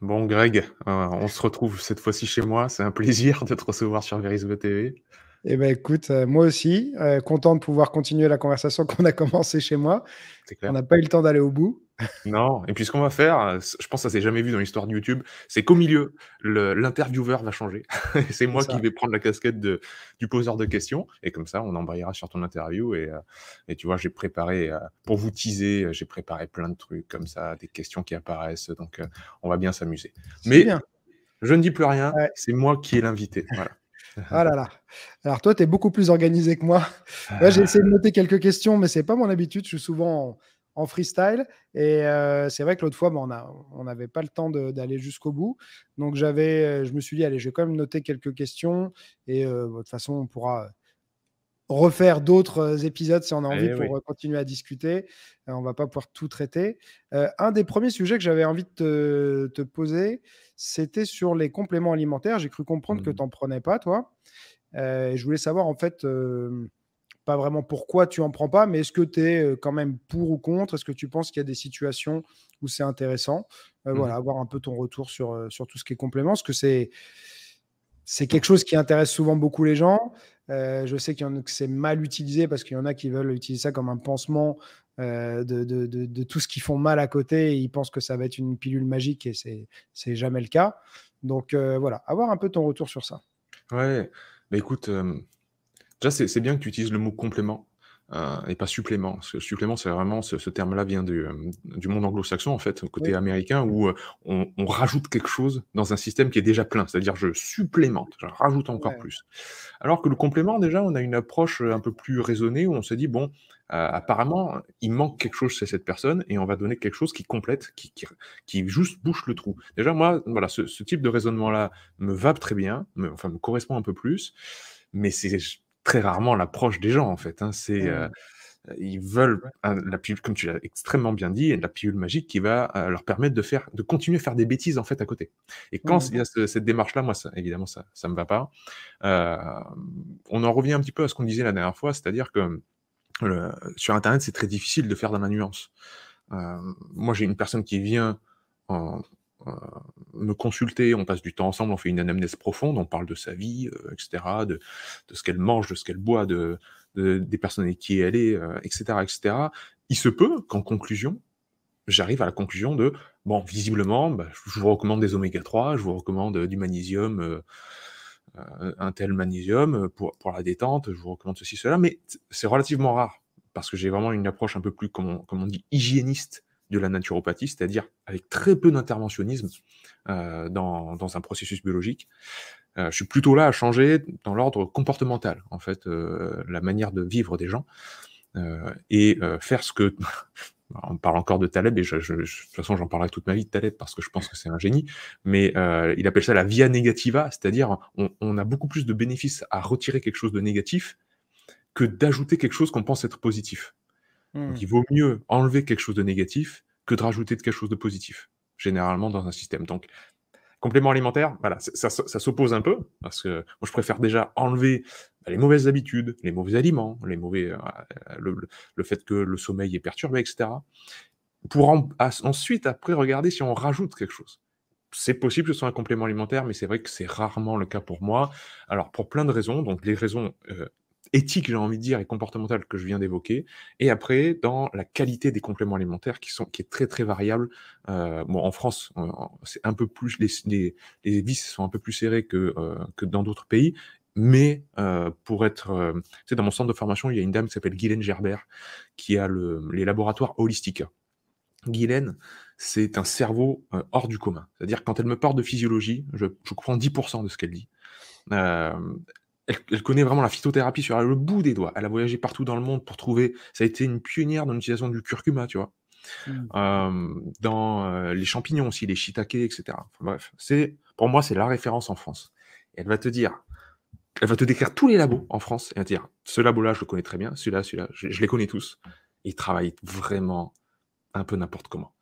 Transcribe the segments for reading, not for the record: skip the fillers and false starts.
Bon, Greg, on se retrouve cette fois-ci chez moi. C'est un plaisir de te recevoir sur Verisgo TV. Eh ben écoute, moi aussi, content de pouvoir continuer la conversation qu'on a commencée chez moi. C'est On clair. n'a pas eu le temps d'aller au bout. Non, et puis ce qu'on va faire, je pense que ça s'est jamais vu dans l'histoire de YouTube, c'est qu'au milieu, l'intervieweur va changer. C'est C'est moi qui ça. vais prendre la casquette du poseur de questions, et comme ça, on embrayera sur ton interview. Et tu vois, j'ai préparé, pour vous teaser, j'ai préparé plein de trucs comme ça, des questions qui apparaissent, donc on va bien s'amuser. C'est Mais bien. je ne dis plus rien, Ouais. c'est moi qui ai l'invité. Voilà. Ah là là. Alors toi, tu es beaucoup plus organisé que moi. Ouais, j'ai essayé de noter quelques questions, mais c'est pas mon habitude. Je suis souvent en freestyle. Et c'est vrai que l'autre fois, on n'avait pas le temps d'aller jusqu'au bout. Donc je me suis dit, allez, je vais quand même noter quelques questions. Et de toute façon, on pourra refaire d'autres épisodes si on a envie Eh oui. pour continuer à discuter. On va pas pouvoir tout traiter. Un des premiers sujets que j'avais envie de te poser, c'était sur les compléments alimentaires. J'ai cru comprendre que Mmh. tu n'en prenais pas, toi. Et je voulais savoir, en fait, pas vraiment pourquoi tu en prends pas, mais est-ce que tu es quand même pour ou contre? Est-ce que tu penses qu'il y a des situations où c'est intéressant? Mmh. Voilà, avoir un peu ton retour sur tout ce qui est complément, parce que c'est quelque chose qui intéresse souvent beaucoup les gens. Je sais qu'il y en a que c'est mal utilisé parce qu'il y en a qui veulent utiliser ça comme un pansement de tout ce qui font mal à côté et ils pensent que ça va être une pilule magique et c'est jamais le cas. Donc voilà, avoir un peu ton retour sur ça. Ouais, bah, écoute, déjà, c'est bien que tu utilises le mot complément, et pas supplément. Parce que supplément, c'est vraiment ce terme-là vient du monde anglo-saxon, en fait, côté Oui, américain, où, on rajoute quelque chose dans un système qui est déjà plein. C'est-à-dire, je supplémente, je rajoute encore ouais. plus. Alors que le complément, déjà, on a une approche, un peu plus raisonnée, où on se dit: «Bon, apparemment, il manque quelque chose chez cette personne et on va donner quelque chose qui complète, qui juste bouche le trou». Déjà, moi, voilà, ce type de raisonnement-là me va très bien, me correspond un peu plus, mais c'est très rarement l'approche des gens, en fait, hein. Hmm. Ils veulent la pilule, comme tu l'as extrêmement bien dit, la pilule magique qui va, leur permettre de continuer à faire des bêtises, en fait, à côté. Et quand Hmm. il y a cette démarche-là, moi, ça évidemment, ça me va pas. On en revient un petit peu à ce qu'on disait la dernière fois, c'est-à-dire que, sur internet, c'est très difficile de faire dans la nuance. Moi, j'ai une personne qui vient en heu, me consulter, on passe du temps ensemble, on fait une anamnèse profonde, on parle de sa vie, et cetera, de ce qu'elle mange, de ce qu'elle boit, des personnes avec qui elle est, et cetera, et cetera. Il se peut qu'en conclusion, j'arrive à la conclusion de: «Bon, visiblement, bah, je vous recommande des oméga 3, je vous recommande, du magnésium, un tel magnésium, pour la détente, je vous recommande ceci, cela», mais c'est relativement rare parce que j'ai vraiment une approche un peu plus, comme on dit, hygiéniste de la naturopathie, c'est-à-dire avec très peu d'interventionnisme, dans un processus biologique. Je suis plutôt là à changer dans l'ordre comportemental, en fait, la manière de vivre des gens, faire ce que on parle encore de Taleb et de toute façon, j'en parlerai toute ma vie de Taleb parce que je pense que c'est un génie, mais il appelle ça la via negativa, c'est-à-dire on a beaucoup plus de bénéfices à retirer quelque chose de négatif que d'ajouter quelque chose qu'on pense être positif. Hmm. Donc il vaut mieux enlever quelque chose de négatif que de rajouter quelque chose de positif, généralement dans un système. Donc complément alimentaire, voilà, ça s'oppose un peu parce que moi je préfère déjà enlever, bah, les mauvaises habitudes, les mauvais aliments, le fait que le sommeil est perturbé, et cetera, pour ensuite, après, regarder si on rajoute quelque chose. C'est possible que ce soit un complément alimentaire, mais c'est vrai que c'est rarement le cas pour moi. Alors, pour plein de raisons, donc les raisons, éthiques, j'ai envie de dire, et comportementales que je viens d'évoquer, et après dans la qualité des compléments alimentaires qui est très, très variable. Bon, en France, c'est un peu plus les vis sont un peu plus serrées que dans d'autres pays, mais pour être, tu sais, dans mon centre de formation, il y a une dame qui s'appelle Guylaine Gerbert, qui a les laboratoires Holistica. Guylaine, c'est un cerveau, hors du commun. C'est-à-dire quand elle me parle de physiologie, je comprends 10 de ce qu'elle dit. Hem, elle connaît vraiment la phytothérapie sur le bout des doigts. Elle a voyagé partout dans le monde pour trouver, ça a été une pionnière dans l'utilisation du curcuma, tu vois? Hmm. Dans, les champignons aussi, les shiitakes, et cetera. Enfin bref, pour moi, c'est la référence en France. Et elle va te décrire tous les labos en France et elle va te dire: «Ce labo-là, je le connais très bien, celui-là, je les connais tous». Ils travaillent vraiment un peu n'importe comment.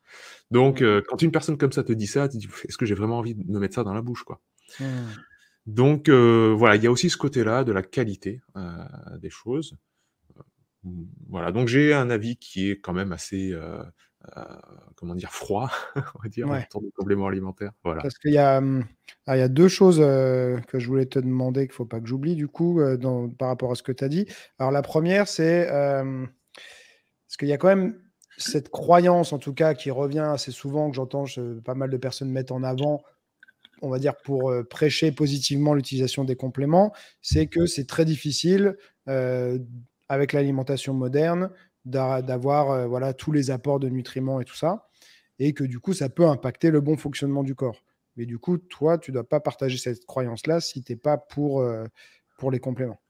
Donc, Hmm. quand une personne comme ça te dit ça, tu te dis: «Est-ce que j'ai vraiment envie de me mettre ça dans la bouche, quoi?» Hmm. Donc, voilà, il y a aussi ce côté-là de la qualité, des choses. Voilà, donc j'ai un avis qui est quand même assez, comment dire, froid, on va dire, Ouais. autour des compléments alimentaires. Voilà. Parce qu'il y a, il y a 2 choses, que je voulais te demander qu'il ne faut pas que j'oublie du coup, par rapport à ce que tu as dit. Alors la première, c'est, parce qu'il y a quand même cette croyance, en tout cas, qui revient assez souvent, que j'entends pas mal de personnes mettre en avant, on va dire pour, prêcher positivement l'utilisation des compléments, c'est que c'est très difficile, avec l'alimentation moderne, d'avoir, voilà, tous les apports de nutriments et tout ça, et que du coup, ça peut impacter le bon fonctionnement du corps. Mais du coup, toi, tu dois pas partager cette croyance-là si tu es pas pour les compléments.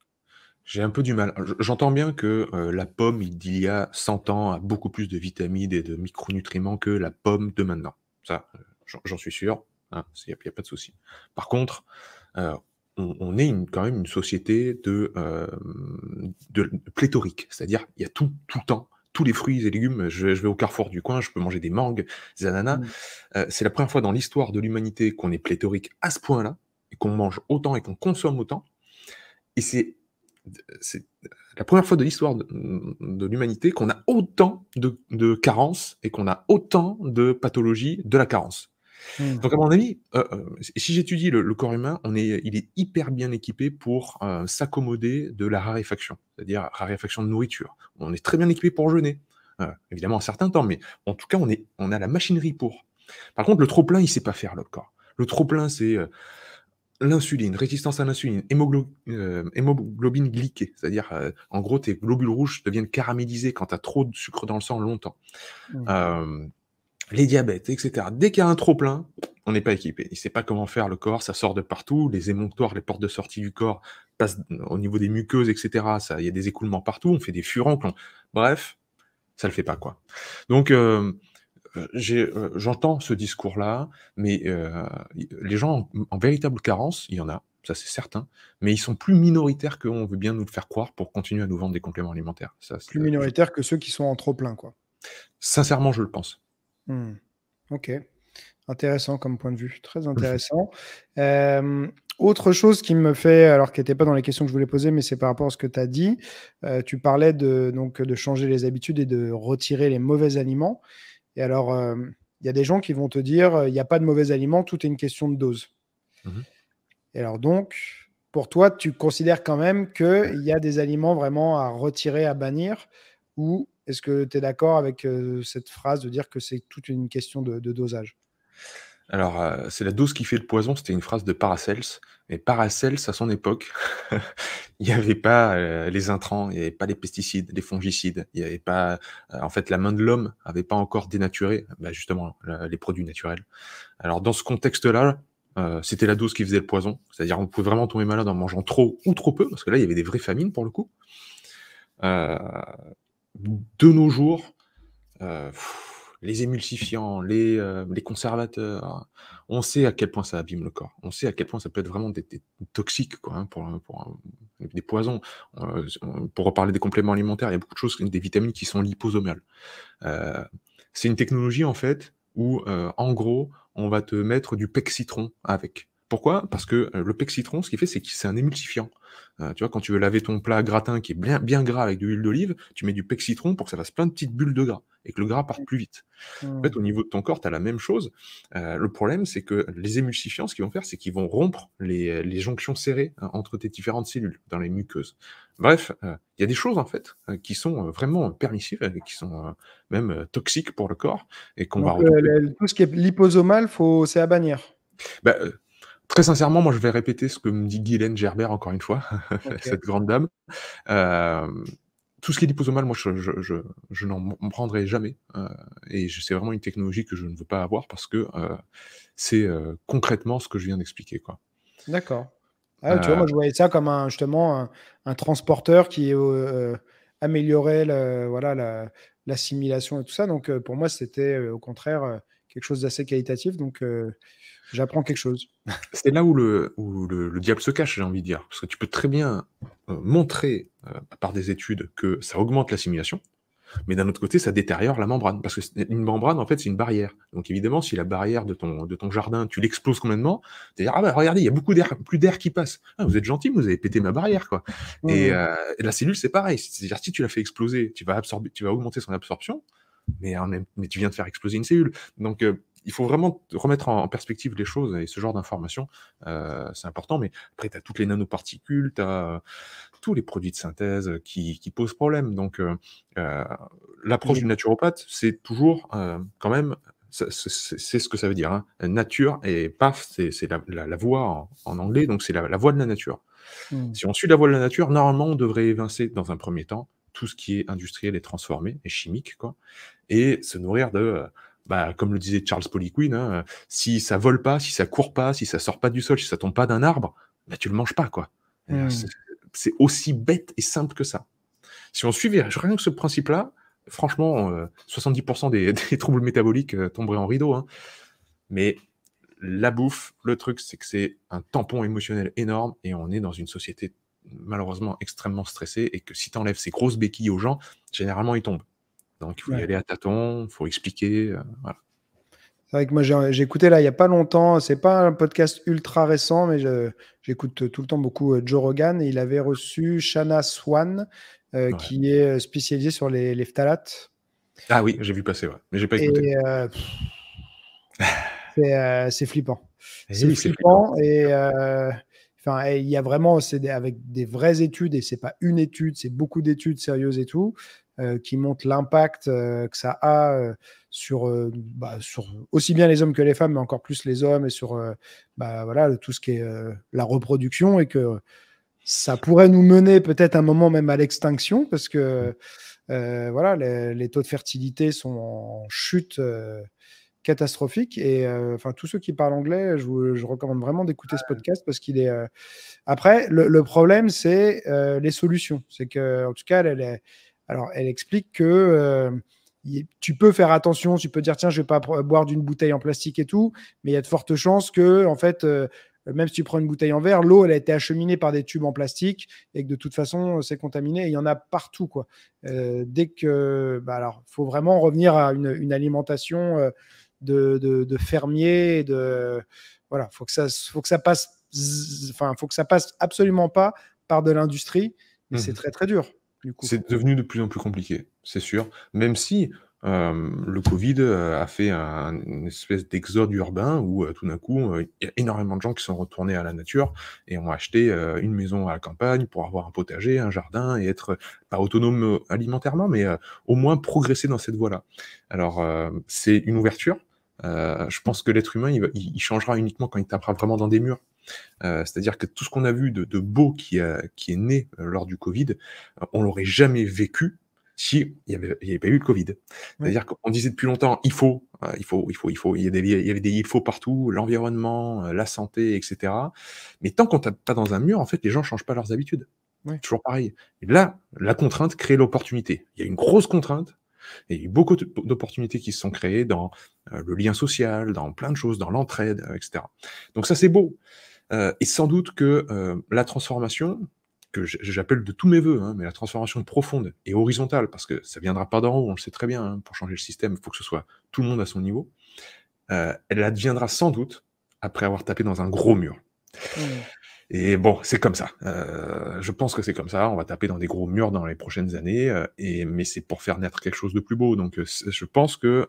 J'ai un peu du mal. J'entends bien que, la pomme d'il y a 100 ans a beaucoup plus de vitamines et de micronutriments que la pomme de maintenant. Ça, j'en suis sûr, hein, il y a pas de souci. Par contre, heu, on est quand même une société de pléthorique, c'est-à-dire il y a tout le temps, tous les fruits et légumes. Je vais au Carrefour du coin, je peux manger des mangues, des ananas. Mmh. C'est la première fois dans l'histoire de l'humanité qu'on est pléthorique à ce point-là et qu'on mange autant et qu'on consomme autant et c'est la première fois de l'histoire de l'humanité qu'on a autant de carences et qu'on a autant de pathologies de la carence. Mmh. Donc à mon avis, si j'étudie le corps humain, il est hyper bien équipé pour, s'accommoder de la raréfaction, c'est-à-dire raréfaction de nourriture. On est très bien équipé pour jeûner, évidemment un certain temps, mais en tout cas on a la machinerie pour. Par contre le trop plein, il sait pas faire le corps. Le trop plein, c'est, l'insuline, résistance à l'insuline, hémoglobine glyquée, c'est-à-dire, en gros, tes globules rouges deviennent caramélisés quand tu as trop de sucre dans le sang longtemps. Mmh. Hem, les diabètes et cetera. Dès qu'il y a un trop plein, on n'est pas équipé. Il sait pas comment faire le corps, ça sort de partout, les émonctoires, les portes de sortie du corps passent au niveau des muqueuses et cetera, ça il y a des écoulements partout, on fait des furoncles, bref, ça le fait pas, quoi. Donc j'entends ce discours-là, mais les gens en véritable carence, il y en a, ça c'est certain, mais ils sont plus minoritaires qu'on veut bien nous le faire croire pour continuer à nous vendre des compléments alimentaires. Ça, Plus je minoritaire que ceux qui sont en trop plein, quoi. sincèrement, je le pense. Mmh. OK. Intéressant comme point de vue, très intéressant. Hem, Autre chose qui me fait, alors qui était pas dans les questions que je voulais poser, mais c'est par rapport à ce que tu as dit. Tu parlais de changer les habitudes et de retirer les mauvais aliments, et alors, il y a des gens qui vont te dire, «Il y a pas de mauvais aliments, tout est une question de dose». Mmh. Et alors donc, pour toi, tu considères quand même qu'il y a des aliments vraiment à retirer, à bannir? Ou est-ce que tu es d'accord avec, cette phrase de dire que c'est toute une question de dosage? Alors, c'est la dose qui fait le poison, c'était une phrase de Paracels et Paracels, à son époque, il y avait pas, les intrants, il y avait pas les pesticides, les fongicides, il y avait pas, en fait, la main de l'homme avait pas encore dénaturé, bah, justement, les produits naturels. Alors dans ce contexte-là, c'était la dose qui faisait le poison, c'est-à-dire on pouvait vraiment tomber malade en mangeant trop ou trop peu, parce que là, il y avait des vraies famines pour le coup. Heu, de nos jours, Heu, les émulsifiants, les conservateurs, on sait à quel point ça abîme le corps. On sait à quel point ça peut être vraiment des toxiques quoi, hein, des poisons. Pour reparler des compléments alimentaires, il y a beaucoup de choses, des vitamines qui sont liposomales. Heu, c'est une technologie en fait où, en gros, on va te mettre du pec citron avec. Pourquoi? Parce que, le pec citron, ce qu'il fait, c'est que c'est un émulsifiant. Tu vois, quand tu veux laver ton plat gratin qui est bien gras avec de l'huile d'olive, tu mets du pec citron pour que ça fasse plein de petites bulles de gras et que le gras parte plus vite. En Mmh. fait, au niveau de ton corps, tu as la même chose. Le problème, c'est que les émulsifiants, ce qu'ils vont faire, c'est qu'ils vont rompre les jonctions serrées, hein, entre tes différentes cellules, dans les muqueuses. Bref, il y a des choses, en fait, qui sont, vraiment permissives et qui sont, même, toxiques pour le corps et qu'on va Donc, retrouver. tout ce qui est liposomal, c'est à bannir? Bah, très sincèrement, moi, je vais répéter ce que me dit Guylaine Gerbert, encore une fois, OK. cette grande dame. Hem, tout ce qui est liposomal, moi, je n'en prendrai jamais, et c'est vraiment une technologie que je ne veux pas avoir parce que, c'est, concrètement ce que je viens d'expliquer, quoi. D'accord. Ah ouais, tu vois, Heu, moi, je voyais ça comme justement un transporteur qui, améliorait voilà, l'assimilation et tout ça. Donc, pour moi, c'était, au contraire, quelque chose d'assez qualitatif. Donc, j'apprends quelque chose. c'est là où le diable se cache, j'ai envie de dire. Parce que tu peux très bien, montrer, par des études que ça augmente l'assimilation. Mais d'un autre côté, ça détériore la membrane, parce que une membrane, en fait, c'est une barrière. Donc évidemment, si la barrière de ton jardin, tu l'exploses complètement, tu vas dire: «Ah bah, regardez, il y a beaucoup d'air plus d'air qui passe. Ah, vous êtes gentil, vous avez pété ma barrière, quoi». Mmh Et mh. la cellule, c'est pareil. C'est-à-dire si tu la fais exploser, tu vas augmenter son absorption, mais tu viens de faire exploser une cellule. Donc, il faut vraiment remettre en perspective les choses et ce genre d'informations, c'est important. Mais après, tu as toutes les nanoparticules, tu as tous les produits de synthèse qui posent problème. Donc, l'approche Et du naturopathe, c'est toujours quand même, c'est ce que ça veut dire, hein, nature et paf, c'est la voie en anglais, donc c'est la voie de la nature. mmh. Si on suit la voie de la nature, normalement, on devrait évincer dans un premier temps tout ce qui est industriel et transformé et chimique, quoi, et se nourrir de, bah, comme le disait Charles Poliquin, hein, si ça vole pas, si ça court pas, si ça sort pas du sol, si ça tombe pas d'un arbre, bah, tu le manges pas, quoi. Mmh. C'est aussi bête et simple que ça. Si on suivait rien que ce principe-là, franchement, 70 des des troubles métaboliques, tomberaient en rideau, hein. Mais la bouffe, le truc, c'est que c'est un tampon émotionnel énorme et on est dans une société malheureusement extrêmement stressée et que si tu enlèves ces grosses béquilles aux gens, généralement ils tombent. Donc il faut y Ouais. aller à tâtons, il faut expliquer, voilà. C'est vrai que moi, j'ai écouté là, il y a pas longtemps, c'est pas un podcast ultra récent, mais j'écoute tout le temps beaucoup Joe Rogan et il avait reçu Shanna Swan, Ouais. qui est spécialisée sur les phtalates. Ah oui, j'ai vu passer, ouais, mais j'ai pas écouté. Et c'est flippant. Eh C'est oui, c'est flippant, flippant c'est sûr. et enfin, et il y a vraiment avec des vraies études et c'est pas une étude, c'est beaucoup d'études sérieuses et tout, qui montrent l'impact, que ça a, sur aussi bien les hommes que les femmes, mais encore plus les hommes et sur, voilà, tout ce qui est, la reproduction et que ça pourrait nous mener peut-être un moment même à l'extinction parce Mmh. que, voilà, les taux de fertilité sont en chute, catastrophique et enfin tous ceux qui parlent anglais, je recommande vraiment d'écouter ce podcast parce qu'il est, après le problème c'est, les solutions. C'est qu'en tout cas elle explique que, tu peux faire attention, tu peux dire: «Tiens, je vais pas boire d'une bouteille en plastique et tout», mais il y a de fortes chances que en fait, même si tu prends une bouteille en verre, l'eau elle a été acheminée par des tubes en plastique et que de toute façon, c'est contaminé et il y en a partout quoi. Dès que alors, faut vraiment revenir à une alimentation, de fermiers, voilà, faut que ça passe, enfin, faut que ça passe absolument pas par de l'industrie, mais c'est Mmh. très très dur du coup. C'est devenu de plus en plus compliqué, c'est sûr. Même si, le Covid, a fait une espèce d'exode urbain où, tout d'un coup, il y a énormément de gens qui sont retournés à la nature et ont acheté, une maison à la campagne pour avoir un potager, un jardin et être, pas autonome, alimentairement, mais, au moins progresser dans cette voie-là. Alors, c'est une ouverture. Je pense que l'être humain, il changera uniquement quand il tapera vraiment dans des murs. C'est-à-dire que tout ce qu'on a vu de beau qui est né, lors du Covid, on l'aurait jamais vécu si il y avait pas eu le Covid. Oui, C'est-à-dire qu'on disait depuis longtemps: il y a il y avait des il faut partout, l'environnement, la santé et cetera. Mais tant qu'on tape pas dans un mur, en fait, les gens changent pas leurs habitudes. oui. Toujours pareil. Et là, la contrainte crée l'opportunité. Il y a une grosse contrainte et il y a eu beaucoup d'opportunités qui se sont créées dans, le lien social, dans plein de choses, dans l'entraide, et cetera. Donc ça, c'est beau. Et sans doute que, la transformation, que j'appelle de tous mes vœux, hein, mais la transformation profonde et horizontale, parce que ça viendra pas d'en haut, on le sait très bien, hein, pour changer le système, il faut que ce soit tout le monde à son niveau. Elle adviendra sans doute après avoir tapé dans un gros mur. Mmh. Et bon, c'est comme ça. Je pense que c'est comme ça, on va taper dans des gros murs dans les prochaines années, mais c'est pour faire naître quelque chose de plus beau. Donc, je pense que,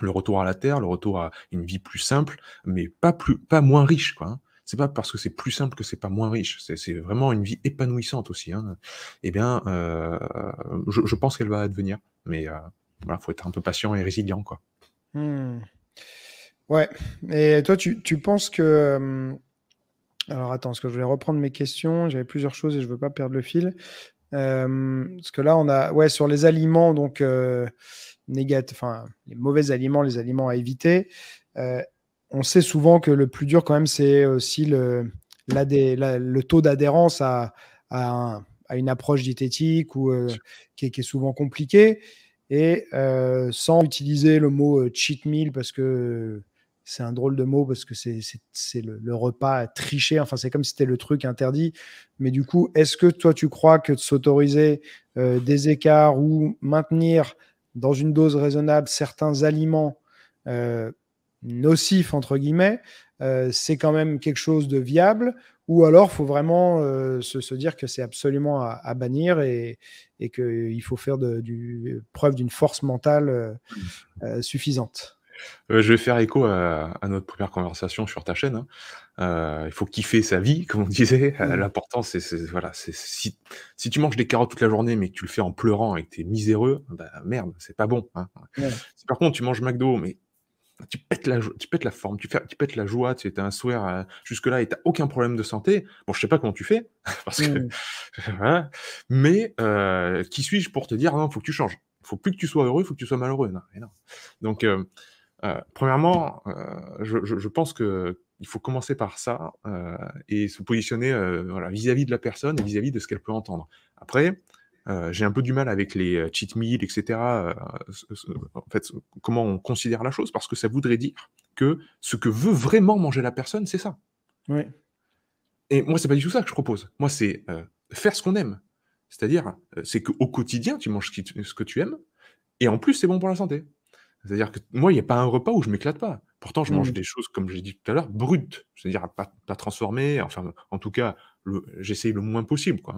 le retour à la terre, le retour à une vie plus simple, mais pas moins riche, quoi, hein. C'est pas parce que c'est plus simple que c'est pas moins riche. C'est vraiment une vie épanouissante aussi, hein. Eh bien, je pense qu'elle va advenir, mais, voilà, faut être un peu patient et résilient, quoi. Mmh. Ouais, et toi tu penses que, alors attends, parce que je voulais reprendre mes questions, j'avais plusieurs choses et je veux pas perdre le fil. Parce que là on a ouais sur les aliments donc, enfin les mauvais aliments, les aliments à éviter, heu, on sait souvent que le plus dur quand même c'est aussi le taux d'adhérence à une approche diététique ou, qui est souvent compliqué et sans utiliser le mot, cheat meal parce que c'est un drôle de mot parce que c'est le repas triché, enfin c'est comme si c'était le truc interdit. Mais du coup, est-ce que toi tu crois que de s'autoriser, des écarts ou maintenir dans une dose raisonnable certains aliments, heu, «nocifs» entre guillemets, c'est quand même quelque chose de viable? ou alors il faut vraiment se dire que c'est absolument à bannir et qu'il faut faire preuve d'une force mentale suffisante. Je vais faire écho à notre première conversation sur ta chaîne, hein. Il faut kiffer sa vie, comme on disait. Mmh. L'important, voilà, c'est si tu manges des carottes toute la journée, mais que tu le fais en pleurant et que tu es miséreux, bah, merde, c'est pas bon, hein. Ouais. Si par contre tu manges McDo, mais tu pètes la forme, tu pètes la joie, tu es un sourire, jusque-là et tu aucun problème de santé. Bon, je sais pas comment tu fais parce que Mmh. voilà, mais qui suis-je pour te dire: «Non, faut que tu changes. Faut plus que tu sois heureux, faut que tu sois malheureux». Non, mais non. Donc premièrement, je pense qu'il faut commencer par ça, et se positionner, voilà, vis-à-vis de la personne et vis-à-vis de ce qu'elle peut entendre. Après, j'ai un peu du mal avec les, cheat meals et cetera, en fait, comment on considère la chose, parce que ça voudrait dire que ce que veut vraiment manger la personne, c'est ça. Ouais. Et moi, c'est pas du tout ça que je propose. Moi, c'est, faire ce qu'on aime. C'est-à-dire, c'est qu'au quotidien, tu manges ce que tu aimes et en plus, c'est bon pour la santé. C'est-à-dire que moi, il y a pas un repas où je m'éclate pas. Pourtant, je mange Mmh. des choses, comme j'ai dit tout à l'heure, brutes, c'est-à-dire pas transformées, enfin, en tout cas, j'essaye le moins possible, quoi,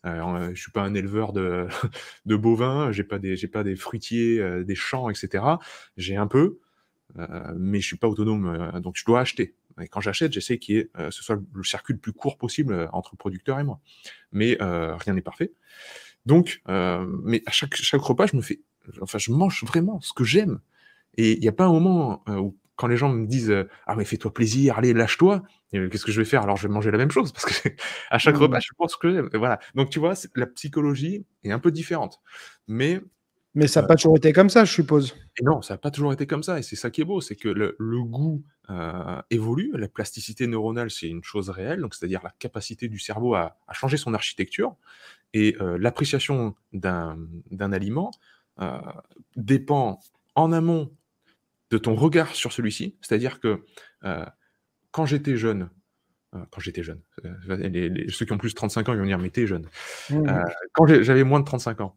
hein. Je suis pas un éleveur de de bovins, j'ai pas des fruitiers, des champs et cetera. J'ai un peu, mais je suis pas autonome, donc je dois acheter et quand j'achète, j'essaie qu'il y ait, ce soit le circuit le plus court possible, entre producteurs et moi. Mais rien n'est parfait. Donc mais à chaque repas, je mange vraiment ce que j'aime. Et il y a pas un moment, où quand les gens me disent, «Ah mais fais-toi plaisir, allez lâche-toi», qu'est-ce que je vais faire? Alors je vais manger la même chose parce que à chaque repas, Mmh. je pense que j'aime et voilà. Donc tu vois, la psychologie est un peu différente. Mais Mais ça n'a pas toujours été comme ça, je suppose? et non, ça a pas toujours été comme ça et c'est ça qui est beau, c'est que le goût, évolue, la plasticité neuronale, c'est une chose réelle, donc c'est-à-dire la capacité du cerveau à changer son architecture et l'appréciation d'un aliment, heu, dépend en amont de ton regard sur celui-ci. C'est-à-dire que, heu, quand j'étais jeune, ceux qui ont plus de 35 ans, ils vont dire: «Mais tu jeune». Heu, Mmh. quand j'avais moins de 35 ans,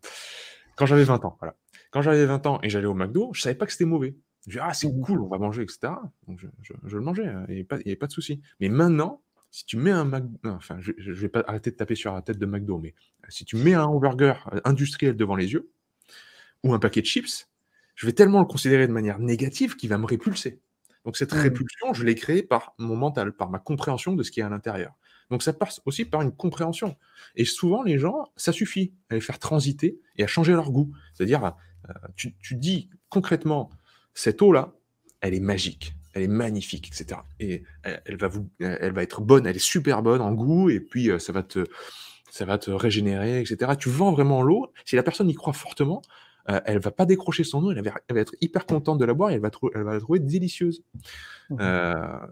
quand j'avais 20 ans, voilà. Quand j'avais 20 ans et j'allais au McDo, je savais pas que c'était mauvais. Je dis: «Ah, c'est Mmh. cool, on va manger» et cetera. Donc je le mangeais, il y avait pas de souci. Mais maintenant, si tu mets un Mc non, enfin, je vais pas arrêter de taper sur la tête de McDo, mais si tu mets un hamburger, industriel devant les yeux ou un paquet de chips, je vais tellement le considérer de manière négative qu'il va me répulser. Donc cette Mmh. répulsion, je l'ai créée par mon mental, par ma compréhension de ce qu'il y a à l'intérieur. Donc ça passe aussi par une compréhension. Et souvent, les gens, ça suffit à les faire transiter et à changer leur goût. C'est-à-dire, tu dis concrètement, cette eau-là, elle est magique, elle est magnifique, etc. Et elle va être bonne, elle est super bonne en goût, et puis ça va te régénérer, etc. Tu vends vraiment l'eau. Si la personne y croit fortement, elle va pas décrocher son eau, elle va être hyper contente de la boire et elle va la trouver délicieuse. Mmh.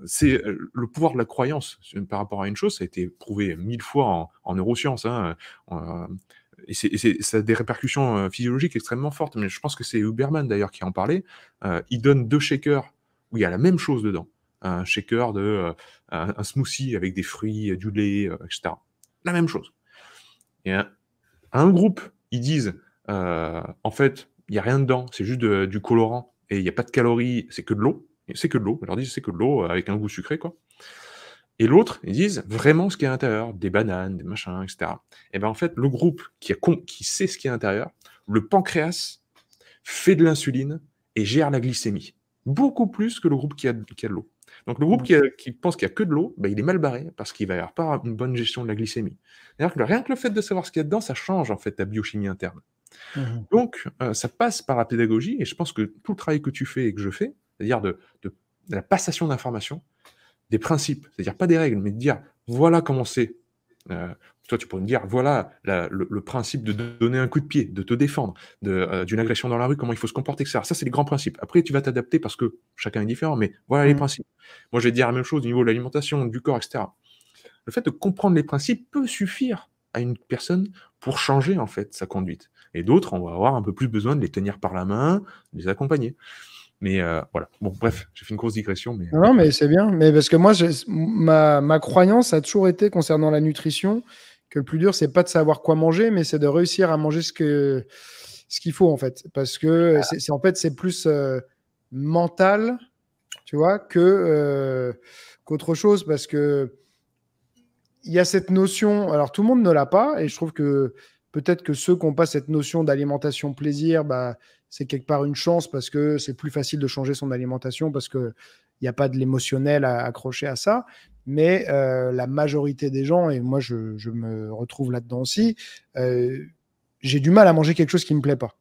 C'est, le pouvoir de la croyance par rapport à une chose, ça a été prouvé 1000 fois en neurosciences, hein, et ça a des répercussions, physiologiques extrêmement fortes. Mais je pense que c'est Huberman d'ailleurs qui en parlait. Il donne 2 shakers où il y a la même chose dedans. Un shaker un smoothie avec des fruits, du lait, et cetera. La même chose. Et un groupe, ils disent, en fait, il y a rien dedans, c'est juste du colorant et il y a pas de calories, c'est que de l'eau. C'est que de l'eau. Ils leur disent: «C'est que de l'eau, avec un goût sucré, quoi». Et l'autre, ils disent vraiment ce qu'il y a à l'intérieur, des bananes, des machins, et cetera. Et ben, en fait, le groupe qui sait ce qu'il y a à l'intérieur, le pancréas fait de l'insuline et gère la glycémie. Beaucoup plus que le groupe qui a de l'eau. Donc le groupe Mmh. qui pense qu'il y a que de l'eau, bah, il est mal barré parce qu'il va y avoir pas une bonne gestion de la glycémie. C'est-à-dire que rien que le fait de savoir ce qu'il y a dedans, ça change en fait ta biochimie interne. Mmh. Donc ça passe par la pédagogie et je pense que tout le travail que tu fais et que je fais, c'est-à-dire de la passation d'informations, des principes, c'est-à-dire pas des règles, mais de dire: «Voilà comment c'est». Heu, Toi, tu pourrais me dire: «Voilà le principe de donner un coup de pied, de te défendre, d'une agression dans la rue, comment il faut se comporter», et cetera. Ça, c'est les grands principes. Après, tu vas t'adapter parce que chacun est différent, mais voilà les Mmh. principes. Moi, je vais te dire la même chose au niveau de l'alimentation, du corps, et cetera. Le fait de comprendre les principes peut suffire à une personne pour changer, en fait, sa conduite, et d'autres, on va avoir un peu plus besoin de les tenir par la main, de les accompagner. Mais voilà. Bon, bref, j'ai fait une grosse digression, mais Non, non, mais c'est bien. Mais parce que moi, ma croyance a toujours été concernant la nutrition que le plus dur, c'est pas de savoir quoi manger, mais c'est de réussir à manger ce qu'il faut en fait. Parce que en fait, c'est plus mental, tu vois, qu'autre chose. Parce que il y a cette notion, alors tout le monde ne l'a pas, et je trouve que peut-être que ceux qui n'ont pas cette notion d'alimentation plaisir, bah, c'est quelque part une chance parce que c'est plus facile de changer son alimentation parce qu'il n'y a pas de l'émotionnel à accrocher à ça. Mais la majorité des gens, et moi je me retrouve là-dedans aussi, j'ai du mal à manger quelque chose qui ne me plaît pas.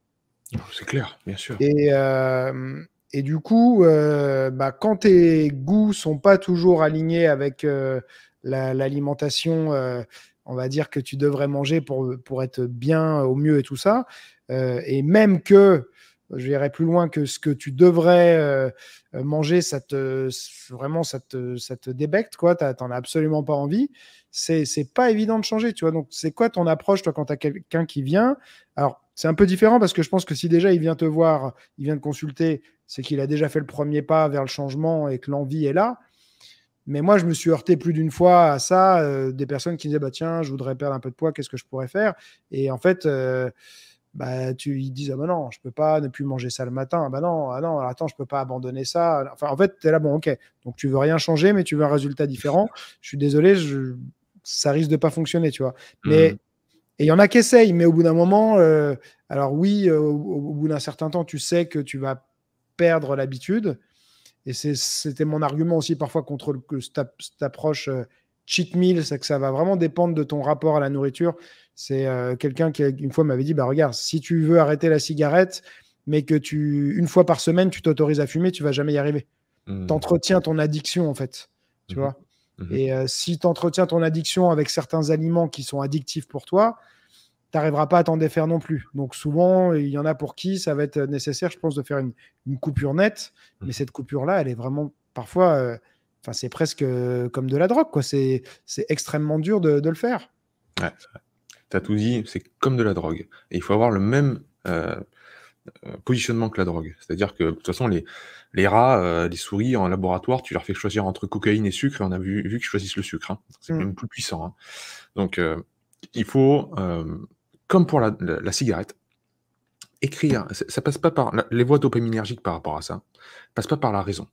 C'est clair, bien sûr. Et du coup, bah, quand tes goûts sont pas toujours alignés avec l'alimentation, on va dire que tu devrais manger pour être bien au mieux et tout ça, et même que je irais plus loin que ce que tu devrais manger, vraiment, ça te débecte, quoi. T'en as absolument pas envie. C'est pas évident de changer, tu vois. Donc, c'est quoi ton approche, toi, quand tu as quelqu'un qui vient? Alors, c'est un peu différent parce que je pense que si déjà il vient te voir, il vient te consulter, c'est qu'il a déjà fait le premier pas vers le changement et que l'envie est là. Mais moi, je me suis heurté plus d'une fois à ça, des personnes qui disaient, bah, tiens, je voudrais perdre un peu de poids, qu'est-ce que je pourrais faire? Et en fait, bah, ils disent, ah bah non, je peux pas ne plus manger ça le matin. Ah bah non, ah non, attends, je peux pas abandonner ça. Enfin, en fait, tu es là, bon, ok, donc tu veux rien changer, mais tu veux un résultat différent. Je suis désolé, ça risque de pas fonctionner, tu vois. Mmh. Et il y en a qui essayent, mais au bout d'un moment, alors oui, au bout d'un certain temps, tu sais que tu vas perdre l'habitude. Et c'était mon argument aussi parfois contre cette approche cheat meal, c'est que ça va vraiment dépendre de ton rapport à la nourriture. C'est quelqu'un qui une fois m'avait dit, bah regarde, si tu veux arrêter la cigarette, mais que une fois par semaine, tu t'autorises à fumer, tu vas jamais y arriver. Mmh. T'entretiens ton addiction en fait, tu Mmh mh. vois. Mmh. Et si tu entretiens ton addiction avec certains aliments qui sont addictifs pour toi, tu n'arriveras pas à t'en défaire non plus. Donc souvent, il y en a pour qui ça va être nécessaire, je pense, de faire une coupure nette. Mais Mmh. cette coupure-là, elle est vraiment parfois, enfin, c'est presque comme de la drogue, quoi. C'est extrêmement dur de le faire. Ouais, c'est vrai. Tu as tout dit, c'est comme de la drogue et il faut avoir le même, positionnement que la drogue. C'est-à-dire que, de toute façon, les rats, les souris en laboratoire, tu leur fais choisir entre cocaïne et sucre et on a vu qu'ils choisissent le sucre, hein. C'est Mm. même plus puissant, hein. Donc il faut, comme pour la cigarette, écrire, ça passe pas par la les voies dopaminergiques par rapport à ça, passent pas par la raison.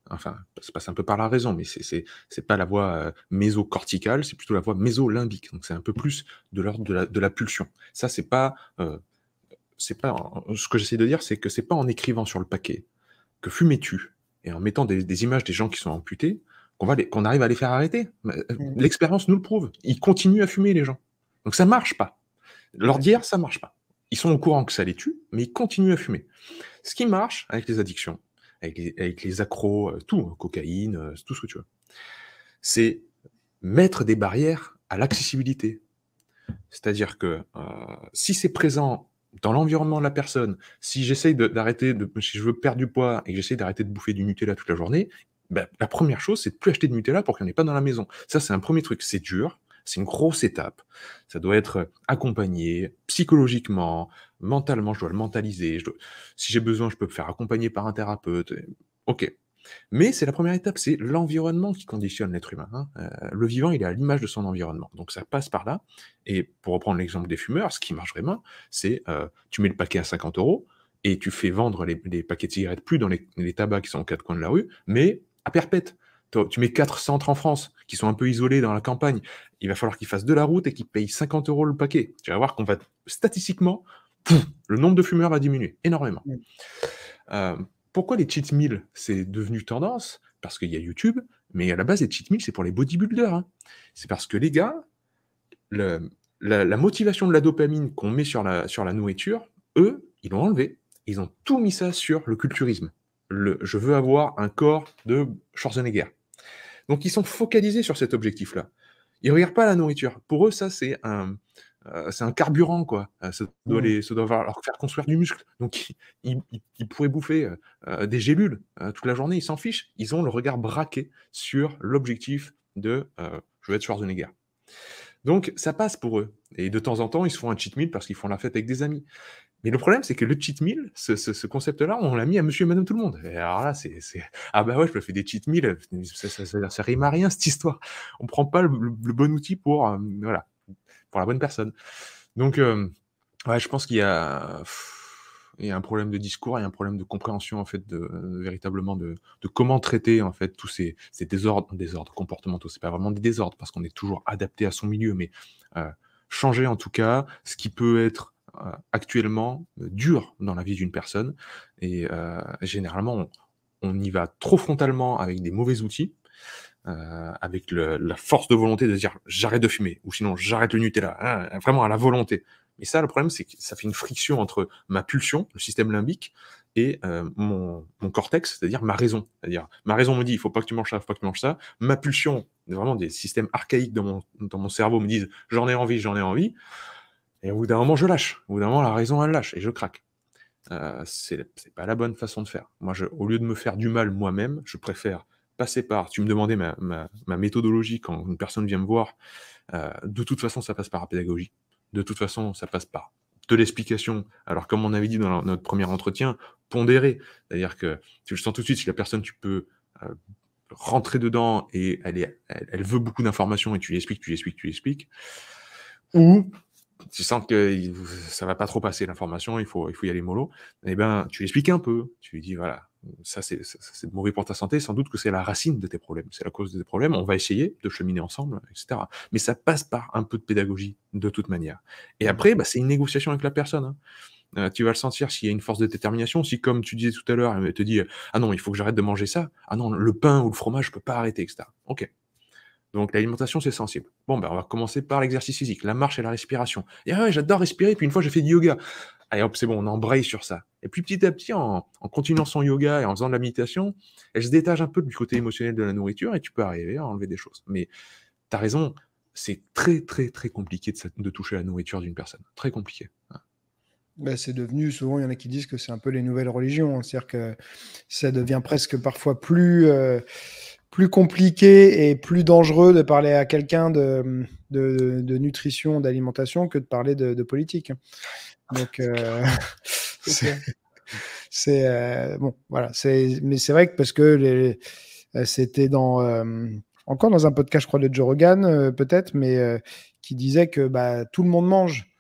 Enfin, ça passe un peu par la raison, mais c'est pas la voie, mésocorticale, c'est plutôt la voie mésolimbique. Donc c'est un peu plus de l'ordre de la pulsion. Ça, c'est pas ce que j'essaie de dire, c'est que c'est pas en écrivant sur le paquet que fumer tue et en mettant des images des gens qui sont amputés qu'on arrive à les faire arrêter. Mm. L'expérience nous le prouve. Ils continuent à fumer les gens. Donc ça marche pas. Leur Ouais. dire, ça marche pas. Ils sont au courant que ça les tue, mais ils continuent à fumer. Ce qui marche avec les addictions, avec les accros, tout, hein, cocaïne, tout ce que tu veux, c'est mettre des barrières à l'accessibilité. C'est-à-dire que, si c'est présent dans l'environnement de la personne, si j'essaye si je veux perdre du poids et que j'essaie d'arrêter de bouffer du Nutella toute la journée, bah, la première chose, c'est de plus acheter de Nutella pour qu'il n'y en ait pas dans la maison. Ça, c'est un premier truc. C'est dur, c'est une grosse étape. Ça doit être accompagné psychologiquement, mentalement, je dois le mentaliser, si j'ai besoin, je peux me faire accompagner par un thérapeute, OK. Mais c'est la première étape, c'est l'environnement qui conditionne l'être humain, hein. Le vivant, il est à l'image de son environnement, donc ça passe par là et pour reprendre l'exemple des fumeurs, ce qui marche vraiment, c'est, tu mets le paquet à 50 € et tu fais vendre les paquets de cigarettes plus dans les tabacs qui sont aux 4 coins de la rue, mais à perpète. Tu mets 4 centres en France qui sont un peu isolés dans la campagne, il va falloir qu'ils fassent de la route et qu'ils payent 50 € le paquet. Tu vas voir qu'on va statistiquement, le nombre de fumeurs va diminuer énormément. Mm. Pourquoi les cheat meals, c'est devenu tendance? Parce qu'il y a YouTube, mais à la base, les cheat meals, c'est pour les bodybuilders, hein. C'est parce que les gars, le la motivation de la dopamine qu'on met sur la nourriture, eux, ils l'ont enlevé. Ils ont tout mis ça sur le culturisme. Je veux avoir un corps de Schwarzenegger. Donc ils sont focalisés sur cet objectif-là. Ils regardent pas la nourriture. Pour eux, ça, c'est un carburant, quoi. Mm. Ça doit leur faire construire du muscle. Donc ils pourraient bouffer, des gélules, toute la journée, ils s'en fichent. Ils ont le regard braqué sur l'objectif de, «Je veux être Schwarzenegger». Donc ça passe pour eux et de temps en temps, ils se font un cheat meal parce qu'ils font la fête avec des amis. Mais le problème, c'est que le cheat meal, ce concept-là, on l'a mis à monsieur et madame tout le monde et alors là, «Ah bah ouais, je me fais des cheat meals», ça rime à rien cette histoire. On prend pas le bon outil pour, voilà, pour la bonne personne. Donc ouais, je pense qu'il y a il y a un problème de discours, il y a un problème de compréhension en fait véritablement de comment traiter en fait tous ces désordres comportementaux. C'est pas vraiment des désordres parce qu'on est toujours adapté à son milieu, mais changer en tout cas ce qui peut être actuellement dur dans la vie d'une personne. Et généralement, on y va trop frontalement avec des mauvais outils, avec la force de volonté de dire j'arrête de fumer ou sinon j'arrête le Nutella, hein, vraiment à la volonté. Mais ça, le problème, c'est que ça fait une friction entre ma pulsion, le système limbique, et mon cortex, c'est-à-dire ma raison. C'est-à-dire, ma raison me dit, il faut pas que tu manges ça, il faut pas que tu manges ça. Ma pulsion, vraiment des systèmes archaïques dans mon cerveau me disent, j'en ai envie, j'en ai envie. Et au bout d'un moment, je lâche. Au bout d'un moment, la raison, elle lâche et je craque. C'est pas la bonne façon de faire. Moi, au lieu de me faire du mal moi-même, je préfère passer par. Tu me demandais ma méthodologie quand une personne vient me voir. De toute façon, ça passe par la pédagogie. De toute façon, ça passe par de l'explication. Alors, comme on avait dit dans notre premier entretien, pondérer. C'est-à-dire que tu le sens tout de suite, si la personne, tu peux rentrer dedans et elle veut beaucoup d'informations et tu lui expliques. Ou tu sens que ça va pas trop passer l'information, il faut y aller mollo. Eh ben, tu lui expliques un peu. Tu lui dis, voilà, ça c'est mauvais pour ta santé. Sans doute que c'est la racine de tes problèmes, c'est la cause de tes problèmes. On va essayer de cheminer ensemble, etc. Mais ça passe par un peu de pédagogie, de toute manière. Et après, bah, c'est une négociation avec la personne. Hein. Tu vas le sentir s'il y a une force de détermination. Si, comme tu disais tout à l'heure, elle te dit, ah non, il faut que j'arrête de manger ça. Ah non, le pain ou le fromage, je peux pas arrêter, etc. Ok. Donc l'alimentation, c'est sensible. Bon, ben, on va commencer par l'exercice physique, la marche et la respiration. Et ouais, j'adore respirer, puis une fois, j'ai fait du yoga. Allez hop, c'est bon, on embraye sur ça. Et puis petit à petit, en continuant son yoga et en faisant de la méditation, elle se détache un peu du côté émotionnel de la nourriture et tu peux arriver à enlever des choses. Mais tu as raison, c'est très, très, très compliqué de toucher la nourriture d'une personne. Très compliqué. Ben, c'est devenu, souvent, il y en a qui disent que c'est un peu les nouvelles religions. C'est-à-dire que ça devient presque parfois plus compliqué et plus dangereux de parler à quelqu'un de nutrition, d'alimentation que de parler de politique. Donc, c'est bon, voilà. Mais c'est vrai que parce que c'était encore dans un podcast, je crois, de Joe Rogan, peut-être, mais qui disait que bah, tout le monde mange.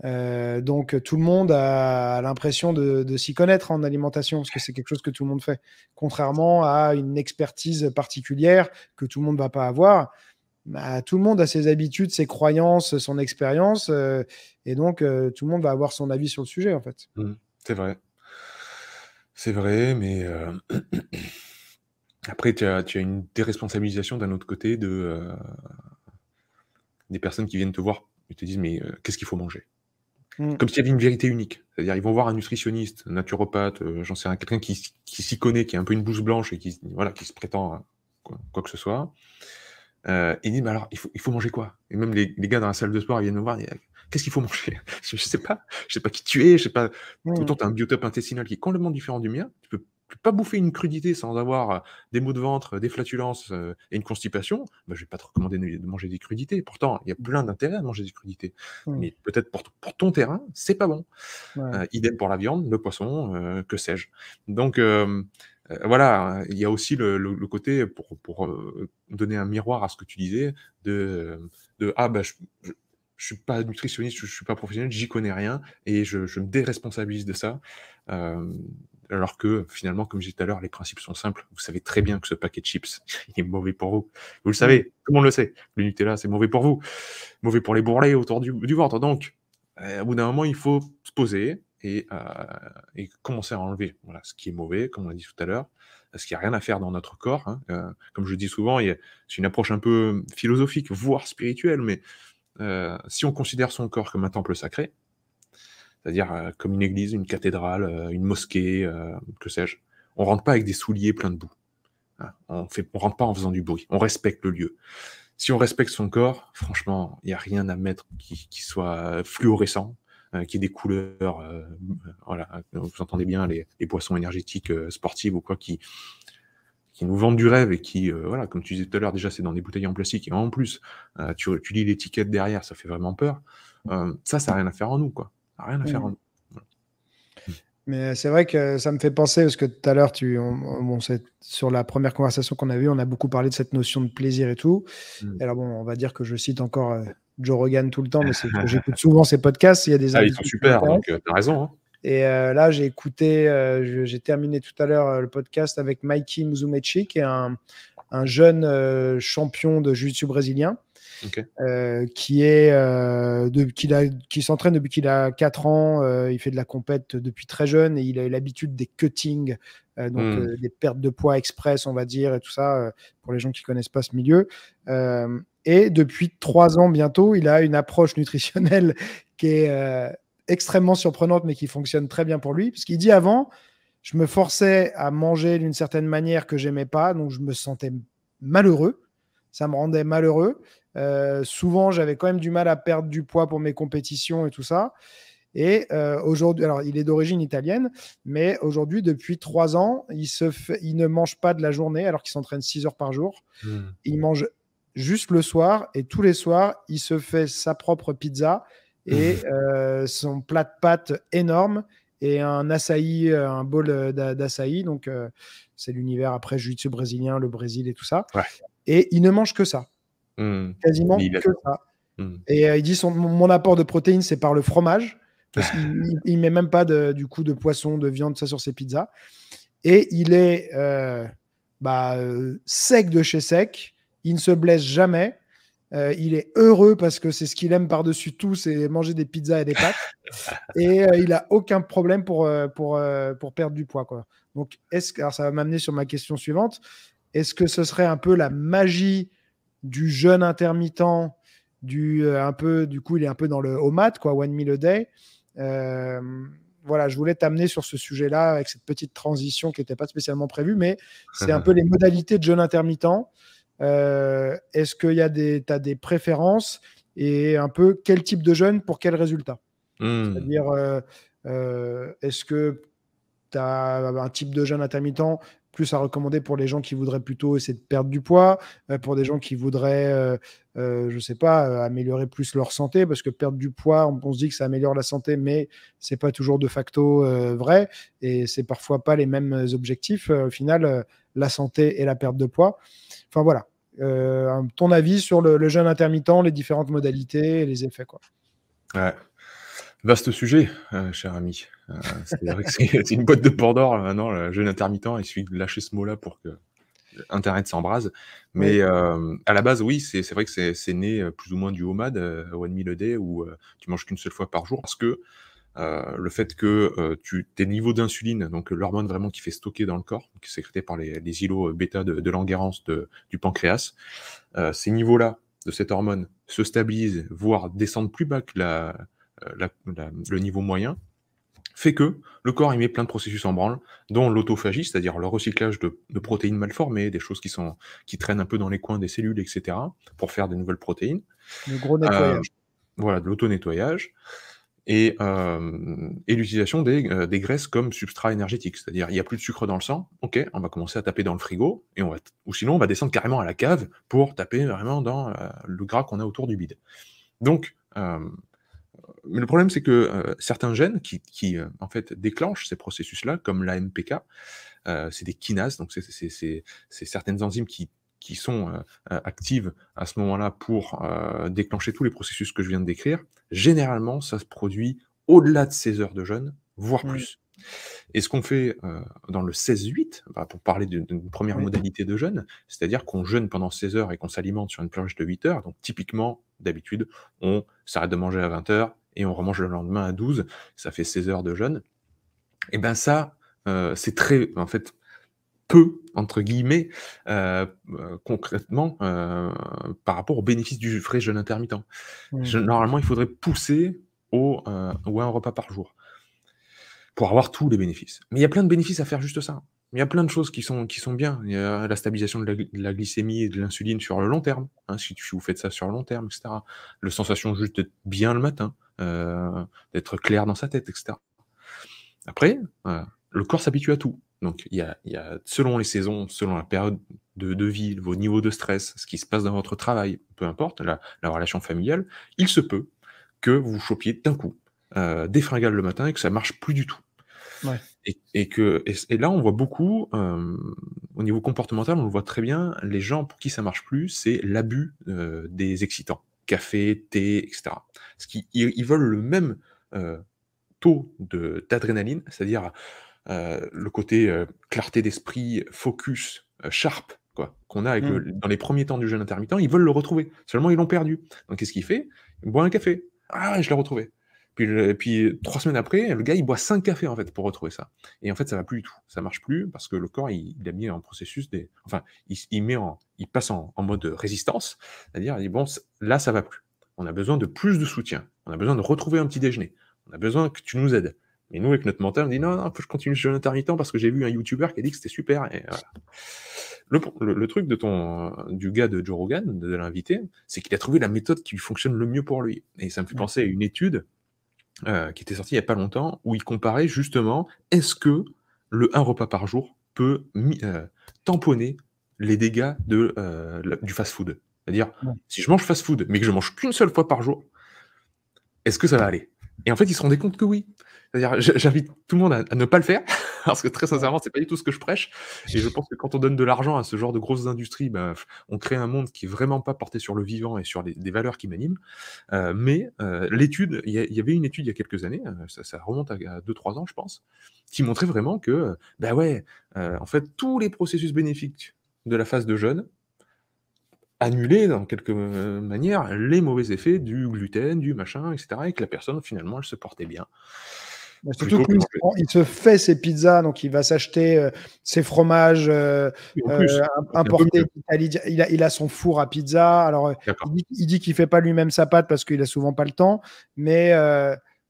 Donc tout le monde a l'impression de s'y connaître en alimentation parce que c'est quelque chose que tout le monde fait, contrairement à une expertise particulière que tout le monde ne va pas avoir. Bah, tout le monde a ses habitudes, ses croyances, son expérience, et donc tout le monde va avoir son avis sur le sujet en fait. C'est vrai. C'est vrai, mais après, tu as une déresponsabilisation d'un autre côté des personnes qui viennent te voir et te disent mais qu'est-ce qu'il faut manger? Comme s'il y avait une vérité unique. C'est-à-dire, ils vont voir un nutritionniste, un naturopathe, j'en sais rien, quelqu'un qui s'y connaît, qui a un peu une blouse blanche et qui se prétend à quoi que ce soit. Il dit, mais alors, il faut manger quoi? Et même les gars dans la salle de sport, ils viennent me voir, qu'est-ce qu'il faut manger? Je sais pas qui tu es, je sais pas. Autant tu as un biotope intestinal qui est complètement différent du mien, tu peux pas bouffer une crudité sans avoir des maux de ventre, des flatulences et une constipation, bah, je vais pas te recommander de manger des crudités. Pourtant, il y a plein d'intérêts à manger des crudités. Mais peut-être pour ton terrain, c'est pas bon. Ouais. Idem pour la viande, le poisson, que sais-je. Donc, voilà, il y a aussi le côté, pour donner un miroir à ce que tu disais, ah bah, je suis pas nutritionniste, je suis pas professionnel, j'y connais rien et je me déresponsabilise de ça. Alors que finalement, comme je disais tout à l'heure, les principes sont simples. Vous savez très bien que ce paquet de chips, il est mauvais pour vous. Vous le savez, tout le monde le sait. Le Nutella, c'est mauvais pour vous, mauvais pour les bourrelets autour du ventre. Donc, au bout d'un moment, il faut se poser et commencer à enlever ce qui est mauvais, comme on l'a dit tout à l'heure, ce qui n'a rien à faire dans notre corps. Hein. Comme je dis souvent, c'est une approche un peu philosophique, voire spirituelle, mais si on considère son corps comme un temple sacré, c'est-à-dire comme une église, une cathédrale, une mosquée, que sais-je, on rentre pas avec des souliers pleins de boue. Hein. On rentre pas en faisant du bruit. On respecte le lieu. Si on respecte son corps, franchement, il n'y a rien à mettre qui soit fluorescent, qui ait des couleurs, voilà, vous entendez bien les boissons énergétiques sportives ou quoi, qui nous vendent du rêve et qui, voilà, comme tu disais tout à l'heure, déjà c'est dans des bouteilles en plastique et en plus, tu lis l'étiquette derrière, ça fait vraiment peur. Ça n'a rien à faire en nous, quoi. Ça n'a rien à faire en nous. Mais c'est vrai que ça me fait penser, parce que tout à l'heure, sur la première conversation qu'on a eue, on a beaucoup parlé de cette notion de plaisir et tout. Et alors bon, on va dire que je cite encore Joe Rogan tout le temps, mais c'est que j'écoute souvent ses podcasts. Il y a des ils sont super, donc tu as raison. Hein. Et là, j'ai terminé tout à l'heure le podcast avec Mikey Musumeci, qui est un jeune champion de jiu-jitsu brésilien, Ok. qui s'entraîne depuis qu'il a 4 ans. Il fait de la compète depuis très jeune et il a eu l'habitude des cuttings, des pertes de poids express, on va dire, et tout ça, pour les gens qui connaissent pas ce milieu. Et depuis 3 ans bientôt, il a une approche nutritionnelle qui est extrêmement surprenante, mais qui fonctionne très bien pour lui. Parce qu'il dit avant, je me forçais à manger d'une certaine manière que j'aimais pas, donc je me sentais malheureux. Ça me rendait malheureux. Souvent, j'avais quand même du mal à perdre du poids pour mes compétitions et tout ça. Et aujourd'hui, alors il est d'origine italienne, mais aujourd'hui, depuis 3 ans, il ne mange pas de la journée alors qu'il s'entraîne 6 heures par jour. Il mange juste le soir et tous les soirs, il se fait sa propre pizza et son plat de pâtes énorme et un açaï, un bol d'açaï. Donc, c'est l'univers après jiu-jitsu brésilien, le Brésil et tout ça. Ouais. Et il ne mange que ça, quasiment Il a- que ça. Hmm. Et il dit mon apport de protéines, c'est par le fromage. Parce qu'il ne met même pas du coup de poisson, de viande, ça sur ses pizzas. Et il est sec de chez sec. Il ne se blesse jamais. Il est heureux parce que c'est ce qu'il aime par-dessus tout, c'est manger des pizzas et des pâtes. Et il n'a aucun problème pour perdre du poids, quoi. Donc, alors ça va m'amener sur ma question suivante. Est-ce que ce serait un peu la magie du jeûne intermittent, du coup, il est un peu dans le OMAD, quoi, one meal a day. Voilà, je voulais t'amener sur ce sujet-là avec cette petite transition qui n'était pas spécialement prévue, mais c'est un peu les modalités de jeûne intermittent. Est-ce que tu as des préférences et un peu quel type de jeûne pour quel résultat? C'est-à-dire, est-ce que tu as un type de jeûne intermittent plus à recommander pour les gens qui voudraient plutôt essayer de perdre du poids, pour des gens qui voudraient, je sais pas, améliorer plus leur santé, parce que perdre du poids, on se dit que ça améliore la santé, mais c'est pas toujours de facto vrai, et c'est parfois pas les mêmes objectifs. Au final, la santé et la perte de poids. Enfin voilà. Ton avis sur le jeûne intermittent, les différentes modalités et les effets, quoi. Ouais. Vaste sujet, cher ami. C'est vrai que c'est une boîte de Pandore maintenant, le jeûne intermittent. Il suffit de lâcher ce mot-là pour que internet s'embrase. Mais Oui. à la base, oui, c'est vrai que c'est né plus ou moins du OMAD, One Meal a Day, où tu manges qu'une seule fois par jour, parce que le fait que tes niveaux d'insuline, donc l'hormone vraiment qui fait stocker dans le corps, qui est sécrétée par les îlots bêta de l'enguerrance du pancréas, ces niveaux-là de cette hormone se stabilisent, voire descendent plus bas que le niveau moyen, fait que le corps il met plein de processus en branle, dont l'autophagie, c'est-à-dire le recyclage de protéines mal formées, des choses qui traînent un peu dans les coins des cellules, etc., pour faire des nouvelles protéines. Le gros Euh, nettoyage. voilà, de l'auto-nettoyage. Et l'utilisation des graisses comme substrat énergétique. C'est-à-dire, il n'y a plus de sucre dans le sang, ok, on va commencer à taper dans le frigo, ou sinon on va descendre carrément à la cave pour taper vraiment dans le gras qu'on a autour du bide. Donc, mais le problème, c'est que certains gènes qui en fait, déclenchent ces processus-là, comme l'AMPK, c'est des kinases, donc c'est certaines enzymes qui sont actives à ce moment-là pour déclencher tous les processus que je viens de décrire. Généralement, ça se produit au-delà de 16 heures de jeûne, voire Mm. plus. Et ce qu'on fait dans le 16-8, pour parler d'une première Oui. modalité de jeûne, c'est-à-dire qu'on jeûne pendant 16 heures et qu'on s'alimente sur une plage de 8 heures. Donc typiquement, d'habitude, on s'arrête de manger à 20 heures et on remange le lendemain à 12, ça fait 16 heures de jeûne. Et ben ça, c'est très, en fait, peu, entre guillemets, concrètement, par rapport aux bénéfices du vrai jeûne intermittent. Mm. Normalement, il faudrait pousser à un repas par jour pour avoir tous les bénéfices. Mais il y a plein de bénéfices à faire juste ça. Il y a plein de choses qui sont bien. Il y a la stabilisation de la glycémie et de l'insuline sur le long terme, hein, si vous faites ça sur le long terme, etc. La sensation juste d'être bien le matin, d'être clair dans sa tête, etc. Après, le corps s'habitue à tout. Donc il y a selon les saisons, selon la période de vie, vos niveaux de stress, ce qui se passe dans votre travail, peu importe, la relation familiale, il se peut que vous chopiez d'un coup des fringales le matin et que ça marche plus du tout. Ouais. Et là, on voit beaucoup, au niveau comportemental, on le voit très bien, les gens pour qui ça marche plus, c'est l'abus des excitants, café, thé, etc. Parce qu'ils veulent le même taux d'adrénaline, c'est-à-dire le côté clarté d'esprit, focus, sharp, quoi, qu'on a avec Mmh. dans les premiers temps du jeûne intermittent, ils veulent le retrouver. Seulement, ils l'ont perdu. Donc qu'est-ce qu'il fait? Il boit un café. «Ah, je l'ai retrouvé». Puis 3 semaines après, le gars, il boit 5 cafés, en fait, pour retrouver ça. Et en fait, ça va plus du tout. Ça marche plus parce que le corps, il a mis en processus enfin, il passe en mode résistance. C'est-à-dire, il dit: «Bon, là, ça va plus. On a besoin de plus de soutien. On a besoin de retrouver un petit déjeuner. On a besoin que tu nous aides». Mais nous, avec notre mental, on dit: «Non, non, faut que je continue ce jeûne intermittent parce que j'ai vu un youtubeur qui a dit que c'était super» et voilà. Le truc du gars de Joe Rogan, de l'invité, c'est qu'il a trouvé la méthode qui fonctionne le mieux pour lui. Et ça me fait Ouais. penser à une étude qui était sortie il y a pas longtemps, où il comparait justement, est-ce que le un repas par jour peut tamponner les dégâts du fast-food? C'est-à-dire, Ouais. si je mange fast-food, mais que je mange qu'une seule fois par jour, est-ce que ça va aller? Et en fait, ils se rendaient compte que oui. C'est-à-dire, j'invite tout le monde à ne pas le faire, parce que très Ouais. sincèrement, c'est pas du tout ce que je prêche. Et je pense que quand on donne de l'argent à ce genre de grosses industries, bah, on crée un monde qui est vraiment pas porté sur le vivant et sur des valeurs qui m'animent. L'étude, il y avait une étude il y a quelques années, ça remonte à 2-3 ans, je pense, qui montrait vraiment que, bah ouais, en fait, tous les processus bénéfiques de la phase de jeûne annuler dans quelque manière les mauvais effets du gluten, du machin, et cetera, et que la personne finalement elle se portait bien. Bah, surtout Plutôt que que lui, dans le il se fait ses pizzas, donc il va s'acheter ses fromages oui, en plus, donc c'est un peu importés mieux. d'Italie. Il a son four à pizza. Alors, D'accord. il dit qu'il fait pas lui-même sa pâte parce qu'il a souvent pas le temps. Mais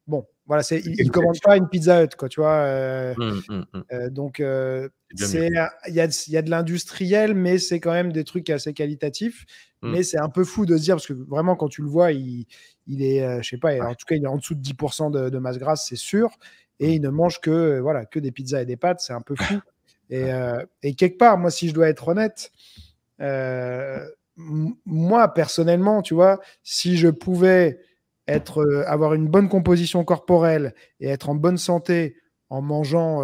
bon, voilà, C'est il commande qualitatif. pas une Pizza Hut, quoi, tu vois. Mmh, mmh, mmh. Donc, C'est bien mieux. il y a de l'industriel, mais c'est quand même des trucs assez qualitatifs. Mmh. Mais c'est un peu fou de se dire, parce que vraiment, quand tu le vois, il est, je sais pas, Ouais. en tout cas, il est en dessous de 10% de masse grasse, c'est sûr. Et Mmh. il ne mange que, voilà, que des pizzas et des pâtes, c'est un peu fou. Ouais. Et quelque part, moi, si je dois être honnête, moi, personnellement, tu vois, si je pouvais avoir une bonne composition corporelle et être en bonne santé en mangeant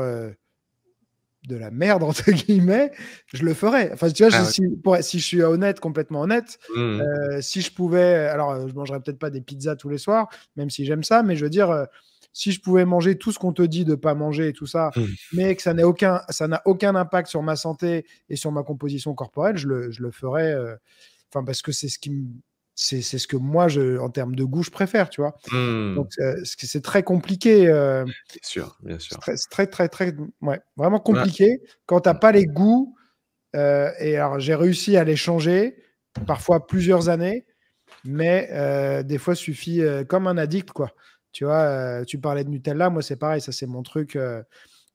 de la merde, entre guillemets, je le ferais. Enfin, tu vois, Ah ouais. si je suis honnête, complètement honnête, Mmh mh. si je pouvais, alors je mangerais peut-être pas des pizzas tous les soirs, même si j'aime ça, mais je veux dire, si je pouvais manger tout ce qu'on te dit de pas manger et tout ça, Mmh. mais que ça n'a aucun impact sur ma santé et sur ma composition corporelle, je le ferais. Enfin, parce que c'est ce que moi, en termes de goût, je préfère, tu vois. Mmh. Donc, c'est très compliqué. Bien sûr, bien sûr. C'est très, très, très, ouais, vraiment Ouais. compliqué quand tu as Mmh. pas les goûts. Et alors, j'ai réussi à les changer, parfois plusieurs années, mais des fois, suffit comme un addict, quoi. Tu vois, tu parlais de Nutella, moi, c'est pareil, ça, c'est mon truc.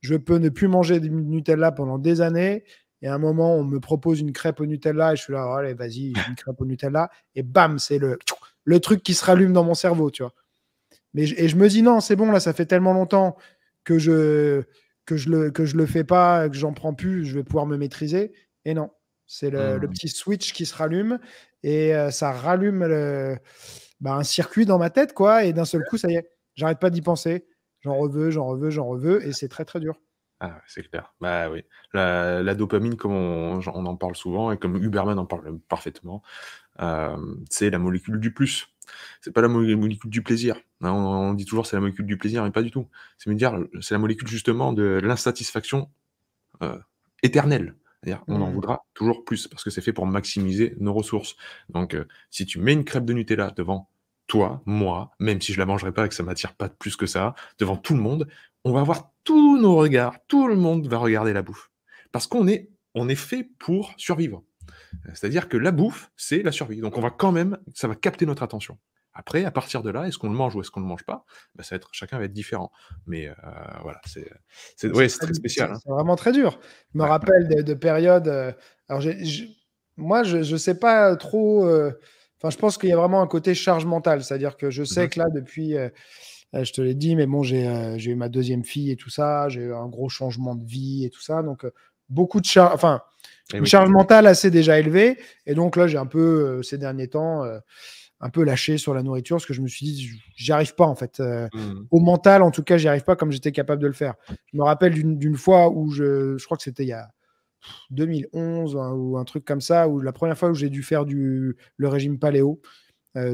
Je peux ne plus manger de Nutella pendant des années. Et à un moment, on me propose une crêpe au Nutella et je suis là, oh, allez, vas-y, une crêpe au Nutella. Et bam, c'est le truc qui se rallume dans mon cerveau, tu vois. Et je me dis, non, c'est bon, là, ça fait tellement longtemps que que je le fais pas, que j'en prends plus, je vais pouvoir me maîtriser. Et non, c'est le Mmh. petit switch qui se rallume et ça rallume un circuit dans ma tête, quoi. Et d'un seul coup, ça y est, j'arrête pas d'y penser. J'en reveux, j'en reveux, j'en reveux. Et c'est très, très dur. Ah ouais, c'est clair. Bah oui. La dopamine, comme on en parle souvent et comme Huberman en parle parfaitement, c'est la molécule du plus. C'est pas la molécule du plaisir. Hein, on dit toujours: «C'est la molécule du plaisir», mais pas du tout. C'est la molécule justement de l'insatisfaction, heu, éternelle. C'est-à-dire, on en Mmh. voudra toujours plus parce que c'est fait pour maximiser nos ressources. Donc, si tu mets une crêpe de Nutella devant toi, moi, même si je la mangerai pas et que ça m'attire pas plus que ça, devant tout le monde, on va avoir tous nos regards, tout le monde va regarder la bouffe. Parce on est fait pour survivre. C'est-à-dire que la bouffe, c'est la survie. Donc on va quand même ça va capter notre attention. Après, à partir de là, est-ce qu'on le mange ou est-ce qu'on ne le mange pas? Bah, chacun va être différent. Mais, voilà, ouais, c'est très spécial, hein. C'est vraiment très dur. Je me Ouais, ouais. rappelle de périodes. Alors, moi, je sais pas trop. Enfin, je pense qu'il y a vraiment un côté charge mentale. C'est-à-dire que je Mmh sais mh. que là, depuis, je te l'ai dit, mais bon, j'ai eu ma deuxième fille et tout ça. J'ai eu un gros changement de vie et tout ça. Donc, beaucoup de charge. Enfin, Et une oui. charge mentale assez déjà élevée. Et donc là, j'ai un peu, ces derniers temps, un peu lâché sur la nourriture parce que je me suis dit, j'y arrive pas en fait. Mmh. Au mental, en tout cas, j'y arrive pas comme j'étais capable de le faire. Je me rappelle d'une fois où je crois que c'était il y a 2011 hein, ou un truc comme ça, où la première fois où j'ai dû faire le régime paléo.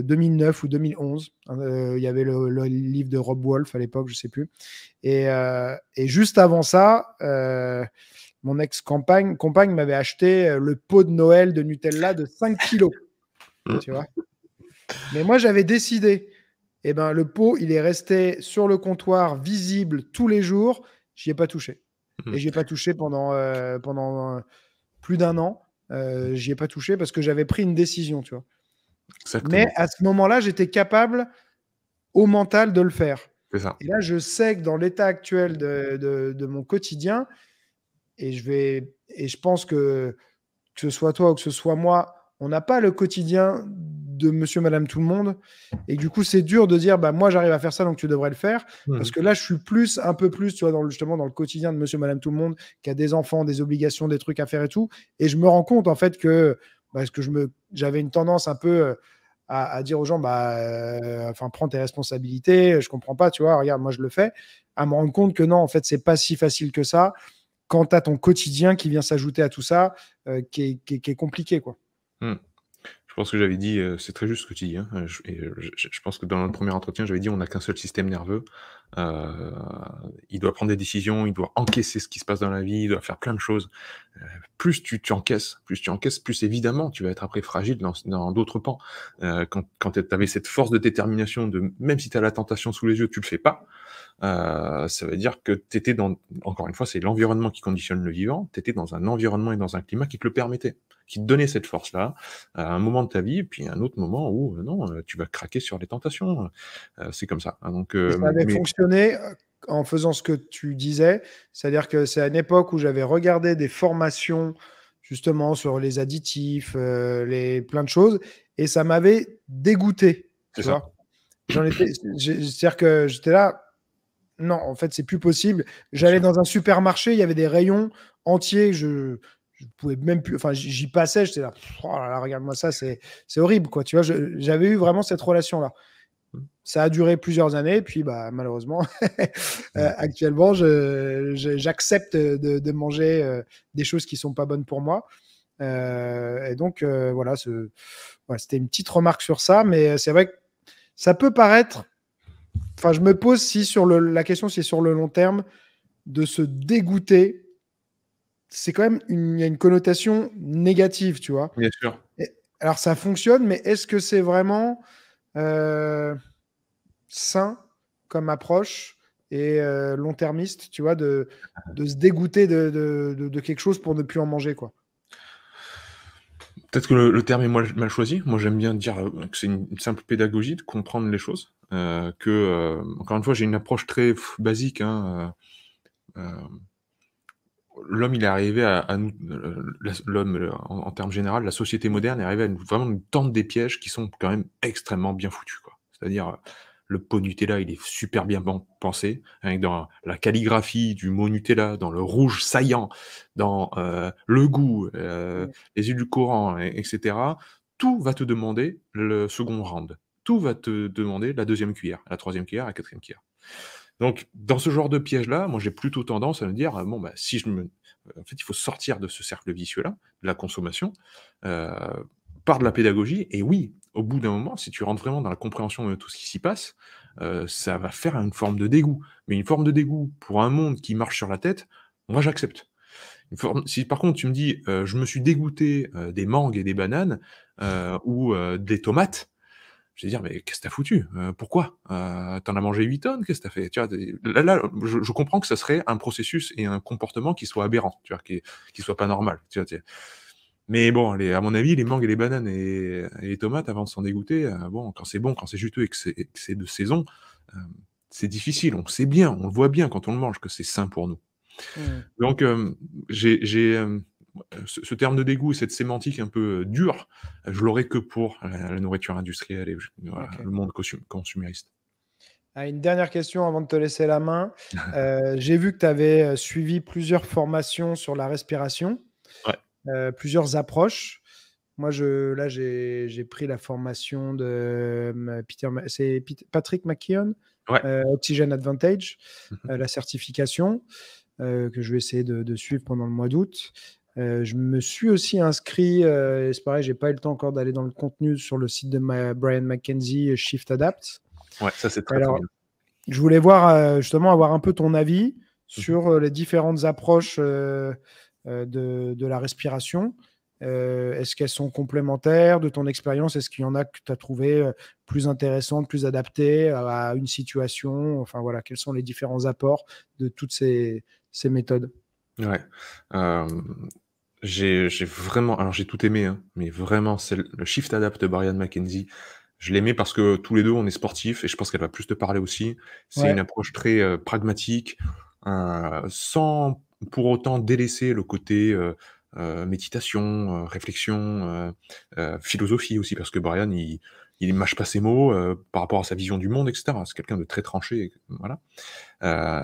2009 ou 2011. Il y avait le livre de Rob Wolf à l'époque, je ne sais plus. Et juste avant ça, mon ex-compagne m'avait acheté le pot de Noël de Nutella de 5 kilos. Tu vois. Mais moi, j'avais décidé, eh ben, le pot, il est resté sur le comptoir, visible tous les jours. Je n'y ai pas touché. Et je n'y ai pas touché pendant plus d'un an. J'y ai pas touché parce que j'avais pris une décision, tu vois. Mais Exactement. à ce moment-là, j'étais capable au mental de le faire. C'est ça. Et là, je sais que dans l'état actuel de mon quotidien, et je pense que ce soit toi ou que ce soit moi, on n'a pas le quotidien de monsieur, madame, tout le monde. Et du coup, c'est dur de dire, bah, moi, j'arrive à faire ça, donc tu devrais le faire. Parce que là, je suis un peu plus, tu vois, justement, dans le quotidien de monsieur, madame, tout le monde, qui a des enfants, des obligations, des trucs à faire et tout. Et je me rends compte, en fait, parce que j'avais une tendance un peu à dire aux gens, bah, enfin, prends tes responsabilités, je comprends pas, tu vois, regarde, moi, je le fais. À me rendre compte que non, en fait, c'est pas si facile que ça quand tu as ton quotidien qui vient s'ajouter à tout ça, qui est compliqué, quoi. Mmh. Je pense que j'avais dit, c'est très juste ce que tu dis, hein, je pense que dans le premier entretien, j'avais dit: «On n'a qu'un seul système nerveux». Heu, il doit prendre des décisions, il doit encaisser ce qui se passe dans la vie, il doit faire plein de choses. Plus tu encaisses, plus évidemment tu vas être après fragile dans d'autres pans. Quand tu avais cette force de détermination de même si tu as la tentation sous les yeux, tu le fais pas, ça veut dire que tu étais dans encore une fois, c'est l'environnement qui conditionne le vivant. Tu étais dans un environnement et dans un climat qui te le permettait, qui te donnait cette force-là, à un moment de ta vie et puis un autre moment où, non, tu vas craquer sur les tentations, c'est comme ça, hein, donc Et ça avait mais fonctionné en faisant ce que tu disais. C'est-à-dire que c'est à une époque où j'avais regardé des formations justement sur les additifs, plein de choses, et ça m'avait dégoûté, c'est tu ça. vois. C'est-à-dire que j'étais là, non, en fait, c'est plus possible. Bien J'allais sûr. dans un supermarché, il y avait des rayons entiers, je pouvais même plus, enfin, j'y passais, j'étais là, oh là là, regarde-moi ça, c'est horrible, quoi. Tu vois, j'avais eu vraiment cette relation-là. Mmh. Ça a duré plusieurs années, puis bah, malheureusement, Mmh. actuellement, j'accepte de manger des choses qui sont pas bonnes pour moi. Et donc, voilà, ouais, c'était une petite remarque sur ça, mais c'est vrai que ça peut paraître. Enfin, je me pose si la question, si sur le long terme, de se dégoûter, c'est quand même il y a une connotation négative, tu vois. Bien sûr. Alors, ça fonctionne, mais est-ce que c'est vraiment euh, sain comme approche et long-termiste, tu vois, de se dégoûter de quelque chose pour ne plus en manger, quoi. Peut-être que le terme est mal choisi. Moi, j'aime bien dire, que c'est une simple pédagogie de comprendre les choses, encore une fois, j'ai une approche très basique, hein, l'homme, il est arrivé à nous l'homme, en termes général, la société moderne est arrivée à nous vraiment nous tendre des pièges qui sont quand même extrêmement bien foutus, quoi. C'est-à-dire, le pot Nutella, il est super bien pensé, avec dans la calligraphie du mot Nutella, dans le rouge saillant, dans, le goût, Mm. les édulcorants et Tout va te demander le second round. Tout va te demander la deuxième cuillère, la troisième cuillère, la quatrième cuillère. Donc, dans ce genre de piège-là, moi, j'ai plutôt tendance à me dire: «Bon, bah, si je me» en fait, il faut sortir de ce cercle vicieux-là, de la consommation, heu, par de la pédagogie et oui, au bout d'un moment, si tu rentres vraiment dans la compréhension de tout ce qui s'y passe, ça va faire une forme de dégoût. Mais une forme de dégoût pour un monde qui marche sur la tête, moi, j'accepte. Une forme si par contre tu me dis: «Je me suis dégoûté, des mangues et des bananes, ou des tomates», je vais dire: «Mais qu'est-ce que tu foutu? Pourquoi? Tu as mangé 8 tonnes? Qu'est-ce que tu fait?» Tu vois? Là, je comprends que ça serait un processus et un comportement qui soit aberrant, tu vois? Qui soit pas normal, tu vois? Mais bon, à mon avis, les mangues et les bananes et les tomates, avant de s'en dégoûter, bon, quand c'est juteux et que c'est de saison, hem, c'est difficile. On sait bien, on le voit bien quand on le mange que c'est sain pour nous. Mm. Donc, ce terme de dégoût et cette sémantique un peu, dure, je l'aurais que pour la nourriture industrielle et voilà, Ok. le monde consumériste. Ah, une dernière question avant de te laisser la main. J'ai vu que tu avais suivi plusieurs formations sur la respiration, Ouais, plusieurs approches. Moi, là, j'ai pris la formation de Patrick McKeown, ouais. Oxygen Advantage, Mmh mh. la certification que je vais essayer de suivre pendant le mois d'août. Je me suis aussi inscrit, et c'est pareil, j'ai pas eu le temps encore d'aller dans le contenu sur le site de Brian McKenzie, Shift Adapt. Ouais, ça c'est très très Alors, bien. je voulais voir justement avoir un peu ton avis Mhm. sur les différentes approches de la respiration. Est-ce qu'elles sont complémentaires de ton expérience? Est-ce qu'il y en a que tu as trouvé plus intéressantes, plus adaptées à une situation? Enfin voilà, quels sont les différents apports de toutes ces méthodes? Ouais. Euh, j'ai vraiment, alors j'ai tout aimé, hein, mais vraiment, le Shift Adapt de Brian McKenzie, je l'aimais parce que tous les deux, on est sportifs et je pense qu'elle va plus te parler aussi. C'est une Ouais, approche très pragmatique, sans pour autant délaisser le côté méditation, réflexion, philosophie aussi, parce que Brian, il mâche pas ses mots par rapport à sa vision du monde, etc. C'est quelqu'un de très tranché, voilà.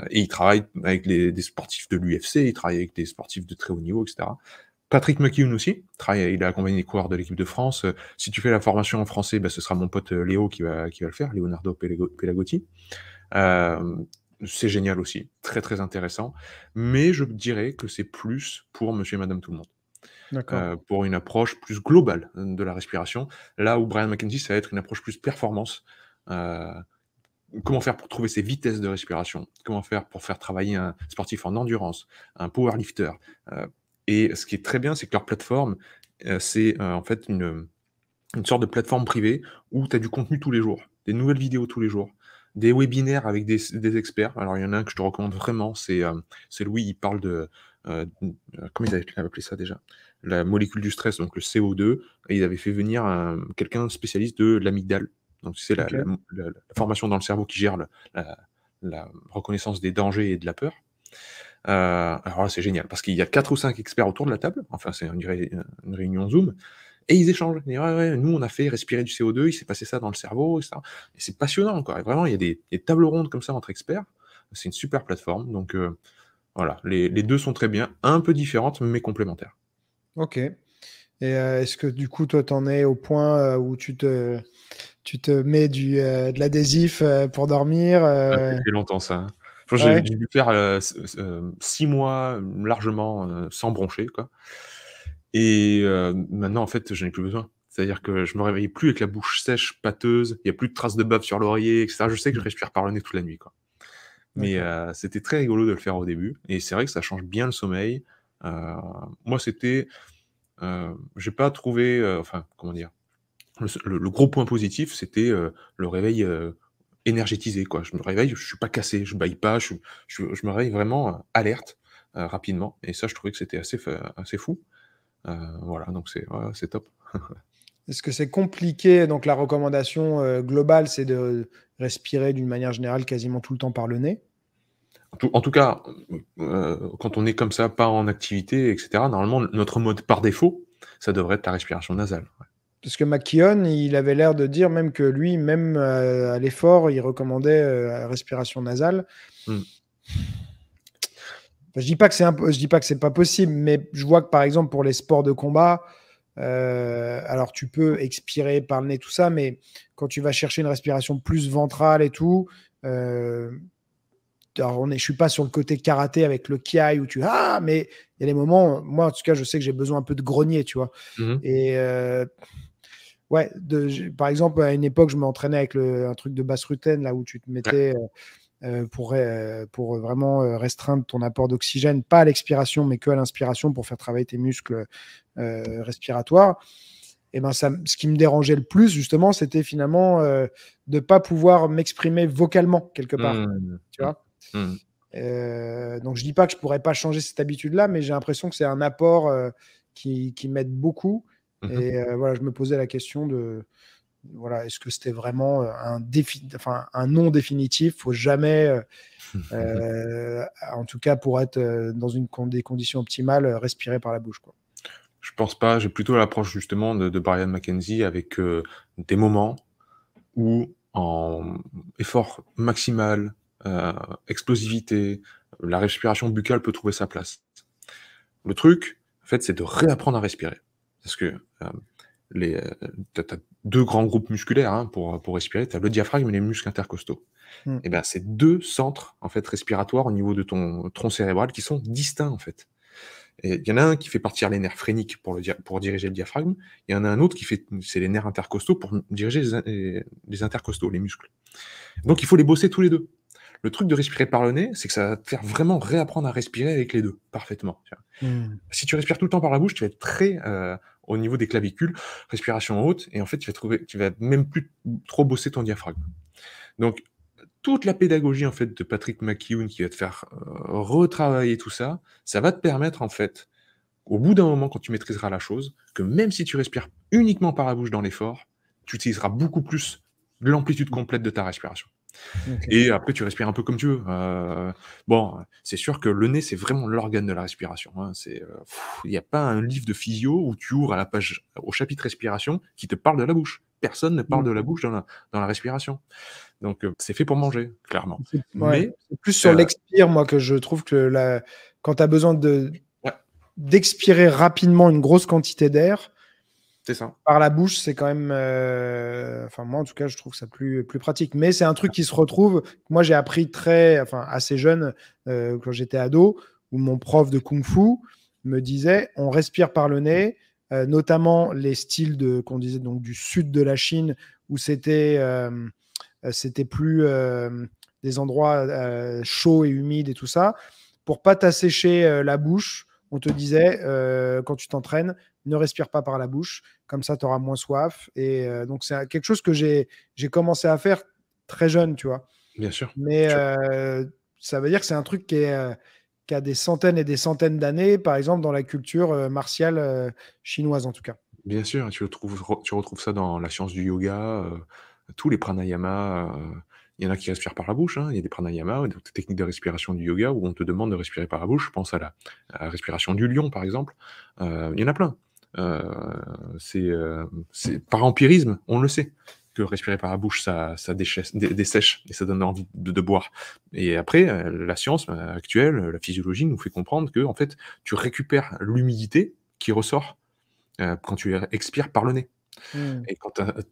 Et il travaille avec des sportifs de l'UFC, il travaille avec des sportifs de très haut niveau, etc. Patrick McKeown aussi, il a accompagné les coureurs de l'équipe de France. Si tu fais la formation en français, bah, ce sera mon pote Léo qui va le faire, Leonardo Pelagotti. Euh, c'est génial aussi, très très intéressant. Mais je dirais que c'est plus pour monsieur et madame tout le monde. d'accord. Pour une approche plus globale de la respiration. Là où Brian McKenzie, ça va être une approche plus performance. Euh, Comment faire pour trouver ses vitesses de respiration? Comment faire pour faire travailler un sportif en endurance, un powerlifter? Heu et ce qui est très bien, c'est que leur plateforme, c'est, en fait une sorte de plateforme privée où tu as du contenu tous les jours, des nouvelles vidéos tous les jours, des webinaires avec des experts. Alors il y en a un que je te recommande vraiment, c'est Louis, il parle comment ils avaient appelé ça déjà? La molécule du stress, donc le CO2, et ils avaient fait venir quelqu'un de spécialiste de l'amygdale. Donc tu sais Ok. la formation dans le cerveau qui gère la reconnaissance des dangers et de la peur. Alors là, c'est génial parce qu'il y a 4 ou 5 experts autour de la table, enfin c'est une réunion Zoom, et ils échangent. Ils disent: «Ouais, ouais, nous on a fait respirer du CO2, il s'est passé ça dans le cerveau et cetera». Et c'est passionnant quoi, et vraiment il y a des tables rondes comme ça entre experts. C'est une super plateforme, donc voilà, les 2 sont très bien, un peu différentes mais complémentaires. Ok. Et est-ce que du coup, toi, t'en es au point où tu te mets de l'adhésif pour dormir Ah, ça fait longtemps ça, hein. Je pense que j'ai Ouais, dû faire, 6 mois largement, sans broncher quoi, et maintenant en fait, j'en ai plus besoin. C'est-à-dire que je me réveille plus avec la bouche sèche, pâteuse, il y a plus de traces de bave sur l'oreiller et cetera. Je sais que je respire par le nez toute la nuit quoi. Mais d'accord. c'était très rigolo de le faire au début et c'est vrai que ça change bien le sommeil. Heu, Moi c'était, j'ai pas trouvé, enfin comment dire? Le gros point positif, c'était, le réveil, énergétisé, quoi. Je me réveille, je suis pas cassé, je bâille pas, je me réveille vraiment, alerte, rapidement, et ça, je trouvais que c'était assez fou. Voilà, donc ouais, c'est top. Est-ce que c'est compliqué? Donc, la recommandation globale, c'est de respirer d'une manière générale quasiment tout le temps par le nez. En tout cas, quand on est comme ça, pas en activité et cetera, normalement, notre mode par défaut, ça devrait être la respiration nasale. Parce que McKeown, il avait l'air de dire même que lui, même à l'effort, il recommandait la respiration nasale. Mmh. Enfin, je dis pas que c'est pas possible, mais je vois que par exemple pour les sports de combat, alors tu peux expirer par le nez, tout ça, mais quand tu vas chercher une respiration plus ventrale et tout, euh, alors je suis pas sur le côté karaté avec le kiai où mais il y a des moments, moi en tout cas, je sais que j'ai besoin un peu de grogner, tu vois. Mmh mh. Et ouais, par exemple, à une époque, je m'entraînais avec un truc de basse rutaine là où tu te Ouais. mettais pour vraiment restreindre ton apport d'oxygène, pas à l'expiration, mais que à l'inspiration pour faire travailler tes muscles respiratoires. Et ben ce qui me dérangeait le plus, justement, c'était finalement de ne pas pouvoir m'exprimer vocalement quelque part. Mmh. Tu Mmh. vois. Mmh. Donc, je dis pas que je pourrais pas changer cette habitude-là, mais j'ai l'impression que c'est un apport qui m'aide beaucoup. Mmh mh. Et voilà, je me posais la question de voilà, est-ce que c'était vraiment un non définitif? Faut jamais en tout cas, pour être dans des conditions optimales, respirer par la bouche, quoi. Je pense pas, j'ai plutôt l'approche justement de Brian McKenzie avec, des moments où en effort maximal, heu, explosivité, la respiration buccale peut trouver sa place. Le truc, en fait, c'est de réapprendre à respirer. Parce que, les, tu as 2 grands groupes musculaires, hein, pour respirer. Tu as le diaphragme et les muscles intercostaux. Mmh. Et ben, c'est 2 centres, en fait, respiratoires au niveau de ton tronc cérébral qui sont distincts, en fait. Et il y en a un qui fait partir les nerfs phréniques pour diriger le diaphragme, il y en a un autre c'est les nerfs intercostaux pour diriger les intercostaux, les muscles. Donc il faut les bosser tous les deux. Le truc de respirer par le nez, c'est que ça va te faire vraiment réapprendre à respirer avec les deux, parfaitement. Mmh. Si tu respires tout le temps par la bouche, tu vas être très au niveau des clavicules, respiration haute, et en fait, tu vas même plus trop bosser ton diaphragme. Donc, toute la pédagogie en fait de Patrick McKeown qui va te faire retravailler tout ça, ça va te permettre en fait, au bout d'un moment, quand tu maîtriseras la chose, que même si tu respires uniquement par la bouche dans l'effort, tu utiliseras beaucoup plus l'amplitude complète de ta respiration. OK. Et après, tu respires un peu comme tu veux. Bon, c'est sûr que le nez, c'est vraiment l'organe de la respiration, hein. Il y a pas un livre de physio où tu ouvres à la page au chapitre respiration qui te parle de la bouche. Personne ne parle Mmh. de la bouche dans la respiration. Donc, c'est fait pour manger, clairement. Ouais, Mais, c'est plus sur heu l'expire, moi, que je trouve que quand tu as besoin ouais, d'expirer rapidement une grosse quantité d'air, c'est ça. par la bouche, c'est quand même, enfin moi en tout cas, je trouve ça plus pratique. Mais c'est un truc qui se retrouve. Moi, j'ai appris assez jeune, quand j'étais ado, où mon prof de kung-fu me disait: «On respire par le nez», notamment les styles qu'on disait donc du sud de la Chine où c'était plus, des endroits, chauds et humides et tout ça. Pour pas t'assécher, la bouche, on te disait, quand tu t'entraînes, ne respire pas par la bouche, comme ça tu auras moins soif et donc c'est quelque chose que j'ai commencé à faire très jeune, tu vois? Bien sûr. Mais Tu ça veut dire que c'est un truc qui a des centaines et des centaines d'années, par exemple dans la culture, martiale, chinoise en tout cas. Bien sûr, tu retrouves ça dans la science du yoga, tous les pranayamas, il y en a qui respirent par la bouche, hein. Il y a des pranayamas, des techniques de respiration du yoga où on te demande de respirer par la bouche. Je pense à la respiration du lion, par exemple. Il y en a plein. Heu, c'est par empirisme, on le sait, que respirer par la bouche, ça dessèche et ça donne envie de boire. Et après, la science, actuelle, la physiologie nous fait comprendre que en fait, tu récupères l'humidité qui ressort quand tu expires par le nez. Mmh. Et quand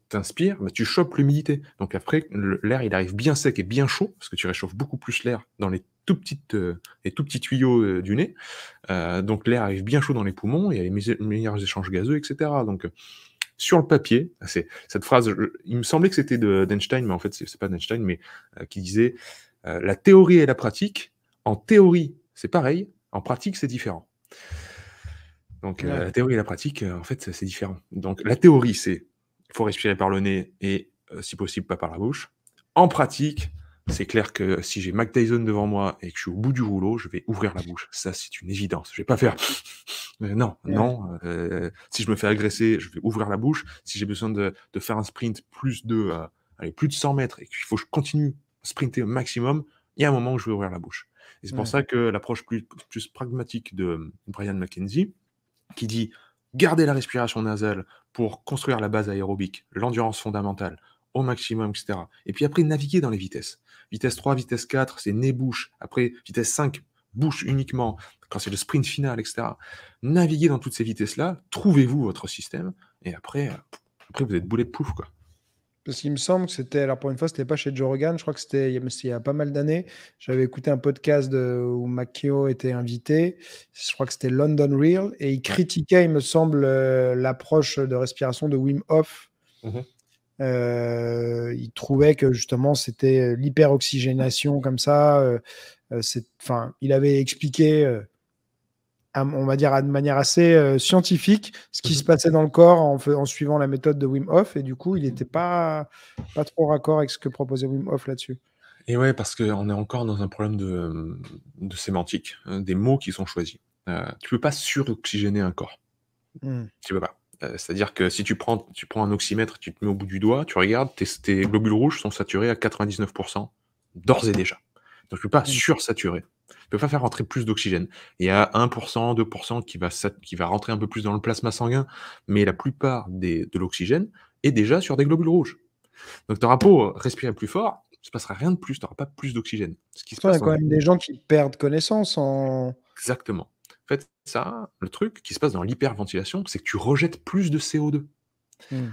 tu inspires, bah, tu chopes l'humidité. Donc après, l'air, il arrive bien sec et bien chaud, parce que tu réchauffes beaucoup plus l'air dans les tout petits tuyaux du nez. Donc l'air arrive bien chaud dans les poumons, il y a les meilleurs échanges gazeux, et cetera. Donc sur le papier, c'est cette phrase, il me semblait que c'était d'Einstein, mais en fait, c'est pas d'Einstein, mais qui disait la théorie et la pratique, en théorie, c'est pareil, en pratique, c'est différent. Donc, Ouais. la théorie et la pratique, en fait, c'est différent. Donc la théorie, c'est: il faut respirer par le nez et si possible, pas par la bouche. En pratique, c'est clair que si j'ai Mike Tyson devant moi et que je suis au bout du rouleau, je vais ouvrir la bouche. Ça, c'est une évidence. Je vais pas faire: Non, Ouais. non, si je me fais agresser, je vais ouvrir la bouche. Si j'ai besoin de faire un sprint plus de 100 mètres et qu'il faut que je continue à sprinter au maximum, il y a un moment où je vais ouvrir la bouche. Et c'est pour Ouais. ça que l'approche plus pragmatique de Brian McKenzie, qui dit: «Gardez la respiration nasale pour construire la base aérobique, l'endurance fondamentale au maximum, et cetera. Et puis après, naviguer dans les vitesses. Vitesse 3, vitesse 4, c'est nez-bouche. Après, vitesse 5, bouche uniquement, quand c'est le sprint final, et cetera. Naviguez dans toutes ces vitesses-là, trouvez-vous votre système et après vous êtes bulletproof, quoi». Parce qu'il me semble que c'était, alors pour une fois, c'était pas chez Joe Rogan, je crois que il y a pas mal d'années. J'avais écouté un podcast où Makio était invité. Je crois que c'était London Real et il Ouais. critiquait, il me semble, l'approche de respiration de Wim Hof. Mmh. Il trouvait que justement c'était l'hyperoxygénation comme ça. Enfin, il avait expliqué, on va dire de manière assez scientifique ce qui se Mmh. passait dans le corps en suivant la méthode de Wim Hof et du coup il n'était pas trop raccord avec ce que proposait Wim Hof là-dessus. Et ouais, parce qu'on est encore dans un problème de sémantique, des mots qui sont choisis. Tu peux pas suroxygéner un corps. Hmm. Tu peux pas. C'est-à-dire que si tu prends un oxymètre, tu te mets au bout du doigt, tu regardes, tes globules rouges sont saturés à 99 d'ores et déjà. Donc tu peux pas Hmm. sursaturer. Tu peux pas faire rentrer plus d'oxygène. Il y a 1 2 qui va rentrer un peu plus dans le plasma sanguin, mais la plupart de l'oxygène est déjà sur des globules rouges. Donc tu auras beau respirer plus fort, il se passera rien de plus, tu auras pas plus d'oxygène. Ce qui se Pourtant, il y passe a dans quand même des gens qui perdent connaissance en. exactement. En fait, ça, le truc qui se passe dans l'hyperventilation, c'est que tu rejettes plus de CO2. Hmm.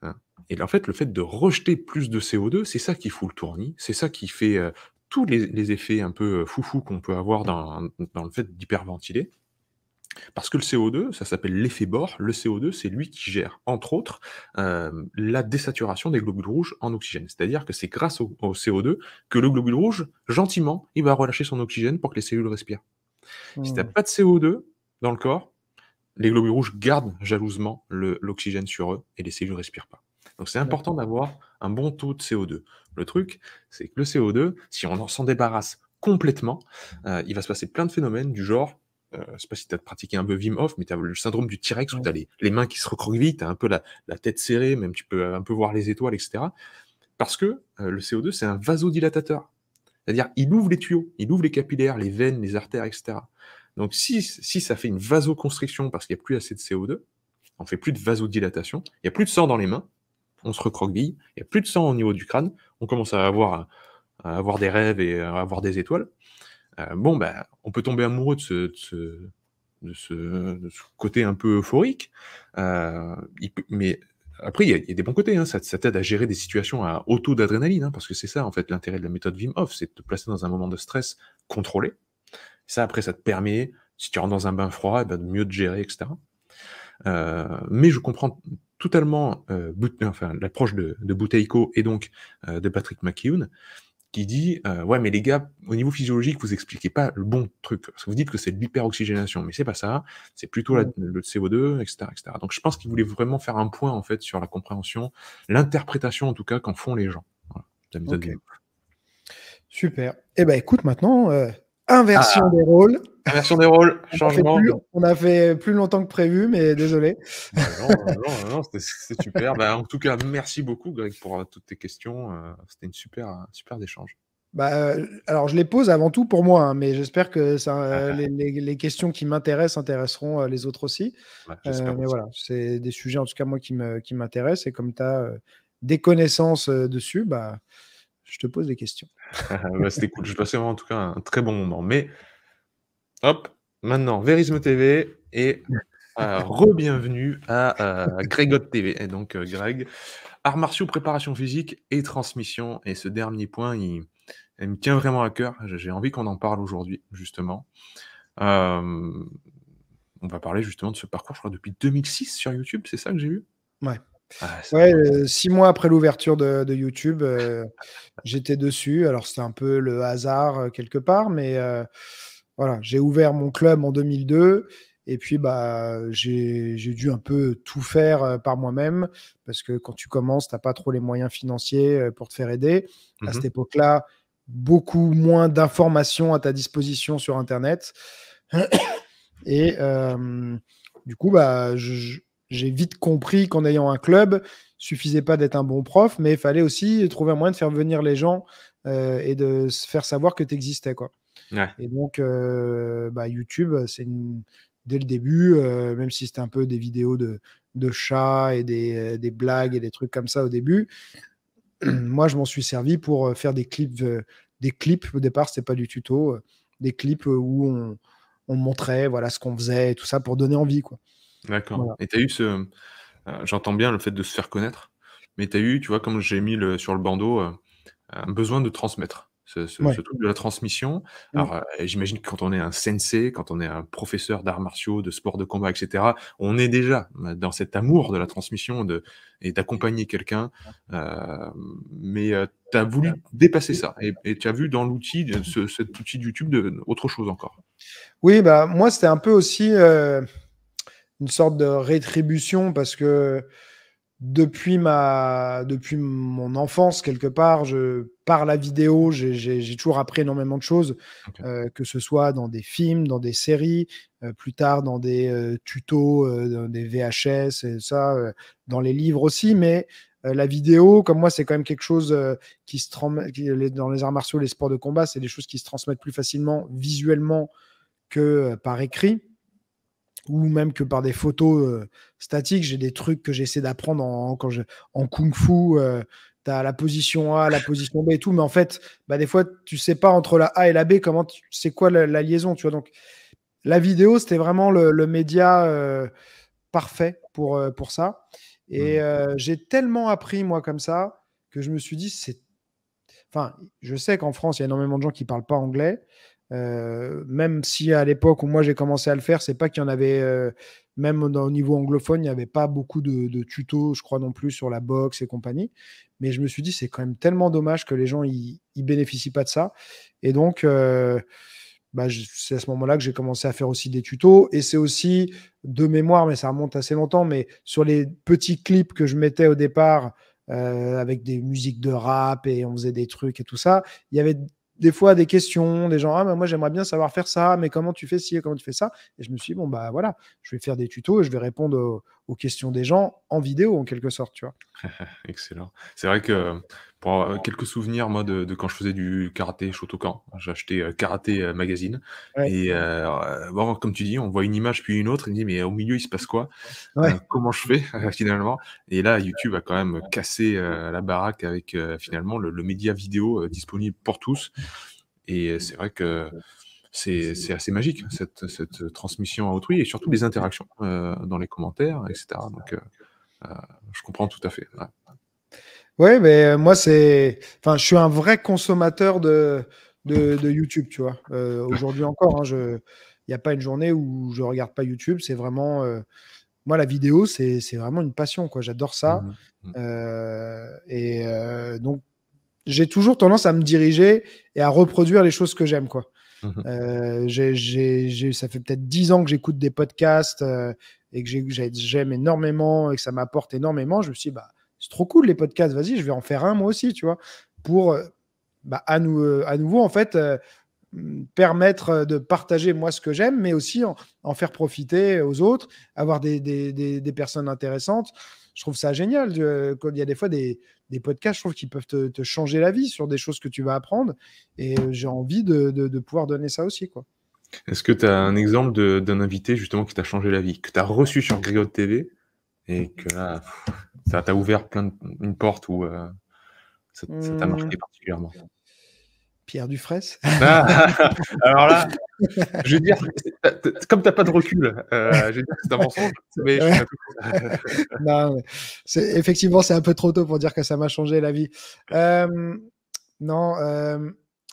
Hein. Et en fait, le fait de rejeter plus de CO2, c'est ça qui fout le tournis, c'est ça qui fait, tous les effets un peu, foufou qu'on peut avoir dans le fait d'hyperventiler. Parce que le CO2, ça s'appelle l'effet Bohr. Le CO2, c'est lui qui gère, entre autres, la désaturation des globules rouges en oxygène. C'est-à-dire que c'est grâce au CO2 que le globule rouge, gentiment, il va relâcher son oxygène pour que les cellules respirent. Si tu as Mmh. pas de CO2 dans le corps, les globules rouges gardent jalousement l'oxygène sur eux et les cellules respirent pas. Donc c'est important D'accord. d'avoir un bon taux de CO2. Le truc, c'est que le CO2, si on s'en débarrasse complètement, il va se passer plein de phénomènes du genre, je sais pas si tu as pratiqué un peu Wim Hof, mais tu as le syndrome du T-Rex où Mmh. tu as les mains qui se recroquevillent, tu as un peu la tête serrée, même tu peux un peu voir les étoiles, etc. Parce que le CO2, c'est un vasodilatateur. C'est-à-dire, il ouvre les tuyaux, il ouvre les capillaires, les veines, les artères, etc. Donc, si ça fait une vasoconstriction parce qu'il n'y a plus assez de CO2, on fait plus de vasodilatation, il n'y a plus de sang dans les mains, on se recroqueville, il n'y a plus de sang au niveau du crâne, on commence à avoir des rêves et à avoir des étoiles. Bon, bah, on peut tomber amoureux de ce côté un peu euphorique, mais après, il y a des bons côtés, hein. Ça t'aide à gérer des situations à haut taux d'adrénaline, hein, parce que c'est ça, en fait, l'intérêt de la méthode Wim Hof, c'est de te placer dans un moment de stress contrôlé. Ça, après, ça te permet, si tu rentres dans un bain froid, eh ben, de mieux te gérer, etc. Mais je comprends totalement l'approche de Buteyko et donc de Patrick McKeown, qui dit ouais, mais les gars, au niveau physiologique, vous expliquez pas le bon truc. Parce que vous dites que c'est de l'hyperoxygénation, mais c'est pas ça, c'est plutôt Mmh. le CO2, etc., etc. Donc je pense qu'il voulait vraiment faire un point en fait sur la compréhension, l'interprétation en tout cas qu'en font les gens. Voilà, de la méthode OK. Wim. Super. Eh ben, écoute, maintenant, inversion Ah, des rôles. inversion des rôles, changement. On a fait plus longtemps que prévu, mais désolé. Bah non, non, non, c'était super. Bah, en tout cas, merci beaucoup, Greg, pour toutes tes questions. C'était une super échange. Bah, alors je les pose avant tout pour moi, hein, mais j'espère que ça, Ah, les questions qui m'intéressent intéresseront les autres aussi. ouais, j'espère Mais aussi. voilà, c'est des sujets en tout cas moi qui m'intéressent et comme tu as des connaissances dessus, bah, je te pose des questions. Bah, c'était cool. J'ai passé en tout cas un très bon moment. Mais hop, maintenant, Verisme TV et re-bienvenue à Gregotte TV. Et donc, Greg, arts martiaux, préparation physique et transmission. Et ce dernier point, il me tient vraiment à cœur. J'ai envie qu'on en parle aujourd'hui, justement. Euh, on va parler justement de ce parcours, je crois, depuis 2006 sur YouTube, c'est ça que j'ai vu? Ouais. Ah, ça Ouais, remonte. 6 mois après l'ouverture de YouTube, j'étais dessus. Alors c'était un peu le hasard, quelque part, mais voilà, j'ai ouvert mon club en 2002 et puis, bah, j'ai dû un peu tout faire, par moi-même parce que quand tu commences, tu as pas trop les moyens financiers, pour te faire aider. À cette Mhm. époque-là, beaucoup moins d'informations à ta disposition sur internet et du coup, bah, j'ai vite compris qu'en ayant un club, suffisait pas d'être un bon prof, mais il fallait aussi trouver un moyen de faire venir les gens, et de se faire savoir que tu existais, quoi. Ouais, Et donc, bah, YouTube, dès le début, même si c'était un peu des vidéos de chats et des blagues et des trucs comme ça au début, moi, je m'en suis servi pour faire des clips. Au départ, c'était pas du tuto, des clips où on montrait voilà, ce qu'on faisait et tout ça pour donner envie, quoi. d'accord. Voilà. Et tu as eu j'entends bien le fait de se faire connaître, mais tu as eu, tu vois, comme j'ai mis sur le bandeau, un besoin de transmettre. Ce Ouais. truc de la transmission. Alors, Mm. j'imagine que quand on est un sensei, quand on est un professeur d'arts martiaux, de sport de combat, et cetera, on est déjà dans cet amour de la transmission et d'accompagner quelqu'un. Mais tu as voulu dépasser ça et tu as vu dans l'outil, cet outil de YouTube, autre chose encore. Oui, bah, moi, c'était un peu aussi une sorte de rétribution parce que depuis mon enfance, quelque part, par la vidéo, j'ai toujours appris énormément de choses, OK. que ce soit dans des films, dans des séries, plus tard dans des tutos, dans des VHS et ça, dans les livres aussi. Mais la vidéo, comme moi, c'est quand même quelque chose dans les arts martiaux, les sports de combat, c'est des choses qui se transmettent plus facilement visuellement que par écrit ou même que par des photos statiques. J'ai des trucs que j'essaie d'apprendre en kung-fu. Tu as la position A, la position B et tout, mais en fait, bah, des fois, tu sais pas entre la A et la B c'est quoi la liaison, tu vois. Donc, la vidéo, c'était vraiment le média parfait pour ça. Et Mmh. j'ai tellement appris, moi, comme ça, que je me suis dit, enfin, je sais qu'en France, il y a énormément de gens qui parlent pas anglais. Même si à l'époque où moi j'ai commencé à le faire, c'est pas qu'il y en avait, même au niveau anglophone, il n'y avait pas beaucoup de tutos, je crois non plus, sur la boxe et compagnie. Mais je me suis dit, c'est quand même tellement dommage que les gens ils bénéficient pas de ça. Et donc, bah, c'est à ce moment-là que j'ai commencé à faire aussi des tutos. Et c'est aussi de mémoire, mais ça remonte assez longtemps, mais sur les petits clips que je mettais au départ, avec des musiques de rap et on faisait des trucs et tout ça, il y avait des fois des questions, des gens, ah, bah, moi j'aimerais bien savoir faire ça, mais comment tu fais ci et comment tu fais ça? Et je me suis dit, bon, bah voilà, je vais faire des tutos et je vais répondre aux questions des gens en vidéo en quelque sorte, tu vois. Excellent. C'est vrai que pour quelques souvenirs, moi, de quand je faisais du karaté Shotokan, j'ai acheté Karaté Magazine Ouais, et bon, comme tu dis, on voit une image puis une autre, et on dit: «Mais au milieu, il se passe quoi? ouais. Comment je fais?» finalement? Et là, YouTube a quand même cassé la baraque avec finalement le média vidéo disponible pour tous et c'est vrai que c'est assez magique cette transmission à autrui et surtout les interactions dans les commentaires et cetera donc heu, je comprends tout à fait, ouais. Ouais, mais moi, enfin, je suis un vrai consommateur de YouTube, tu vois. Aujourd'hui encore, hein, il n'y a pas une journée où je regarde pas YouTube. C'est vraiment, moi, la vidéo, c'est vraiment une passion, quoi. J'adore ça. Mmh mh. Mmh. Donc, j'ai toujours tendance à me diriger et à reproduire les choses que j'aime, quoi. Mmh mh. Ça fait peut-être 10 ans que j'écoute des podcasts et que j'aime énormément et que ça m'apporte énormément. Je me suis dit, bah, c'est trop cool les podcasts, vas-y, je vais en faire un moi aussi, tu vois, pour bah, à nouveau, en fait, permettre de partager moi ce que j'aime, mais aussi en faire profiter aux autres, avoir des personnes intéressantes. Je trouve ça génial. Quand il y a des fois des podcasts, je trouve qu'ils peuvent te changer la vie sur des choses que tu vas apprendre. Et j'ai envie de pouvoir donner ça aussi, quoi. Est-ce que tu as un exemple d'un invité justement qui t'a changé la vie, que tu as reçu sur Griot TV et que là, ça t'a ouvert une porte ou ça t'a Mmh, marqué particulièrement? Pierre Dufraisse. Ah! Alors là, je veux dire, comme tu as pas de recul, je vais dire que c'est un mensonge, mais je Ouais. suis à côté. Non, mais effectivement, c'est un peu trop tôt pour dire que ça m'a changé la vie. Hem, non,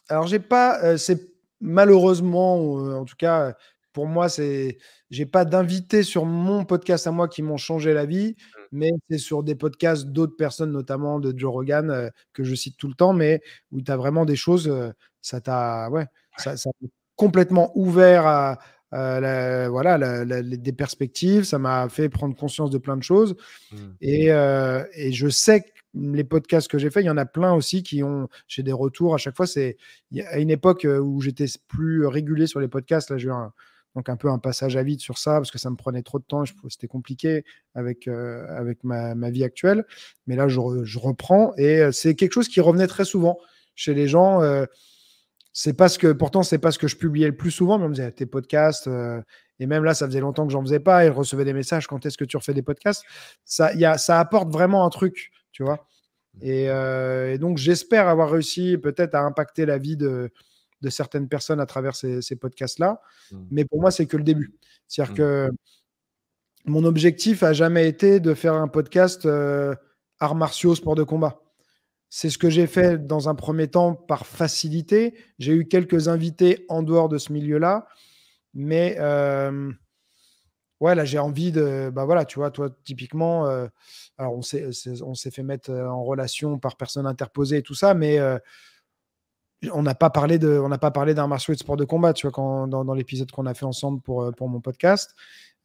alors j'ai pas, c'est malheureusement, ou en tout cas, pour moi, j'ai pas d'invités sur mon podcast à moi qui m'ont changé la vie, mais c'est sur des podcasts d'autres personnes, notamment de Joe Rogan, que je cite tout le temps, mais où tu as vraiment des choses, ouais, ça m'a complètement ouvert à voilà, des perspectives. Ça m'a fait prendre conscience de plein de choses. Mmh. Et je sais que les podcasts que j'ai faits, il y en a plein aussi j'ai des retours à chaque fois. À une époque où j'étais plus régulier sur les podcasts, là, j'ai eu donc un peu un passage à vide sur ça parce que ça me prenait trop de temps. C'était compliqué avec ma vie actuelle. Mais là, je reprends et c'est quelque chose qui revenait très souvent chez les gens. Pourtant, c'est pas ce que je publiais le plus souvent, mais on me disait tes podcasts. Et même là, ça faisait longtemps que j'en faisais pas et je recevais des messages quand est-ce que tu refais des podcasts. Ça apporte vraiment un truc, tu vois. Et donc, j'espère avoir réussi peut-être à impacter la vie de certaines personnes à travers ces podcasts-là. Mmh. Mais pour moi, c'est que le début. C'est-à-dire Mmh. que mon objectif a jamais été de faire un podcast arts martiaux, sport de combat. C'est ce que j'ai fait dans un premier temps par facilité. J'ai eu quelques invités en dehors de ce milieu-là, mais ouais, là, j'ai envie de. Bah voilà, tu vois, toi, typiquement, alors on s'est fait mettre en relation par personne interposée et tout ça, mais on n'a pas parlé d'arts martiaux et de sport de combat, tu vois, dans l'épisode qu'on a fait ensemble pour mon podcast.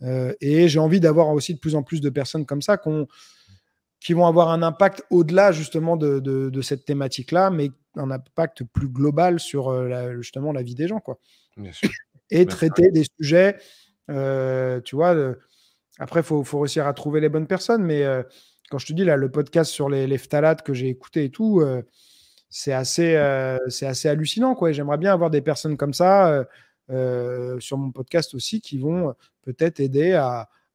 Et j'ai envie d'avoir aussi de plus en plus de personnes comme ça qui vont avoir un impact au-delà justement de cette thématique-là, mais un impact plus global sur justement la vie des gens, quoi. Bien sûr. Et Bah, c'est traiter des sujets, tu vois, après, faut réussir à trouver les bonnes personnes, mais quand je te dis là, le podcast sur les phtalates que j'ai écouté et tout, c'est assez hallucinant, quoi. Et j'aimerais bien avoir des personnes comme ça sur mon podcast aussi qui vont peut-être aider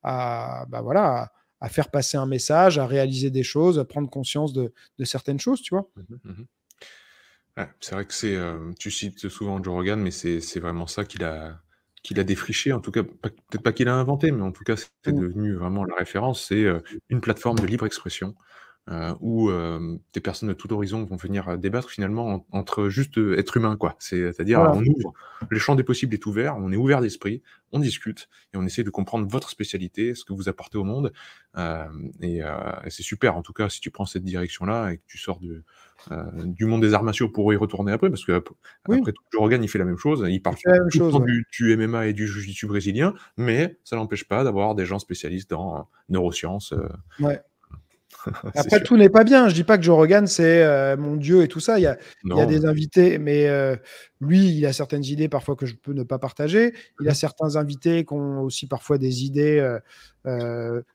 bah voilà, à faire passer un message, à réaliser des choses, à prendre conscience de certaines choses, tu vois. mmh mh, mmh. Ouais, c'est vrai que tu cites souvent Joe Rogan, mais c'est vraiment ça qu'il a défriché, en tout cas, peut-être pas qu'il a inventé, mais en tout cas, c'est Mm. devenu vraiment la référence. C'est une plateforme de libre expression où des personnes de tout horizon vont venir débattre finalement entre juste êtres humains, quoi. C'est-à-dire, Voilà. on ouvre, le champ des possibles est ouvert, on est ouvert d'esprit, on discute et on essaie de comprendre votre spécialité, ce que vous apportez au monde. Et c'est super, en tout cas, si tu prends cette direction-là et que tu sors du monde des arts martiaux pour y retourner après, parce que Oui, après tout, Joe Rogan, il fait la même chose. Il il parle fait la même tout le chose, temps ouais. du MMA et du jiu-jitsu brésilien, mais ça n'empêche pas d'avoir des gens spécialistes dans neurosciences. Ouais. C'est Après, sûr. tout n'est pas bien. Je dis pas que Joe Rogan, c'est mon Dieu et tout ça. Il y a Non, des invités, mais lui, il a certaines idées parfois que je peux ne pas partager. Il a mmh. certains invités qui ont aussi parfois des idées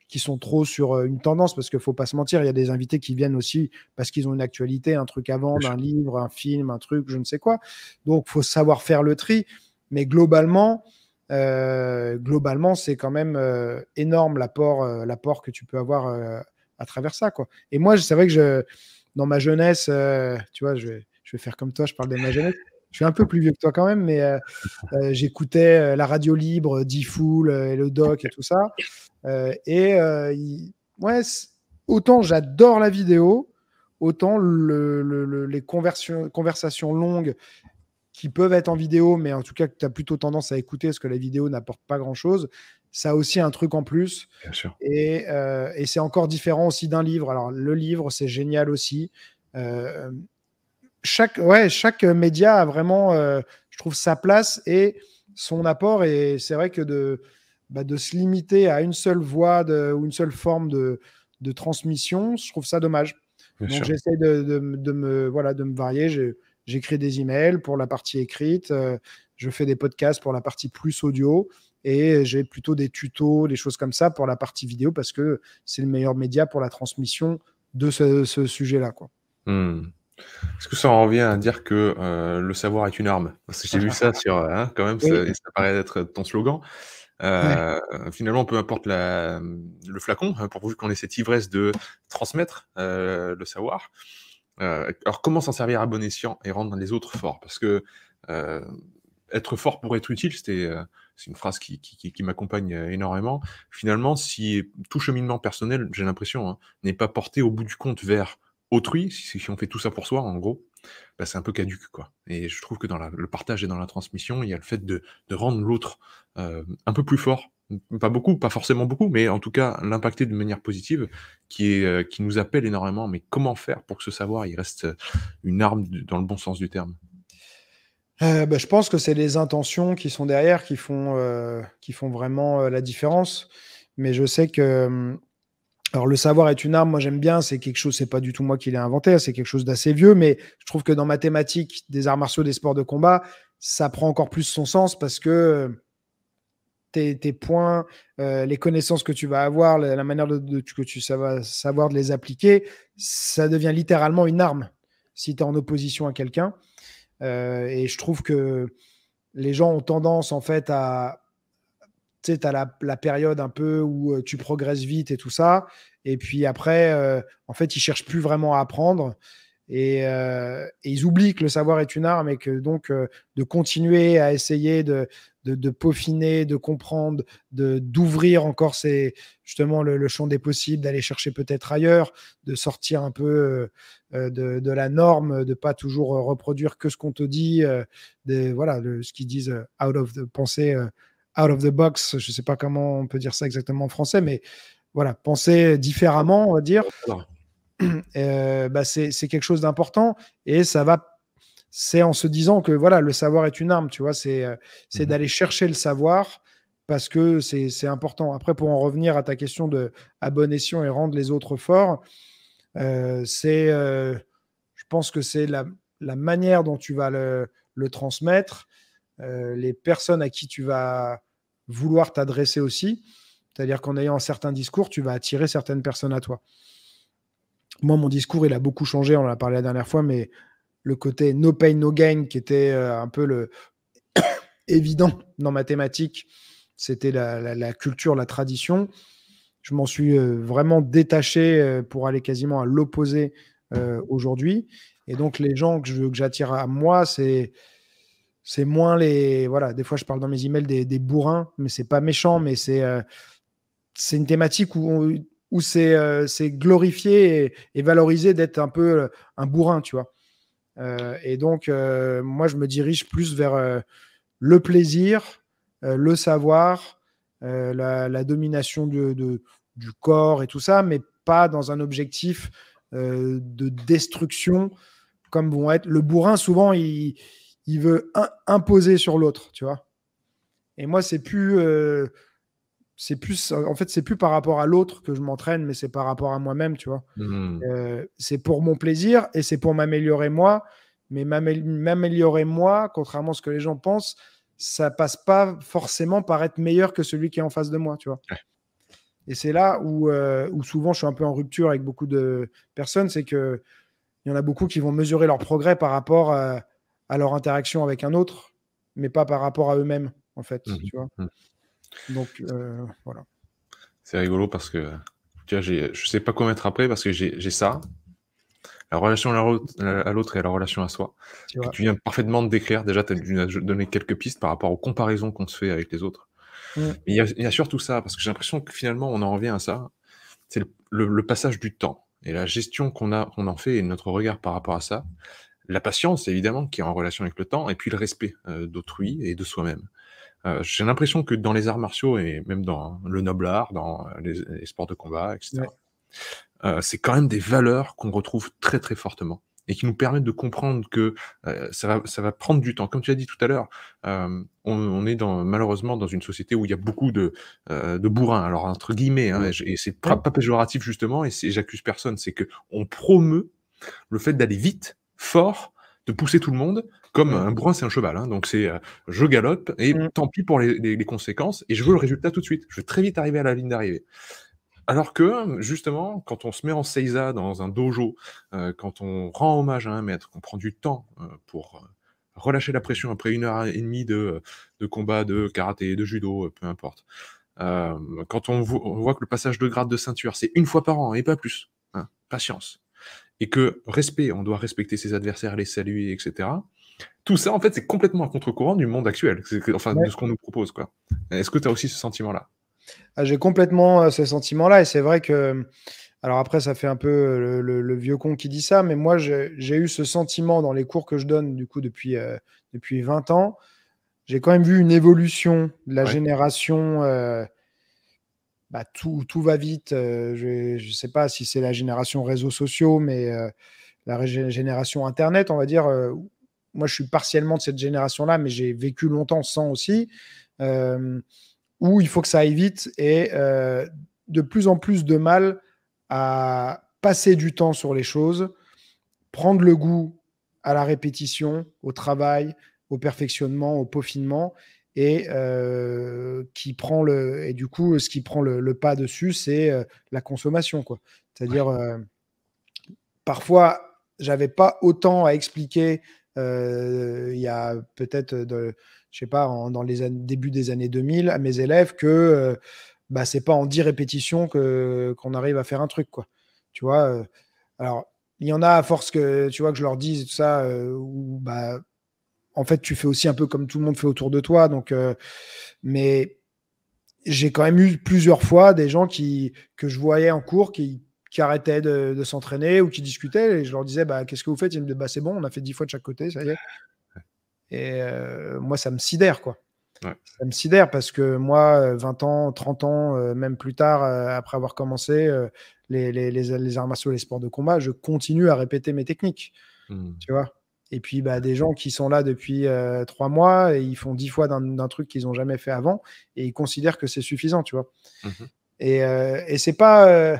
qui sont trop sur une tendance, parce qu'il faut pas se mentir, il y a des invités qui viennent aussi parce qu'ils ont une actualité, un truc à Bien vendre, sûr. un livre, un film, un truc, je ne sais quoi. Donc, faut savoir faire le tri. Mais globalement, c'est quand même énorme l'apport que tu peux avoir à travers ça, quoi. Et moi, c'est vrai que dans ma jeunesse, tu vois, je vais faire comme toi, je parle de ma jeunesse. Je suis un peu plus vieux que toi quand même, mais j'écoutais la radio libre, D-Fool et le doc et tout ça. Ouais, autant j'adore la vidéo, autant les conversations longues qui peuvent être en vidéo, mais en tout cas que tu as plutôt tendance à écouter parce que la vidéo n'apporte pas grand-chose, ça a aussi un truc en plus. Bien sûr. Et c'est encore différent aussi d'un livre. Alors, le livre, c'est génial aussi. Euh, chaque média a vraiment, je trouve, sa place et son apport. Et c'est vrai que de se limiter à une seule voie ou une seule forme de transmission, je trouve ça dommage. Bien Donc, sûr. j'essaie de me varier. J'écris des emails pour la partie écrite. Je fais des podcasts pour la partie plus audio. Et j'ai plutôt des tutos, des choses comme ça pour la partie vidéo parce que c'est le meilleur média pour la transmission de ce sujet-là, quoi. Mmh. Est-ce que ça en revient à dire que, le savoir est une arme? Parce que j'ai vu ça sur, hein, quand même, Oui, ça paraît être ton slogan. ouais. Finalement, peu importe le flacon, hein, pourvu qu'on ait cette ivresse de transmettre, le savoir. Alors comment s'en servir à bon escient et rendre les autres forts? Parce que, heu, être fort pour être utile, c'est une phrase qui m'accompagne, énormément. Finalement, si tout cheminement personnel, j'ai l'impression, hein, n'est pas porté au bout du compte vers autrui, si on fait tout ça pour soi, en gros, bah, c'est un peu caduc, quoi. Et je trouve que dans le partage et dans la transmission, il y a le fait de rendre l'autre, un peu plus fort. Pas beaucoup, pas forcément beaucoup, mais en tout cas l'impacter d'une manière positive qui nous appelle énormément. Mais comment faire pour que ce savoir, il reste, une arme dans le bon sens du terme? Bah, je pense que c'est les intentions qui sont derrière qui font vraiment la différence. Mais je sais que, alors le savoir est une arme, moi j'aime bien, c'est quelque chose, c'est pas du tout moi qui l'ai inventé, hein, c'est quelque chose d'assez vieux, mais je trouve que dans ma thématique des arts martiaux, des sports de combat, ça prend encore plus son sens parce que tes points, les connaissances que tu vas avoir, la manière que tu vas savoir de les appliquer, ça devient littéralement une arme si tu es en opposition à quelqu'un. Et je trouve que les gens ont tendance en fait à, tu sais, tu as la période un peu où tu progresses vite et tout ça. Et puis après, en fait, ils cherchent plus vraiment à apprendre. Et ils oublient que le savoir est une arme et que donc de continuer à essayer de peaufiner, de comprendre, d'ouvrir encore justement le champ des possibles, d'aller chercher peut-être ailleurs, de sortir un peu de la norme, de pas toujours reproduire que ce qu'on te dit, voilà, ce qu'ils disent penser out of the box. Je sais pas comment on peut dire ça exactement en français, mais voilà, penser différemment, on va dire. Alors, C'est quelque chose d'important et c'est en se disant que voilà, le savoir est une arme, tu vois, c'est mmh. d'aller chercher le savoir parce que c'est important. Après, pour en revenir à ta question de à bon escient et rendre les autres forts, je pense que c'est la manière dont tu vas le transmettre, les personnes à qui tu vas vouloir t'adresser aussi. C'est-à-dire qu'en ayant un certain discours, tu vas attirer certaines personnes à toi. Moi, mon discours, il a beaucoup changé, on en a parlé la dernière fois, mais le côté no pain, no gain, qui était un peu évident dans ma thématique, c'était la culture, la tradition. Je m'en suis vraiment détaché pour aller quasiment à l'opposé aujourd'hui. Et donc, les gens que je veux que j'attire à moi, c'est moins les. Voilà, des fois, je parle dans mes emails des bourrins, mais c'est pas méchant, mais c'est une thématique où où c'est glorifié et valorisé d'être un peu un bourrin, tu vois. Et donc, moi, je me dirige plus vers le plaisir, le savoir, la domination du corps et tout ça, mais pas dans un objectif de destruction, comme vont être. Le bourrin, souvent, il veut imposer sur l'autre, tu vois. Et moi, en fait, c'est plus par rapport à l'autre que je m'entraîne, mais c'est par rapport à moi-même, tu vois. C'est pour mon plaisir et c'est pour m'améliorer moi. Mais m'améliorer moi, contrairement à ce que les gens pensent, ça passe pas forcément par être meilleur que celui qui est en face de moi, tu vois. Ouais. Et c'est là où souvent je suis un peu en rupture avec beaucoup de personnes, c'est que il y en a beaucoup qui vont mesurer leur progrès par rapport à leur interaction avec un autre, mais pas par rapport à eux-mêmes, en fait, tu vois. Donc, voilà. C'est rigolo parce que, tu vois, je sais pas quoi mettre après parce que j'ai ça, la relation à l'autre et la relation à soi, Tu que vois. tu viens parfaitement de décrire. Déjà, tu as donné quelques pistes par rapport aux comparaisons qu'on se fait avec les autres. Mm. Mais il y a surtout ça, parce que j'ai l'impression que finalement, on en revient à ça, c'est le passage du temps et la gestion qu'on en fait et notre regard par rapport à ça. La patience, évidemment, qui est en relation avec le temps, et puis le respect d'autrui et de soi-même. J'ai l'impression que dans les arts martiaux et même dans le noble art, dans les sports de combat, etc., Ouais. c'est quand même des valeurs qu'on retrouve très, très fortement et qui nous permettent de comprendre que ça va prendre du temps. Comme tu as dit tout à l'heure, on est malheureusement dans une société où il y a beaucoup de bourrins, alors entre guillemets, hein, et c'est Mm. pas péjoratif justement, et j'accuse personne, c'est qu'on promeut le fait d'aller vite, fort, de pousser tout le monde, comme Mm. un bourrin, c'est un cheval. Hein, donc c'est je galope et Mm. tant pis pour les conséquences, et je veux le résultat tout de suite. Je veux très vite arriver à la ligne d'arrivée. Alors que, justement, quand on se met en seiza dans un dojo, quand on rend hommage à un maître, qu'on prend du temps pour relâcher la pression après 1 heure et demie de combat, de karaté, de judo, peu importe. Quand on voit que le passage de grade de ceinture, c'est 1 fois par an et pas plus. Hein, patience. Et que respect, on doit respecter ses adversaires, les saluer, etc. Tout ça, en fait, c'est complètement à contre-courant du monde actuel, enfin, Ouais. de ce qu'on nous propose, quoi. Est-ce que tu as aussi ce sentiment-là? J'ai complètement ce sentiment-là, et c'est vrai que, alors après, ça fait un peu le vieux con qui dit ça, mais moi, j'ai eu ce sentiment dans les cours que je donne, du coup, depuis 20 ans. J'ai quand même vu une évolution de la Ouais, génération. Tout va vite. Je ne sais pas si c'est la génération réseaux sociaux, mais génération Internet, on va dire. Moi, je suis partiellement de cette génération-là, mais j'ai vécu longtemps sans aussi. Euh, où il faut que ça aille vite et de plus en plus de mal à passer du temps sur les choses, prendre le goût à la répétition, au travail, au perfectionnement, au peaufinement, et et du coup, ce qui prend le pas dessus, c'est la consommation, quoi. C'est-à-dire, ouais. parfois, j'avais pas autant à expliquer il y a peut-être, je sais pas, dans les débuts des années 2000 à mes élèves que c'est pas en 10 répétitions qu'on arrive à faire un truc, quoi. Tu vois, alors, il y en a à force que, tu vois, que je leur dise tout ça, où, en fait, tu fais aussi un peu comme tout le monde fait autour de toi. Donc, mais j'ai quand même eu plusieurs fois des gens que je voyais en cours qui arrêtaient de s'entraîner ou qui discutaient, et je leur disais, qu'est-ce que vous faites? Ils me disaient, c'est bon, on a fait 10 fois de chaque côté, ça y est. Et moi, ça me sidère, quoi. Ouais. Ça me sidère parce que moi, 20 ans, 30 ans, même plus tard, après avoir commencé les arts martiaux, les sports de combat, je continue à répéter mes techniques, Mmh. tu vois. Et puis, des gens qui sont là depuis 3 mois et ils font 10 fois d'un truc qu'ils n'ont jamais fait avant et ils considèrent que c'est suffisant, tu vois. Mmh. Et c'est pas.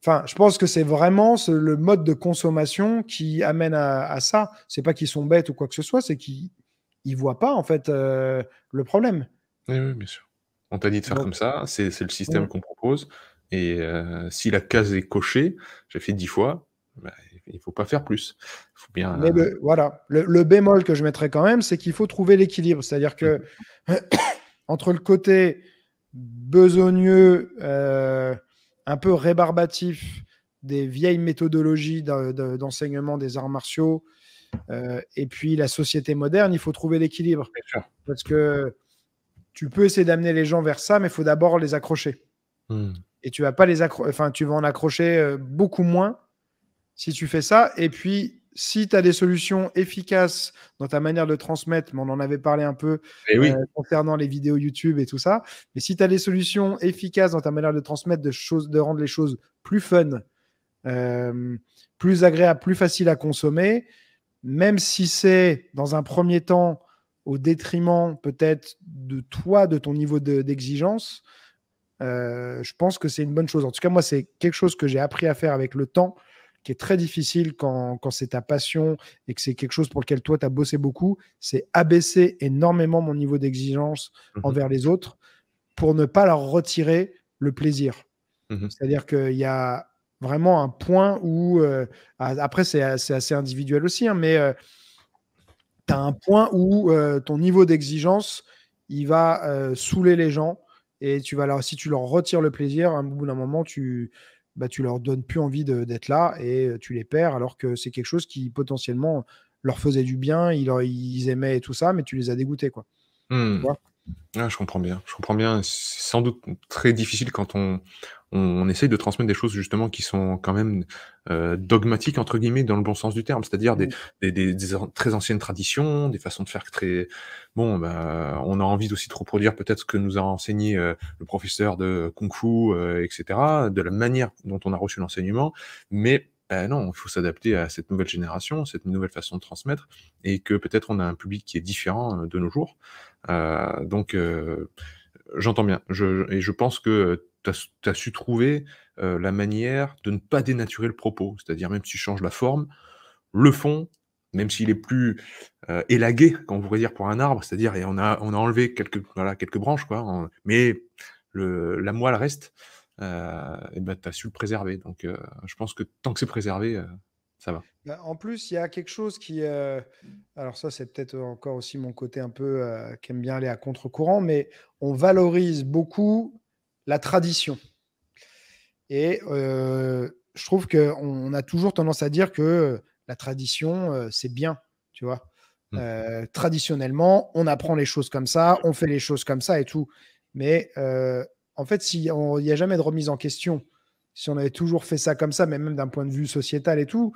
Enfin, je pense que c'est vraiment le mode de consommation qui amène à ça. C'est pas qu'ils sont bêtes ou quoi que ce soit, c'est qu'ils voient pas, en fait, le problème. Oui, oui, bien sûr. On t'a dit de faire Donc, comme ça, c'est le système mm, qu'on propose, et si la case est cochée, j'ai fait 10 fois, il faut pas faire plus. Il faut mais bien, voilà, le bémol que je mettrais quand même, c'est qu'il faut trouver l'équilibre. C'est-à-dire que mmh, entre le côté besogneux, un peu rébarbatif des vieilles méthodologies d'enseignement des arts martiaux, et puis la société moderne, il faut trouver l'équilibre. bien sûr. Parce que tu peux essayer d'amener les gens vers ça, mais il faut d'abord les accrocher. Mmh. et tu vas pas enfin, tu vas en accrocher beaucoup moins si tu fais ça. Et puis, si tu as des solutions efficaces dans ta manière de transmettre, mais on en avait parlé un peu Et oui. concernant les vidéos YouTube et tout ça, mais si tu as des solutions efficaces dans ta manière de transmettre, de rendre les choses plus fun, euh, plus agréables, plus faciles à consommer, même si c'est dans un premier temps au détriment peut-être de toi, de ton niveau d'exigence, je pense que c'est une bonne chose. En tout cas, moi, c'est quelque chose que j'ai appris à faire avec le temps, qui est très difficile quand c'est ta passion et que c'est quelque chose pour lequel toi, tu as bossé beaucoup. C'est abaisser énormément mon niveau d'exigence Mhm. envers les autres pour ne pas leur retirer le plaisir. Mhm. C'est-à-dire qu'il y a vraiment un point où, après, c'est assez individuel aussi, hein, mais tu as un point où ton niveau d'exigence, il va saouler les gens et si tu leur retires le plaisir, à un bout d'un moment, tu leur donnes plus envie d'être là et tu les perds alors que c'est quelque chose qui potentiellement leur faisait du bien, ils aimaient et tout ça, mais tu les as dégoûtés, quoi. Tu Hmm. vois. Ah, je comprends bien. Je comprends bien. C'est sans doute très difficile quand on essaye de transmettre des choses justement qui sont quand même dogmatiques entre guillemets dans le bon sens du terme, c'est-à-dire Mm. très anciennes traditions, des façons de faire très bon. Bah, on a envie aussi de reproduire peut-être ce que nous a enseigné le professeur de kung-fu, etc. De la manière dont on a reçu l'enseignement, mais non, il faut s'adapter à cette nouvelle génération, cette nouvelle façon de transmettre, et que peut-être on a un public qui est différent de nos jours. Donc, j'entends bien. Je pense que tu as su trouver, la manière de ne pas dénaturer le propos. C'est-à-dire même si tu changes la forme, le fond, même s'il est plus, élagué, comme on pourrait dire pour un arbre, c'est-à-dire et on a enlevé quelques branches quoi, mais la moelle reste, et bah, tu as su le préserver. Donc, je pense que tant que c'est préservé, ça va. Bah, en plus, il y a quelque chose alors ça, c'est peut-être encore aussi mon côté un peu qui aime bien aller à contre-courant, mais on valorise beaucoup la tradition. Et je trouve qu'on a toujours tendance à dire que la tradition, c'est bien, tu vois. Mmh. Traditionnellement, on apprend les choses comme ça, on fait les choses comme ça et tout. Mais en fait, s'il n'y a jamais de remise en question, si on avait toujours fait ça comme ça, mais même d'un point de vue sociétal et tout,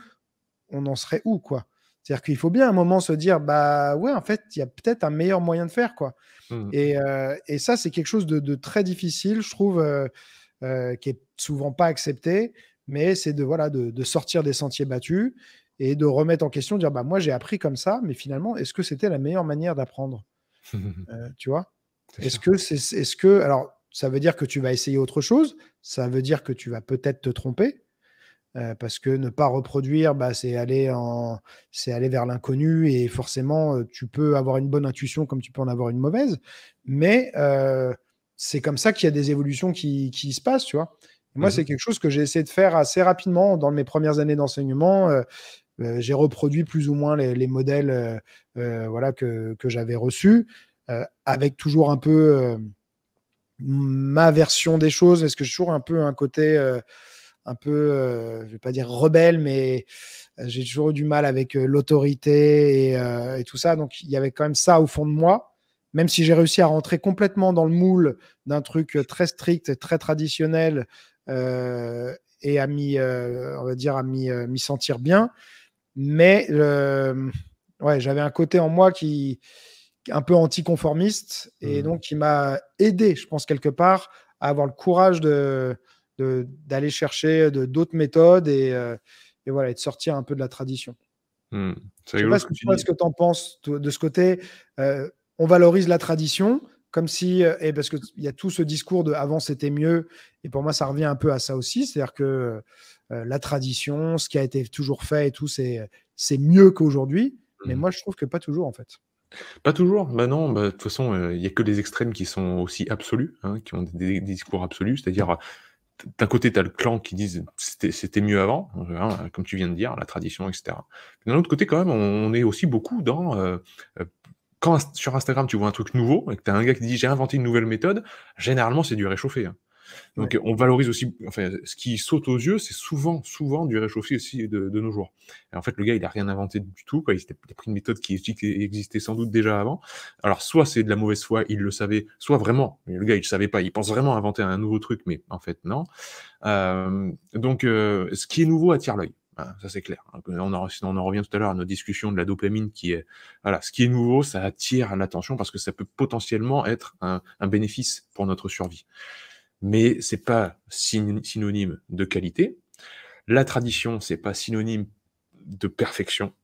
on en serait où, quoi? C'est-à-dire qu'il faut bien à un moment se dire, bah ouais, en fait, il y a peut-être un meilleur moyen de faire, quoi. Mmh. Et ça, c'est quelque chose de très difficile, je trouve, qui est souvent pas accepté, mais c'est voilà, de sortir des sentiers battus et de remettre en question, dire, bah moi, j'ai appris comme ça, mais finalement, est-ce que c'était la meilleure manière d'apprendre? Tu vois? C'est sûr. Alors, ça veut dire que tu vas essayer autre chose, ça veut dire que tu vas peut-être te tromper, parce que ne pas reproduire, bah, c'est aller vers l'inconnu et forcément, tu peux avoir une bonne intuition comme tu peux en avoir une mauvaise. Mais c'est comme ça qu'il y a des évolutions qui se passent, tu vois? Moi, Mmh. c'est quelque chose que j'ai essayé de faire assez rapidement dans mes premières années d'enseignement. J'ai reproduit plus ou moins les modèles, voilà, que j'avais reçus, avec toujours un peu, ma version des choses. Parce que j'ai toujours un peu un côté, un peu, je vais pas dire rebelle, mais j'ai toujours eu du mal avec l'autorité et tout ça. Donc, il y avait quand même ça au fond de moi. Même si j'ai réussi à rentrer complètement dans le moule d'un truc très strict, très traditionnel, et on va dire, m'y sentir bien. Mais ouais, j'avais un côté en moi un peu anticonformiste et Mmh. donc qui m'a aidé, je pense, quelque part, à avoir le courage d'aller chercher d'autres méthodes et voilà, et de sortir un peu de la tradition. Mmh. C'est Je sais rigolo pas ce que tu toi, dis. ce que tu en penses de ce côté. On valorise la tradition comme si, et parce qu'il y a tout ce discours de avant c'était mieux, et pour moi ça revient un peu à ça aussi, c'est-à-dire que la tradition, ce qui a été toujours fait et tout, c'est mieux qu'aujourd'hui, mais Mmh. moi je trouve que pas toujours en fait. Pas toujours, bah, non, bah, de toute façon, il y a que les extrêmes qui sont aussi absolus, hein, qui ont des discours absolus. C'est-à-dire, d'un côté, tu as le clan qui disent: «C'était mieux avant», hein, comme tu viens de dire, la tradition et cetera. D'un autre côté, quand même, on est aussi beaucoup dans, quand sur Instagram, tu vois un truc nouveau et que tu as un gars qui dit: «J'ai inventé une nouvelle méthode», généralement, c'est du réchauffé, hein. Donc, Ouais. on valorise aussi, enfin, ce qui saute aux yeux, c'est souvent du réchauffé aussi de nos jours. Et en fait, le gars, il a rien inventé du tout, quoi. Il a pris une méthode qui existait sans doute déjà avant. Alors, soit c'est de la mauvaise foi, il le savait, soit vraiment, mais le gars, il le savait pas, il pense vraiment inventer un nouveau truc, mais en fait, non. Donc, ce qui est nouveau attire l'œil. Voilà, ça c'est clair. Sinon on en revient tout à l'heure à notre discussion de la dopamine qui est, voilà, ce qui est nouveau, ça attire l'attention parce que ça peut potentiellement être un bénéfice pour notre survie. Mais c'est pas synonyme de qualité. La tradition, c'est pas synonyme de perfection,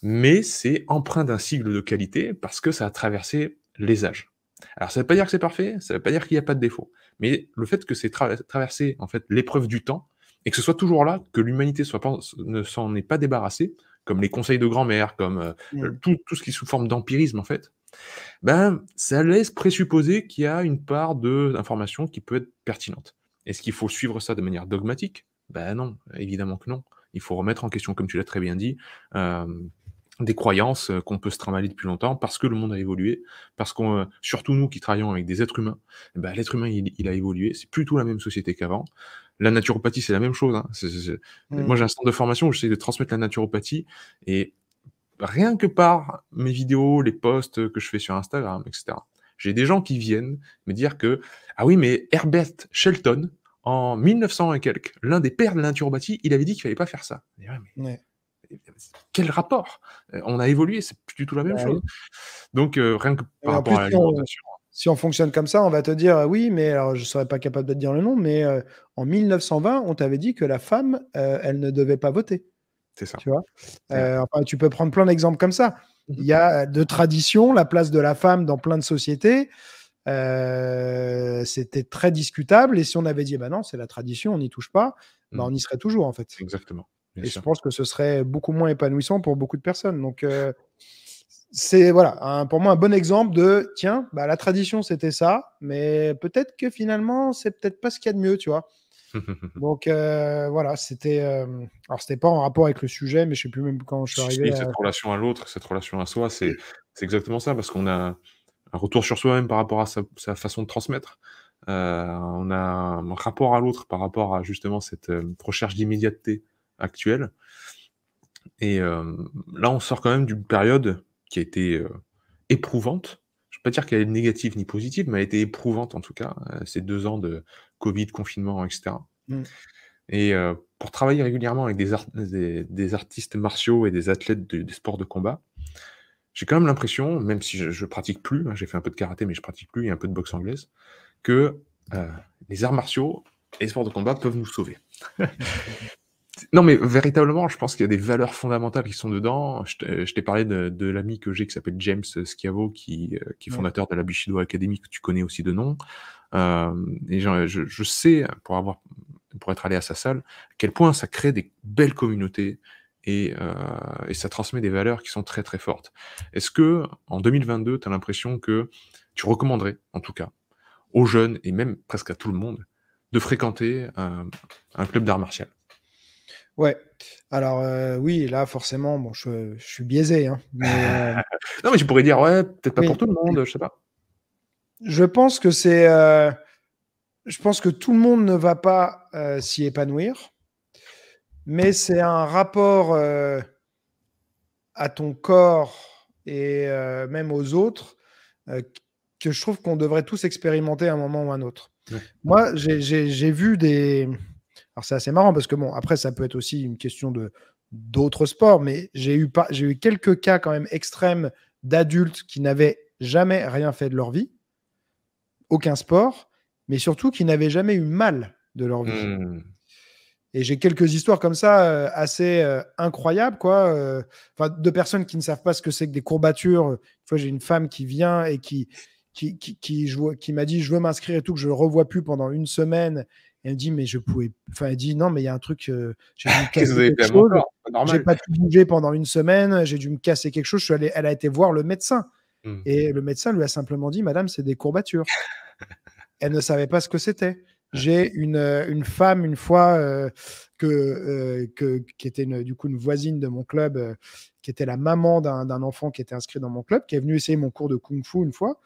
mais c'est empreint d'un sigle de qualité parce que ça a traversé les âges. Alors ça veut pas dire que c'est parfait, ça veut pas dire qu'il y a pas de défaut, mais le fait que c'est traversé, en fait, l'épreuve du temps et que ce soit toujours là, que l'humanité ne s'en est pas débarrassée, comme les conseils de grand-mère, comme, Mmh. tout ce qui est sous forme d'empirisme, en fait, ben, ça laisse présupposer qu'il y a une part d'information qui peut être pertinente. Est-ce qu'il faut suivre ça de manière dogmatique? Ben non, évidemment que non. Il faut remettre en question, comme tu l'as très bien dit, des croyances, qu'on peut se trimballer depuis longtemps parce que le monde a évolué, parce qu'on, surtout nous qui travaillons avec des êtres humains, bah, l'être humain il a évolué, c'est plus tout la même société qu'avant. La naturopathie, c'est la même chose, hein. Mmh. Moi, j'ai un centre de formation où j'essaie de transmettre la naturopathie et rien que par mes vidéos, les posts que je fais sur Instagram, et cetera. J'ai des gens qui viennent me dire que: «Ah oui, mais Herbert Shelton, en 1900 et quelques, l'un des pères de la naturopathie, il avait dit qu'il fallait pas faire ça». Je dis: «Ouais, mais Ouais. quel rapport? On a évolué, c'est plus du tout la même Bah oui. chose». Donc rien que par Et en rapport plus, à l'alimentation. si on fonctionne comme ça, on va te dire: «Oui, mais» alors je serais pas capable de te dire le nom, mais en 1920, on t'avait dit que la femme, elle ne devait pas voter. C'est ça. Tu vois? Ouais. Enfin, tu peux prendre plein d'exemples comme ça. Mmh Il mh. y a de tradition, la place de la femme dans plein de sociétés, c'était très discutable et si on avait dit: «Bah non, c'est la tradition, on n'y touche pas», bah, Mmh. on y serait toujours, en fait. Exactement, bien Et je sûr. pense que ce serait beaucoup moins épanouissant pour beaucoup de personnes. Donc, c'est voilà, pour moi un bon exemple de tiens, bah, la tradition c'était ça, mais peut-être que finalement c'est peut-être pas ce qu'il y a de mieux, tu vois. Donc voilà, alors c'était pas en rapport avec le sujet, mais je sais plus même quand je suis Si, arrivé si, à. cette relation à l'autre, cette relation à soi, c'est exactement ça, parce qu'on a un retour sur soi-même par rapport à sa façon de transmettre. On a un rapport à l'autre par rapport à justement cette, recherche d'immédiateté actuelle et là, on sort quand même d'une période qui a été, éprouvante. Je ne vais pas dire qu'elle est négative ni positive, mais elle a été éprouvante en tout cas, ces 2 ans de covid, confinement et cetera. Mmh. Et pour travailler régulièrement avec des artistes martiaux et des athlètes des sports de combat, j'ai quand même l'impression, même si je pratique plus, hein, j'ai fait un peu de karaté, mais je pratique plus et un peu de boxe anglaise, que, heu, les arts martiaux et les sports de combat peuvent nous sauver. Non, mais véritablement, je pense qu'il y a des valeurs fondamentales qui sont dedans. Je t'ai parlé de l'ami que j'ai qui s'appelle James Schiavo qui est Ouais. fondateur de la Bushido Academy, que tu connais aussi de nom. Et je sais, pour être allé à sa salle, à quel point ça crée des belles communautés et ça transmet des valeurs qui sont très, très fortes. Est-ce qu'en 2022, tu as l'impression que tu recommanderais, en tout cas, aux jeunes et même presque à tout le monde, de fréquenter un club d'art martial? Ouais. Alors, oui, là forcément, bon, je suis biaisé, hein, mais, Non, mais tu pourrais dire: «Ouais, peut-être pas oui, pour tout le monde», je sais pas. je pense que je pense que tout le monde ne va pas, s'y épanouir, mais c'est un rapport, à ton corps et même aux autres, heu, que je trouve qu'on devrait tous expérimenter à un moment ou à un autre. Ouais. Moi, j'ai vu des alors c'est assez marrant parce que bon, après ça peut être aussi une question de d'autres sports, mais j'ai eu quelques cas quand même extrêmes d'adultes qui n'avaient jamais rien fait de leur vie, aucun sport, mais surtout qui n'avaient jamais eu mal de leur vie. Mmh. Et j'ai quelques histoires comme ça, assez, incroyables quoi, enfin de personnes qui ne savent pas ce que c'est que des courbatures. Une fois, j'ai une femme qui vient et qui m'a dit: «Je veux m'inscrire et tout», que je le revois plus pendant une semaine. Et elle me dit: «Mais je pouvais», enfin elle dit: «Non, mais il y a un truc, j'ai dû me Qu'est-ce que vous casser avez quelque fait à mon chose, corps? C'est pas j'ai normal. pas pu bouger pendant une semaine, j'ai dû me casser quelque chose». Elle a été voir le médecin Mmh. et le médecin lui a simplement dit: «Madame, c'est des courbatures». Elle ne savait pas ce que c'était. Ouais. J'ai une femme une fois, qui était du coup une voisine de mon club, qui était la maman d'un enfant qui était inscrit dans mon club, qui est venue essayer mon cours de kung-fu une fois.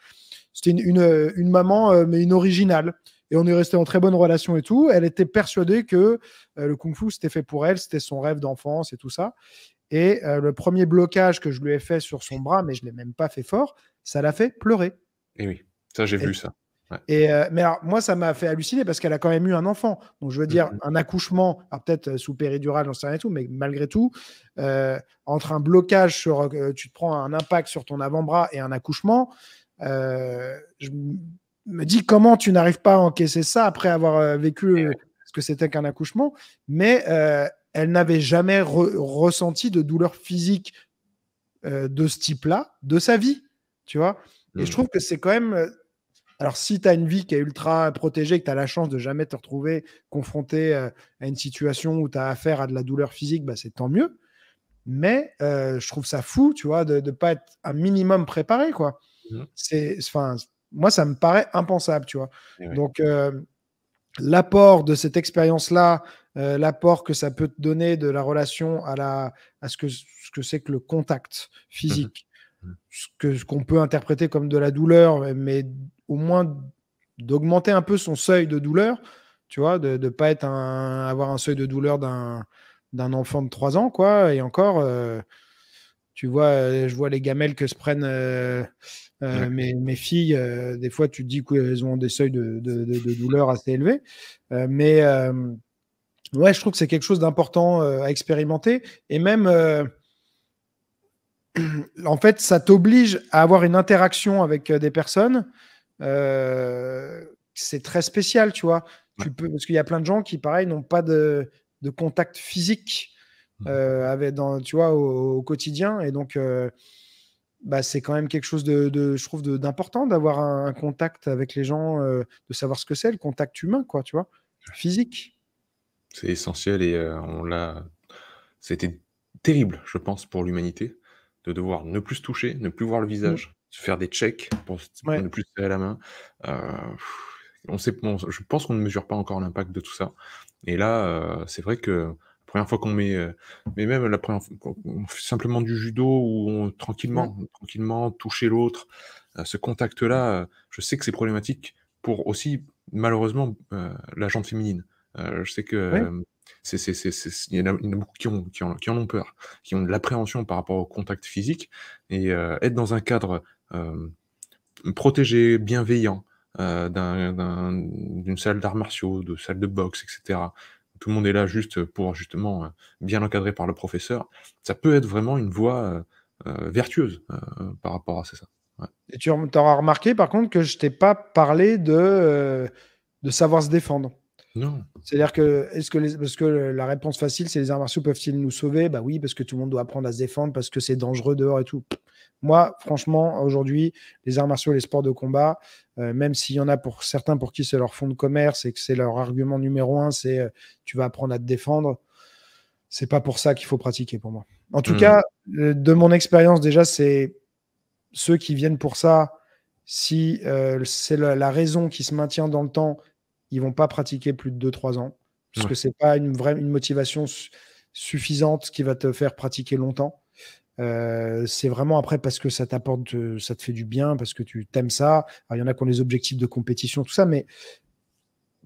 C'était une maman, mais une originale, Et on est resté en très bonne relation et tout. Elle était persuadée que le kung-fu, c'était fait pour elle, c'était son rêve d'enfance et tout ça. Et le premier blocage que je lui ai fait sur son bras, mais je ne l'ai même pas fait fort, ça l'a fait pleurer. Et oui, ça, j'ai Et vu ça. Ouais. mais alors, moi, ça m'a fait halluciner parce qu'elle a quand même eu un enfant. Donc, je veux dire, Mhm. un accouchement, alors peut-être sous péridurale, j'en sais rien et tout, mais malgré tout, entre un blocage sur, tu te prends un impact sur ton avant-bras et un accouchement, je me dis comment tu n'arrives pas à encaisser ça après avoir vécu ce que c'était qu'un accouchement. Mais elle n'avait jamais ressenti de douleur physique de ce type-là de sa vie, tu vois. Et je Mhm. trouve que c'est quand même alors, si tu as une vie qui est ultra protégée, que tu as la chance de jamais te retrouver confronté à une situation où tu as affaire à de la douleur physique, bah, c'est tant mieux. Mais je trouve ça fou, tu vois, de ne pas être un minimum préparé, quoi. Mhm. Enfin, moi, ça me paraît impensable, tu vois. Et ouais. Donc, l'apport de cette expérience-là, l'apport que ça peut te donner de la relation à ce que c'est que le contact Mhm. physique, Mhm. ce qu'on peut interpréter comme de la douleur, mais au moins d'augmenter un peu son seuil de douleur, tu vois, de ne pas avoir un seuil de douleur d'un enfant de 3 ans, quoi. Et encore, tu vois, je vois les gamelles que se prennent Ouais. mes filles. Des fois, tu te dis qu'elles ont des seuils de douleur assez élevés. Mais ouais, je trouve que c'est quelque chose d'important à expérimenter. Et même, en fait, ça t'oblige à avoir une interaction avec des personnes. C'est très spécial, tu vois. Ouais. Parce qu'il y a plein de gens qui, pareil, n'ont pas de contact physique Mhm. tu vois, au quotidien. Et donc, bah, c'est quand même quelque chose je trouve, d'important d'avoir un contact avec les gens, de savoir ce que c'est, le contact humain, quoi, tu vois, physique. C'est essentiel et c'était terrible, je pense, pour l'humanité de devoir ne plus se toucher, ne plus voir le Mm. visage, se faire des checks pour Ouais. ne plus se serrer la main. Heu, on sait bon, je pense qu'on ne mesure pas encore l'impact de tout ça et là, c'est vrai que la première fois qu'on met, mais même la première fois qu'on fait simplement du judo où on Mm. tranquillement toucher l'autre, ce contact-là, je sais que c'est problématique pour aussi malheureusement, la jante féminine. Je sais Ouais. que, il y en a beaucoup qui en ont peur, qui ont de l'appréhension par rapport au contact physique et être dans un cadre, hem, protégé, bienveillant, d'une salle d'arts martiaux, de salle de boxe et cetera. Tout le monde est là juste pour justement, bien encadré par le professeur. Ça peut être vraiment une voie, vertueuse, par rapport à ça. Ouais. Et tu auras remarqué, par contre, que je t'ai pas parlé de savoir se défendre. Non. C'est-à-dire que, parce que la réponse facile, c'est les arts martiaux peuvent-ils nous sauver? Bah oui, parce que tout le monde doit apprendre à se défendre, parce que c'est dangereux dehors et tout. Moi, franchement, aujourd'hui, les arts martiaux et les sports de combat, même s'il y en a pour certains pour qui c'est leur fonds de commerce et que c'est leur argument numéro un, c'est tu vas apprendre à te défendre, c'est pas pour ça qu'il faut pratiquer pour moi. En tout Mmh. cas, de mon expérience, déjà, c'est ceux qui viennent pour ça, si c'est la raison qui se maintient dans le temps, ils vont pas pratiquer plus de 2-3 ans, parce que Ouais. c'est pas une motivation suffisante qui va te faire pratiquer longtemps. C'est vraiment après parce que ça t'apporte, ça te fait du bien, parce que tu t'aimes ça. Alors, il y en a qui ont les objectifs de compétition, tout ça, mais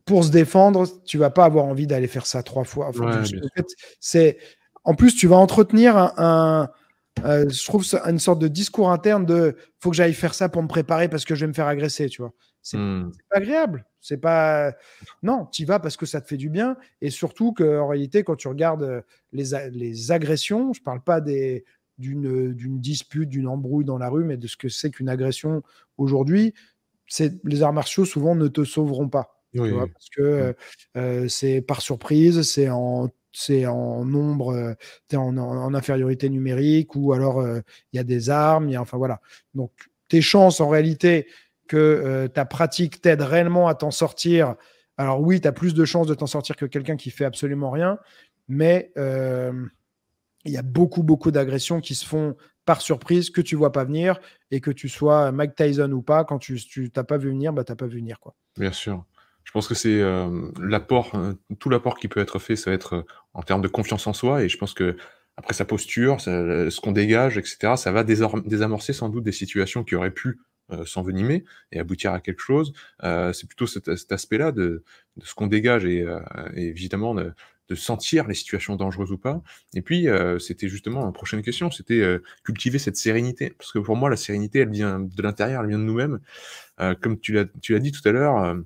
pour se défendre, tu vas pas avoir envie d'aller faire ça 3 fois. Enfin, Ouais, bien en sûr. fait, en plus, tu vas entretenir je trouve ça une sorte de discours interne de faut que j'aille faire ça pour me préparer parce que je vais me faire agresser, tu vois. Mmh. C'est pas agréable. C'est pas. Non, tu y vas parce que ça te fait du bien. Et surtout qu'en réalité, quand tu regardes les agressions, je parle pas d'une dispute, d'une embrouille dans la rue, mais de ce que c'est qu'une agression aujourd'hui, les arts martiaux souvent ne te sauveront pas. Tu vois, Oui. parce que Mmh. c'est par surprise, c'est en nombre, tu es en infériorité numérique, ou alors il y a des armes, enfin voilà. Donc tes chances en réalité que ta pratique t'aide réellement à t'en sortir, alors oui, tu as plus de chances de t'en sortir que quelqu'un qui fait absolument rien, mais il y a beaucoup, beaucoup d'agressions qui se font par surprise, que tu vois pas venir, et que tu sois Mike Tyson ou pas, quand tu t'as pas vu venir, bah t'as pas vu venir, quoi. Bien sûr. Je pense que c'est, l'apport, tout l'apport qui peut être fait, ça va être, en termes de confiance en soi et je pense qu'après sa posture, ce qu'on dégage et cetera, ça va désamorcer sans doute des situations qui auraient pu, s'envenimer et aboutir à quelque chose. C'est plutôt cet aspect-là de ce qu'on dégage et évidemment de sentir les situations dangereuses ou pas. Et puis, c'était justement la prochaine question, c'était, cultiver cette sérénité. Parce que pour moi, la sérénité, elle vient de l'intérieur, elle vient de nous-mêmes. Comme tu l'as dit tout à l'heure,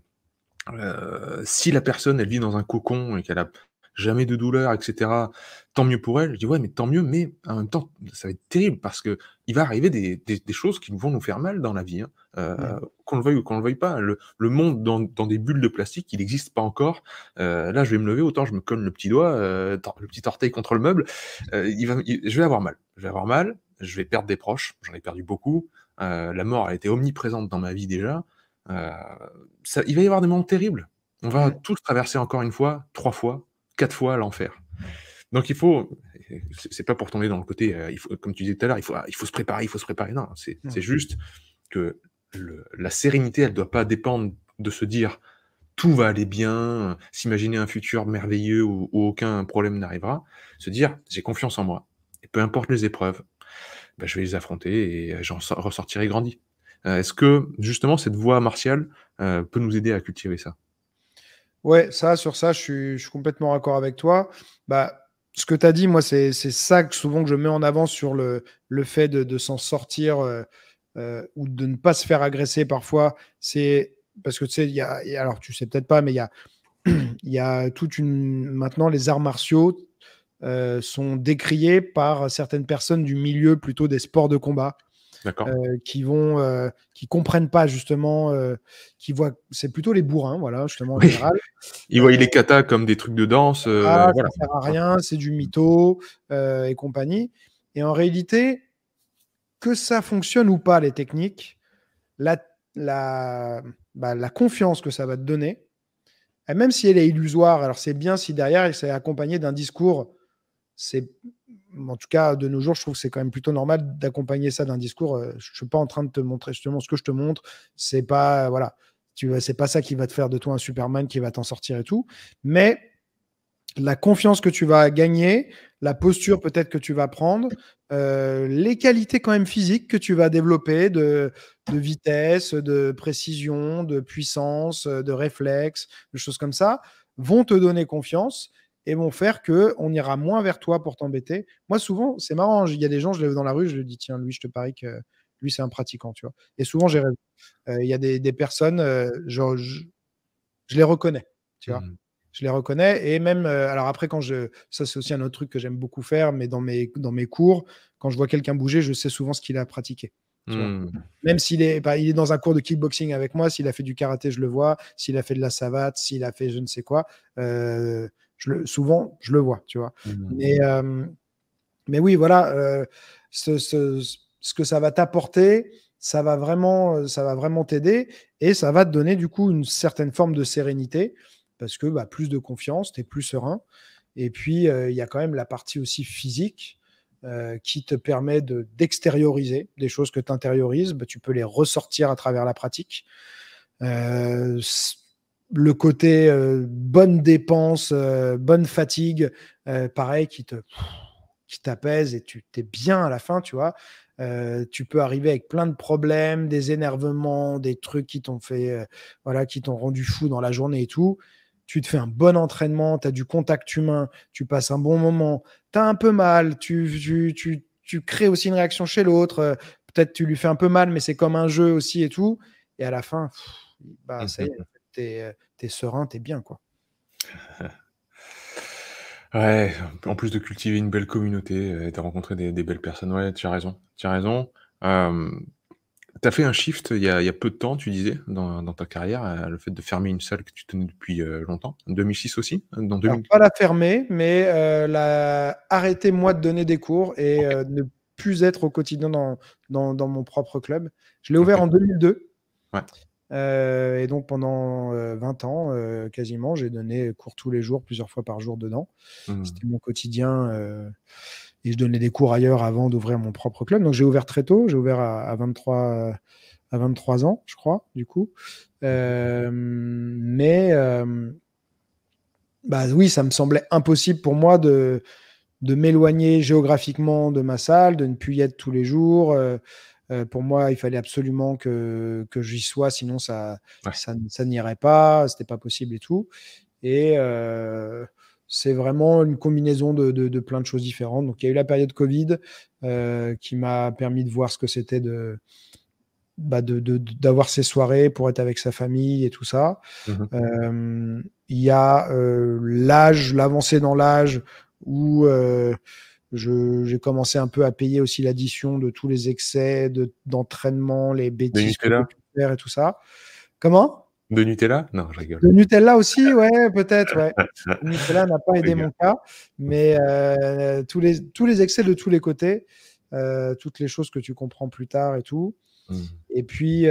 si la personne, elle vit dans un cocon et qu'elle a jamais de douleur et cetera, tant mieux pour elle. Je dis: «Ouais, mais tant mieux, mais en même temps, ça va être terrible parce que il va arriver des choses qui vont nous faire mal dans la vie, hein, Mmh. qu'on le veuille ou qu'on le veuille pas. Le monde dans des bulles de plastique, il n'existe pas encore. Là, je vais me lever, autant je me colle le petit doigt, le petit orteil contre le meuble, je vais avoir mal. Je vais avoir mal, je vais perdre des proches, j'en ai perdu beaucoup, la mort a été omniprésente dans ma vie déjà, heu, il va y avoir des moments terribles. On va Mmh. tous traverser encore une fois, 3 fois, 4 fois l'enfer. Donc il faut c'est pas pour tomber dans le côté, il faut comme tu disais tout à l'heure, il faut se préparer, il faut se préparer. Non, c'est Mmh. juste que la sérénité, elle doit pas dépendre de se dire: «Tout va aller bien», s'imaginer un futur merveilleux où aucun problème n'arrivera. Se dire: «J'ai confiance en moi et peu importe les épreuves, bah, je vais les affronter et ressortirai grandi». Est-ce que justement cette voie martiale, peut nous aider à cultiver ça? Ouais, sur ça, je suis complètement d'accord avec toi. Bah, ce que tu as dit, moi, c'est ça que souvent que je mets en avant sur le fait de s'en sortir, ou de ne pas se faire agresser parfois. C'est parce que tu sais, alors tu sais peut-être pas, mais il y a toute une maintenant les arts martiaux, sont décriés par certaines personnes du milieu plutôt des sports de combat. D'accord. Qui comprennent pas justement, qui voient c'est plutôt les bourrins, voilà, justement en Oui, général. ils voyaient les katas comme des trucs de danse, Ah, voilà. ça sert à rien, c'est du mytho, et compagnie. Et en réalité, que ça fonctionne ou pas les techniques, la la la confiance que ça va te donner, et même si elle est illusoire, alors c'est bien si derrière c'est accompagné d'un discours, c'est en tout cas de nos jours, je trouve que c'est quand même plutôt normal d'accompagner ça d'un discours, je suis pas en train de te montrer justement ce que je te montre, c'est pas voilà, c'est pas ça qui va te faire de toi un Superman qui va t'en sortir et tout, mais la confiance que tu vas gagner, la posture peut-être que tu vas prendre, les qualités quand même physiques que tu vas développer de vitesse, de précision, de puissance, de réflexe, de choses comme ça, vont te donner confiance et vont faire qu'on ira moins vers toi pour t'embêter. Moi, souvent, c'est marrant, il y a des gens, je les vois dans la rue, je lui dis: «Tiens, lui, je te parie que lui, c'est un pratiquant», tu vois? Et souvent, j'ai raison. Il y a des personnes, genre, je les reconnais, tu vois? Mmh. Je les reconnais et même, alors après quand je ça c'est aussi un autre truc que j'aime beaucoup faire, mais dans mes cours, quand je vois quelqu'un bouger, je sais souvent ce qu'il a pratiqué, tu vois? Mmh. Même s'il est bah, il est dans un cours de kickboxing avec moi, s'il a fait du karaté, je le vois, s'il a fait de la savate, s'il a fait je ne sais quoi, souvent, je le vois, tu vois? Mmh. Mais, mais oui, voilà, ce que ça va t'apporter, ça va vraiment t'aider et ça va te donner du coup une certaine forme de sérénité parce que, bah, plus de confiance, tu es plus serein et puis, il y a quand même la partie aussi physique, qui te permet d'extérioriser des choses que tu intériorises, bah, tu peux les ressortir à travers la pratique. S Le côté, bonne dépense, bonne fatigue, pareil qui t'apaise et tu es bien à la fin, tu vois? Tu peux arriver avec plein de problèmes, des énervements, des trucs qui t'ont fait, voilà, qui t'ont rendu fou dans la journée et tout. Tu te fais un bon entraînement, tu as du contact humain, tu passes un bon moment, tu as un peu mal, tu crées aussi une réaction chez l'autre, peut-être tu lui fais un peu mal, mais c'est comme un jeu aussi et tout et à la fin, bah, Mmh ça y est, mh. tu es serein, tu es bien, quoi. Ouais, en plus de cultiver une belle communauté, et de rencontrer des belles personnes, ouais, tu as raison, tu as raison. Tu as fait un shift il y a peu de temps, tu disais, dans ta carrière, le fait de fermer une salle que tu tenais depuis, longtemps. 2006 aussi? Dans Alors 2000 pas la fermer, mais arrêter moi de donner des cours et OK, ne plus être au quotidien dans mon propre club. Je l'ai ouvert OK, en 2002, ouais. et donc pendant, 20 ans, quasiment, j'ai donné cours tous les jours, plusieurs fois par jour dedans. Mmh. C'était mon quotidien, et je donnais des cours ailleurs avant d'ouvrir mon propre club. Donc j'ai ouvert très tôt, j'ai ouvert à 23 ans, je crois, du coup. Mais bah, oui, ça me semblait impossible pour moi de m'éloigner géographiquement de ma salle, de ne plus y être tous les jours. Pour moi, il fallait absolument que j'y sois, sinon ça Ouais. n'irait pas, c'était pas possible et tout. Et c'est vraiment une combinaison de plein de choses différentes. Donc, il y a eu la période Covid qui m'a permis de voir ce que c'était d'avoir ces soirées pour être avec sa famille et tout ça. Mmh. Il y a l'avancée dans l'âge où j'ai commencé un peu à payer aussi l'addition de tous les excès d'entraînement, les De bêtises que j'ai Nutella? pu faire et tout ça. Comment? De Nutella? Non, je rigole. Le Nutella aussi, ouais, peut-être, ouais. Le Nutella n'a pas Je aidé rigole. mon cas, mais tous les excès de tous les côtés, toutes les choses que tu comprends plus tard et tout. Mmh. Et puis,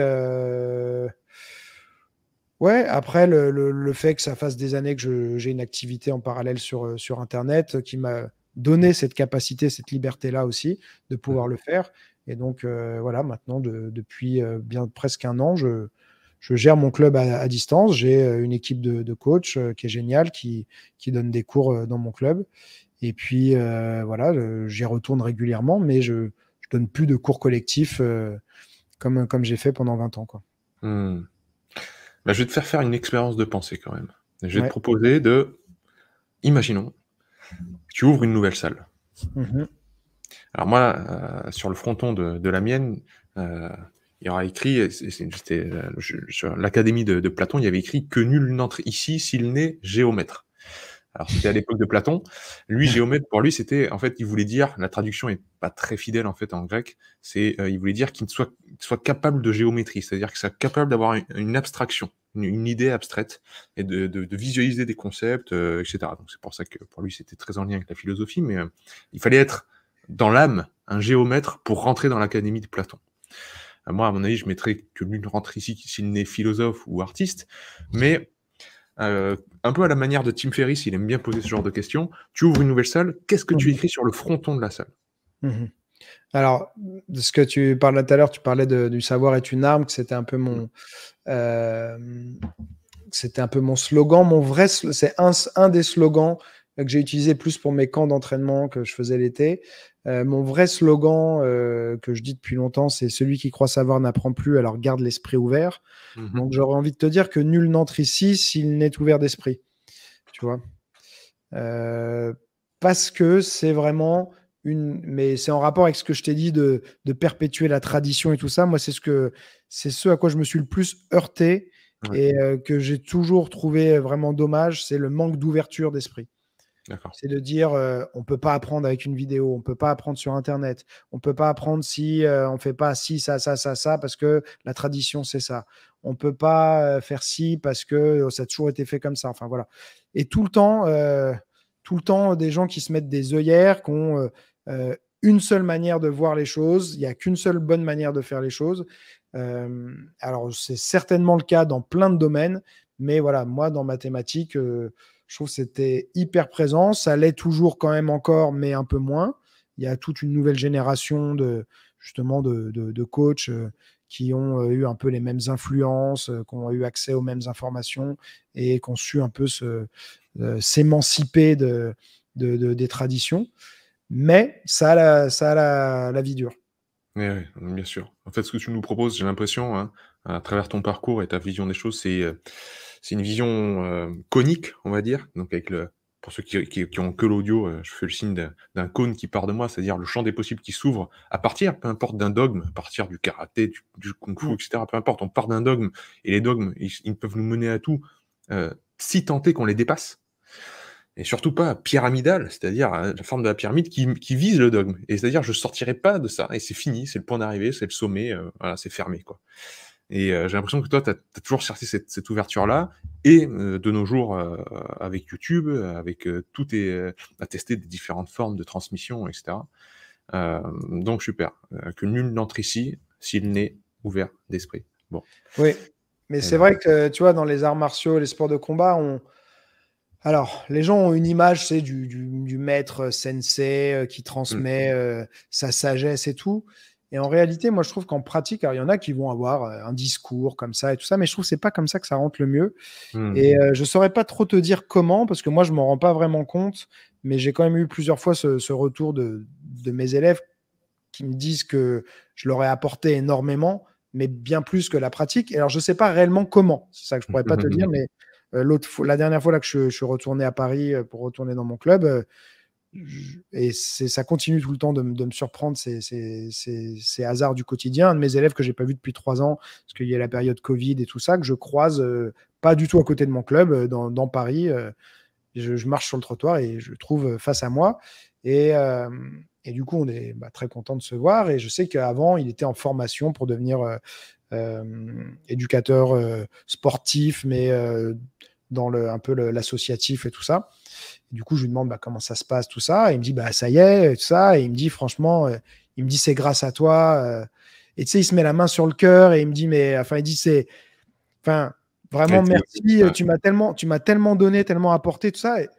ouais, après, le fait que ça fasse des années que j'ai une activité en parallèle sur Internet qui m'a donné cette capacité, cette liberté-là aussi, de pouvoir Mmh. le faire. Et donc, voilà, maintenant, depuis bien presque un an, je gère mon club à distance. J'ai une équipe de coach qui est géniale, qui donne des cours dans mon club. Et puis, voilà, j'y retourne régulièrement, mais je donne plus de cours collectifs comme j'ai fait pendant 20 ans, quoi. Mmh. Bah, je vais te faire une expérience de pensée quand même. Je vais te Ouais. proposer de imaginons, tu ouvres une nouvelle salle. Mhm. Alors moi, sur le fronton de la mienne, heu, il y aura écrit, c'était, sur l'académie de Platon, il y avait écrit: «Que nul n'entre ici s'il n'est géomètre». Alors c'était à l'époque de Platon. Lui, géomètre, pour lui, c'était en fait, il voulait dire, la traduction est pas très fidèle en fait en grec, c'est, il voulait dire qu'il soit capable de géométrie, c'est-à-dire qu'il soit capable d'avoir une abstraction, une idée abstraite et de visualiser des concepts, et cetera. Donc c'est pour ça que pour lui, c'était très en lien avec la philosophie, mais, il fallait être dans l'âme un géomètre pour rentrer dans l'académie de Platon. Moi, à mon avis, je mettrais que nul ne rentre ici s'il n'est philosophe ou artiste, mais un peu à la manière de Tim Ferriss, il aime bien poser ce genre de questions. Tu ouvres une nouvelle salle, qu'est-ce que tu Mhm. écris sur le fronton de la salle? Mhm. Alors, de ce que tu parlais tout à l'heure, tu parlais du savoir est une arme, que Mmh. euh, c'était un peu mon slogan. C'est un des slogans que j'ai utilisé plus pour mes camps d'entraînement que je faisais l'été. Mon vrai slogan que je dis depuis longtemps, c'est celui qui croit savoir n'apprend plus, alors garde l'esprit ouvert. Mmh mh. Donc j'aurais envie de te dire que nul n'entre ici s'il n'est ouvert d'esprit. Tu vois. Euh, Parce que c'est vraiment mais c'est en rapport avec ce que je t'ai dit de perpétuer la tradition et tout ça. Moi, c'est ce à quoi je me suis le plus heurté Ouais, et que j'ai toujours trouvé vraiment dommage, c'est le manque d'ouverture d'esprit. d'accord. C'est de dire, on peut pas apprendre avec une vidéo, on peut pas apprendre sur Internet, on peut pas apprendre si on fait pas ci, ça, ça, ça, ça, parce que la tradition c'est ça. On peut pas faire ci parce que ça a toujours été fait comme ça. Enfin voilà. Et tout le temps, des gens qui se mettent des œillères, qui ont une seule manière de voir les choses. Il n'y a qu'une seule bonne manière de faire les choses. Alors c'est certainement le cas dans plein de domaines, mais voilà, moi dans mathématiques. Je trouve que c'était hyper présent. Ça l'est toujours quand même encore, mais un peu moins. Il y a toute une nouvelle génération justement de coachs qui ont eu un peu les mêmes influences, qui ont eu accès aux mêmes informations et qui ont su un peu s'émanciper des traditions. Mais ça a la vie dure. Ouais, bien sûr. En fait, ce que tu nous proposes, j'ai l'impression, hein, à travers ton parcours et ta vision des choses, c'est une vision, conique, on va dire. Donc avec le pour ceux qui ont que l'audio, je fais le signe d'un cône qui part de moi, c'est-à-dire le champ des possibles qui s'ouvre à partir, peu importe d'un dogme, à partir du karaté, du kung-fu, Mm. et cetera, peu importe, on part d'un dogme et les dogmes, ils peuvent nous mener à tout, si tant est qu'on les dépasse. Et surtout pas pyramidal, c'est-à-dire, la forme de la pyramide qui vise le dogme et c'est-à-dire je sortirai pas de ça et c'est fini, c'est le point d'arrivée, c'est le sommet, voilà, c'est fermé, quoi. Et j'ai l'impression que toi, tu as toujours cherché cette ouverture-là et de nos jours, avec YouTube, avec, tout est, à tester des différentes formes de transmission et cetera. Donc super, que nul n'entre ici s'il n'est ouvert d'esprit. Bon Oui, mais et c'est ben, vrai que tu vois, dans les arts martiaux, les sports de combat, alors, les gens ont une image, c'est du maître sensei qui mmh, transmet sa sagesse et tout. Et en réalité, moi, je trouve qu'en pratique, alors il y en a qui vont avoir un discours comme ça et tout ça, mais je trouve que c'est pas comme ça que ça rentre le mieux. mmh, Et je saurais pas trop te dire comment, parce que moi, je m'en rends pas vraiment compte, mais j'ai quand même eu plusieurs fois ce retour de mes élèves qui me disent que je leur ai apporté énormément, mais bien plus que la pratique. Et alors, je ne sais pas réellement comment. C'est ça que je ne pourrais pas te dire, mais la dernière fois là, que je suis retourné à Paris pour retourner dans mon club, et ça continue tout le temps de me surprendre, ces hasards du quotidien. Un de mes élèves que j'ai pas vu depuis 3 ans, parce qu'il y a la période Covid et tout ça, que je croise pas du tout à côté de mon club, dans Paris. Je marche sur le trottoir et je le trouve face à moi. Et du coup, on est très content de se voir. Et je sais qu'avant, il était en formation pour devenir éducateur sportif, mais dans un peu l'associatif et tout ça. Et du coup, je lui demande comment ça se passe, tout ça. Et il me dit, ça y est, tout ça. Et il me dit, franchement, il me dit, c'est grâce à toi. Et tu sais, il se met la main sur le cœur et il me dit, il dit, vraiment, merci, tu m'as tellement donné, tellement apporté, tout ça. Et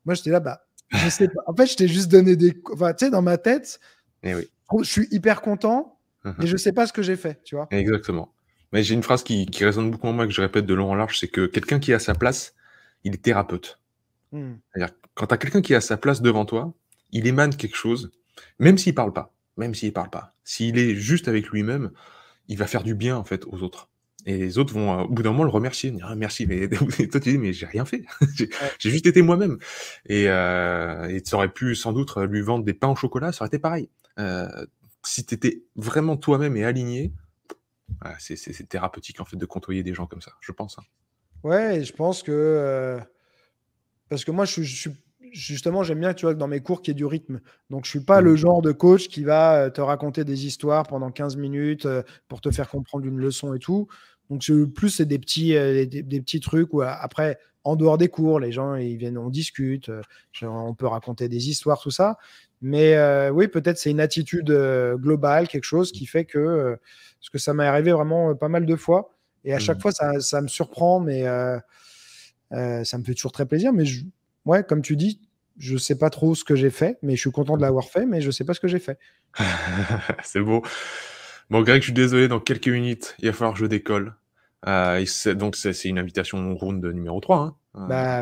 moi, j'étais là, je sais pas. En fait, je t'ai juste donné tu sais, dans ma tête, oui. je suis hyper content, mais je sais pas ce que j'ai fait, tu vois. Exactement. Mais j'ai une phrase qui résonne beaucoup en moi, que je répète de long en large, c'est que quelqu'un qui est à sa place, il est thérapeute. C'est-à-dire, quand tu as quelqu'un qui est à sa place devant toi, il émane quelque chose, même s'il parle pas, s'il est juste avec lui-même, il va faire du bien, en fait, aux autres. Et les autres vont, au bout d'un moment, le remercier, dire: «Ah merci», mais toi, tu dis: «Mais j'ai rien fait, j'ai juste été moi-même». Et tu aurais pu sans doute lui vendre des pains au chocolat, ça aurait été pareil. Si tu étais vraiment toi-même et aligné, c'est thérapeutique, en fait, de côtoyer des gens comme ça, je pense, hein. Ouais, et je pense que parce que moi, justement, j'aime bien, tu vois, que dans mes cours, qu'il y ait du rythme. Donc, je suis pas le genre de coach qui va te raconter des histoires pendant 15 minutes pour te faire comprendre une leçon et tout. Donc, c'est des petits trucs où après, en dehors des cours, les gens, ils viennent, on discute, on peut raconter des histoires, tout ça. Mais oui, peut-être c'est une attitude globale, quelque chose qui fait que, parce que ça m'est arrivé vraiment pas mal de fois. Et à chaque fois, ça me surprend, mais ça me fait toujours très plaisir. Mais ouais, comme tu dis, je sais pas trop ce que j'ai fait, mais je suis content de l'avoir fait, mais je sais pas ce que j'ai fait. C'est beau. Bon, Greg, je suis désolé, dans quelques minutes, il va falloir que je décolle. Donc, c'est une invitation round numéro 3, hein.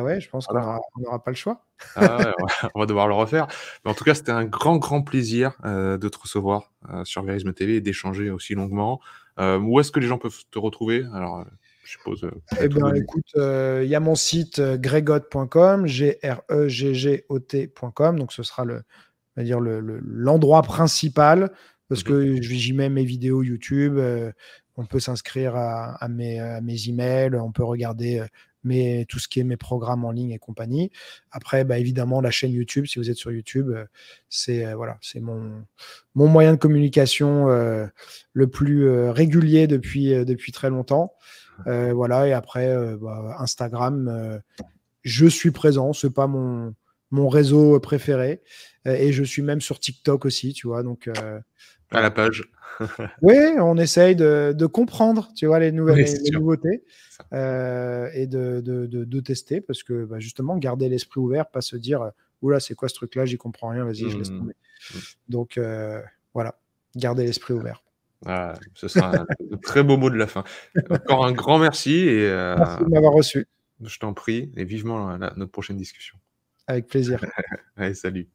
Ouais, je pense qu'on Voilà. n'aura pas le choix. Ah ouais, on va devoir le refaire. Mais en tout cas, c'était un grand, grand plaisir de te recevoir sur Verisme TV et d'échanger aussi longuement. Où est-ce que les gens peuvent te retrouver? Alors, je suppose, Eh tout bien, donner. écoute, il y a mon site gregot.com, Gregggot.com, donc ce sera on va dire l'endroit principal, parce que j'y mets mes vidéos YouTube, on peut s'inscrire à mes emails, on peut regarder tout ce qui est mes programmes en ligne et compagnie. Après, évidemment, la chaîne YouTube, si vous êtes sur YouTube, voilà, c'est mon moyen de communication le plus régulier depuis très longtemps. Voilà, et après, Instagram, je suis présent, c'est pas mon réseau préféré. Et je suis même sur TikTok aussi, tu vois. Donc, À la voilà. page. Oui, on essaye de comprendre, tu vois, les Oui, c'est les sûr. nouveautés Ça. et de tester parce que justement, garder l'esprit ouvert, pas se dire oula, c'est quoi ce truc-là, j'y comprends rien, vas-y, je laisse tomber. Donc, voilà, garder l'esprit ouvert. Ah, ce sera un très beau mot de la fin. Encore un grand merci et Merci de m'avoir reçu. je t'en prie et vivement notre prochaine discussion. Avec plaisir. Allez, salut.